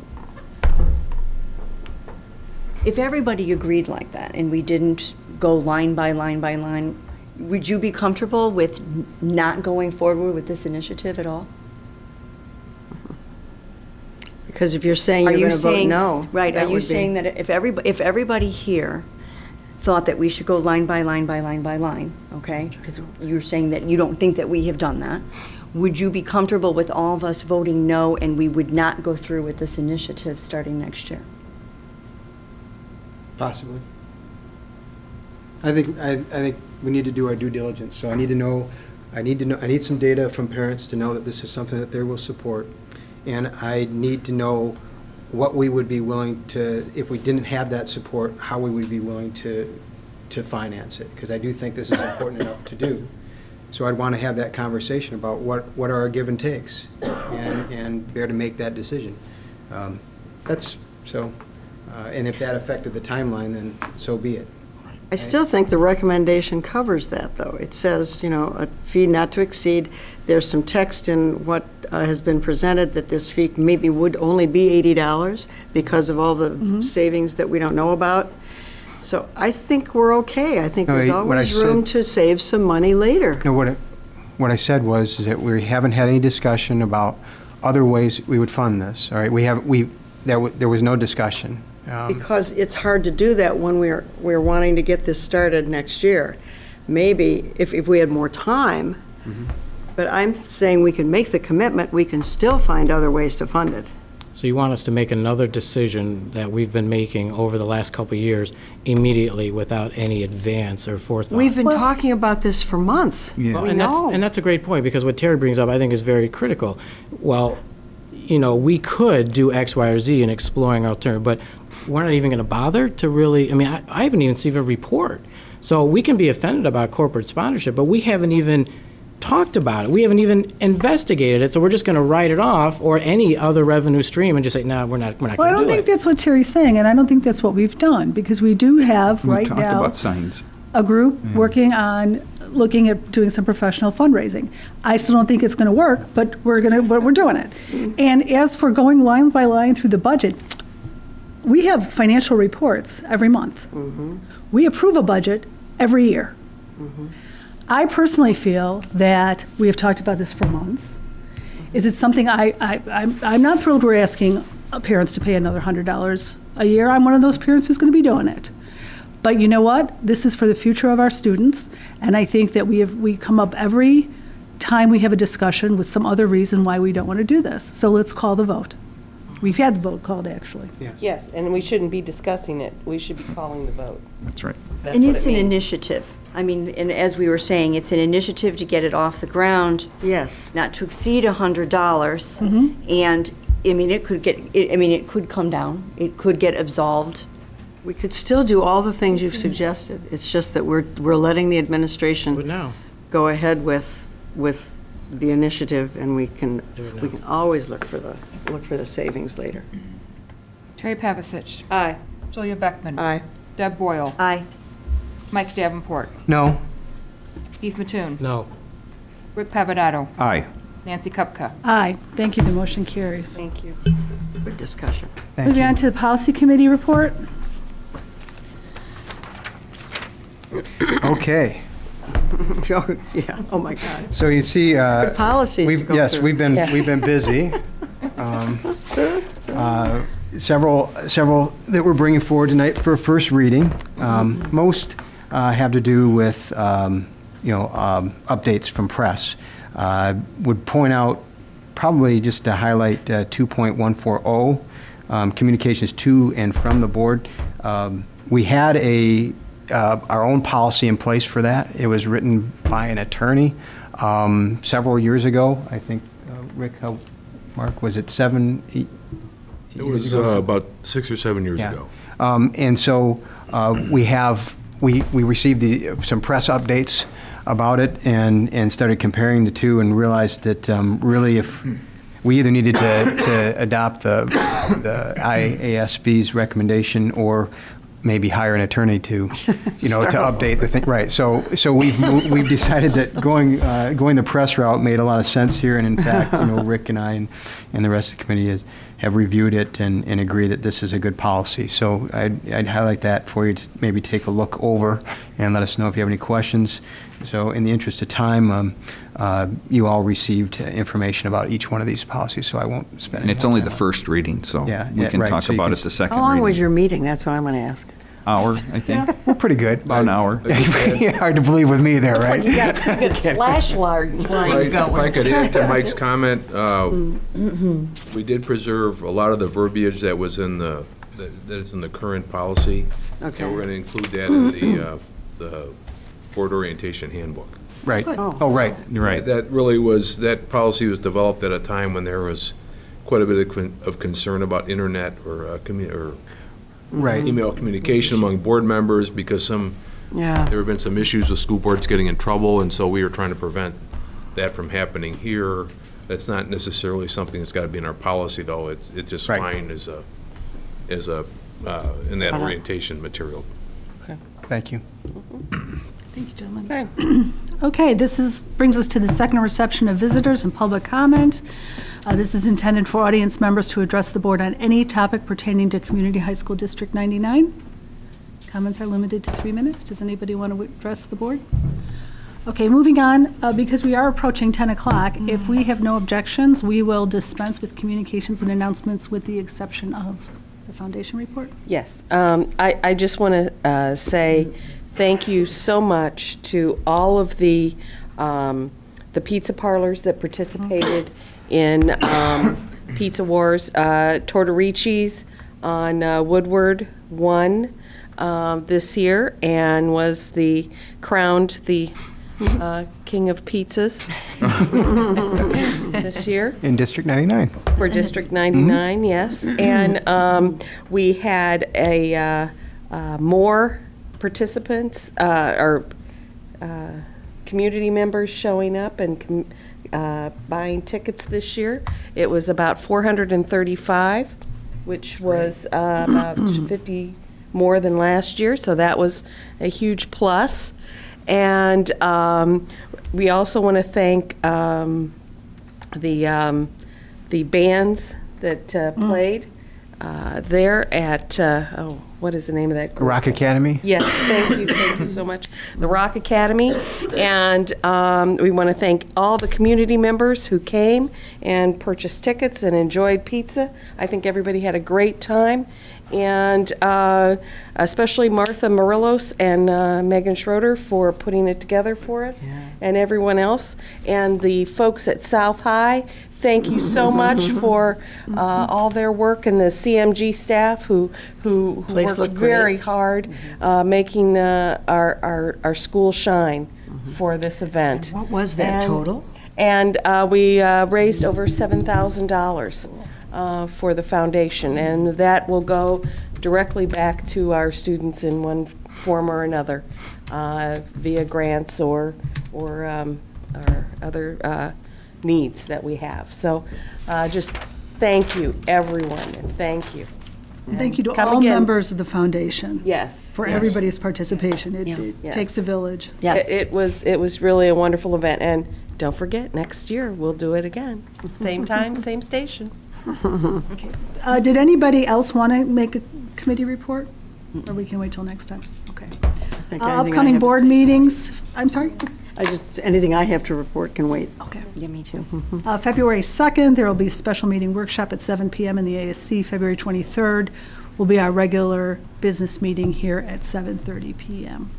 everybody agreed like that and we didn't go line by line by line, would you be comfortable with not going forward with this initiative at all? Because if you're saying you're going to vote no, right? Are you saying that if everybody here thought that we should go line by line by line by line, okay? Because you're saying that you don't think that we have done that. Would you be comfortable with all of us voting no, and we would not go through with this initiative starting next year? Possibly. I think we need to do our due diligence. So I need some data from parents to know that this is something that they will support. And I need to know what we would be willing to, if we didn't have that support, how we would be willing to finance it. Because I do think this is important enough to do. So I'd want to have that conversation about what are our give and takes and be able to make that decision. And if that affected the timeline, then so be it. I still think the recommendation covers that, though. It says, a fee not to exceed. There's some text in what has been presented that this fee maybe would only be $80 because of all the savings that we don't know about. So I think we're okay. I think there's always room to save some money later. No, what I said was that we haven't had any discussion about other ways we would fund this. All right, there was no discussion. Because it's hard to do that when we're wanting to get this started next year. Maybe if we had more time, but I'm saying we can make the commitment, we can still find other ways to fund it. So you want us to make another decision that we've been making over the last couple of years immediately without any advance or forethought? We've been talking about this for months. Yeah. Well, and that's a great point, because what Terry brings up I think is very critical. Well, we could do X, Y, or Z in exploring alternative, but we're not even going to bother to really, I haven't even seen a report. So we can be offended about corporate sponsorship, but we haven't even talked about it. We haven't even investigated it, so we're just going to write it off, or any other revenue stream, and just say, no, we're not going to do it. Well, I don't think that's what Terry's saying, and I don't think that's what we've done, because we do have right We talked now about signs. a group working on looking at doing some professional fundraising. I still don't think it's going to work, but we're doing it. And as for going line by line through the budget, we have financial reports every month. We approve a budget every year. I personally feel that we have talked about this for months. Is it something I'm not thrilled we're asking parents to pay another $100 a year. I'm one of those parents who's going to be doing it. But you know what? This is for the future of our students, and I think that we come up every time we have a discussion with some other reason why we don't want to do this. So let's call the vote. We've had the vote called, actually. Yes, and we shouldn't be discussing it. We should be calling the vote. That's right. That's And what it's it an means. initiative. I mean, and as we were saying, it's an initiative to get it off the ground. Yes. Not to exceed $100. And, I mean, it could come down. It could get absolved. We could still do all the things you've suggested. It's just that we're letting the administration go ahead with the initiative, and we can always look for the savings later. Terry Pavasich. Aye. Julia Beckman. Aye. Deb Boyle. Aye. Mike Davenport. No. Keith Mattoon. No. Rick Pavanato. Aye. Nancy Kupka. Aye. Thank you. The motion carries. Thank you. Good discussion. Moving on to the policy committee report. Okay. Yeah, oh my God. So you see, policies to go yes, through. we've been busy. Several that we're bringing forward tonight for first reading. Most have to do with updates from press. Would point out, probably just to highlight 2.140, communications to and from the board. We had our own policy in place for that. It was written by an attorney several years ago. I think, Rick, Mark, was it 7, 8? It was about 6 or 7 years ago. And so we received some press updates about it and started comparing the two and realized that really if we either needed to adopt the IASB's recommendation or maybe hire an attorney to update the thing. Right. So we've decided that going the press route made a lot of sense here, and in fact, Rick and I and the rest of the committee have reviewed it and agree that this is a good policy. So I'd highlight that for you to maybe take a look over and let us know if you have any questions. So in the interest of time, you all received information about each one of these policies, so I won't spend any And it's more only time the on it. first reading, so we can right, talk so you about can it the second How long reading. was your meeting? That's what I'm going to ask. Hour, I think. We're pretty good. About an hour. Hard to believe with me there, right? You got slash line Right, going. if I could add to Mike's comment, we did preserve a lot of the verbiage that was in that is in the current policy. Okay. And we're going to include that in the board orientation handbook. Right. Oh, right. You're right. That policy was developed at a time when there was quite a bit of concern about internet or Right. email communication among board members, because there have been some issues with school boards getting in trouble, and so we are trying to prevent that from happening here. That's not necessarily something that's got to be in our policy, though. It's just fine as in that orientation material. Okay. Thank you. Thank you, gentlemen. Okay, brings us to the second reception of visitors and public comment. This is intended for audience members to address the board on any topic pertaining to Community High School District 99. Comments are limited to 3 minutes. Does anybody want to address the board? Okay, moving on, because we are approaching 10 o'clock, if we have no objections, we will dispense with communications and announcements with the exception of the foundation report. Yes, I just want to say thank you so much to all of the pizza parlors that participated in Pizza Wars. Tortorici's on Woodward won this year and was crowned the king of pizzas this year. In District 99. For District 99, yes. And we had more participants, community members showing up and buying tickets this year. It was about 435, which was about 50 more than last year, so that was a huge plus. And we also want to thank the bands that played there at, what is the name of that group? Rock Academy? Yes, thank you so much. The Rock Academy. And we want to thank all the community members who came and purchased tickets and enjoyed pizza. I think everybody had a great time. And especially Martha Morillos and Megan Schroeder for putting it together for us, and everyone else. And the folks at South High, thank you so much for all their work, and the CMG staff who worked very hard making our school shine for this event. What was that total? And we raised over $7,000 for the foundation, and that will go directly back to our students in one form or another, via grants or our other needs that we have. So just thank you, everyone, and thank you. Thank you to all members of the foundation. Yes. For everybody's participation. It takes a village. Yes. It was really a wonderful event, and don't forget, next year we'll do it again. Same time, same station. Okay. Did anybody else want to make a committee report? Or we can wait till next time? Okay. Upcoming board meetings, I'm sorry? Anything I have to report can wait. Okay. Yeah, me too. February 2nd, there will be a special meeting workshop at 7 p.m. in the ASC. February 23rd will be our regular business meeting here at 7:30 p.m.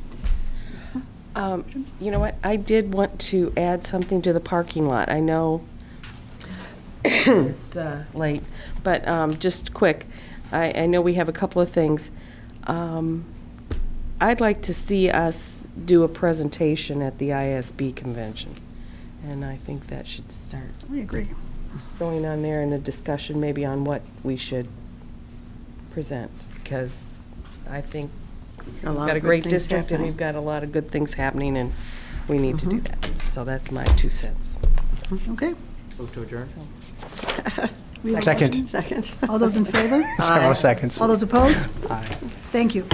You know what? I did want to add something to the parking lot. I know it's late, but just quick. I know we have a couple of things. I'd like to see us do a presentation at the ISB convention, and I think that should start. I agree. Going on there in a discussion maybe on what we should present, because I think we've got a great district and we've got a lot of good things happening, and we need to do that. So that's my 2 cents. Okay. Move to adjourn. Second. All those in favor? Several seconds. All those opposed? Aye. Thank you.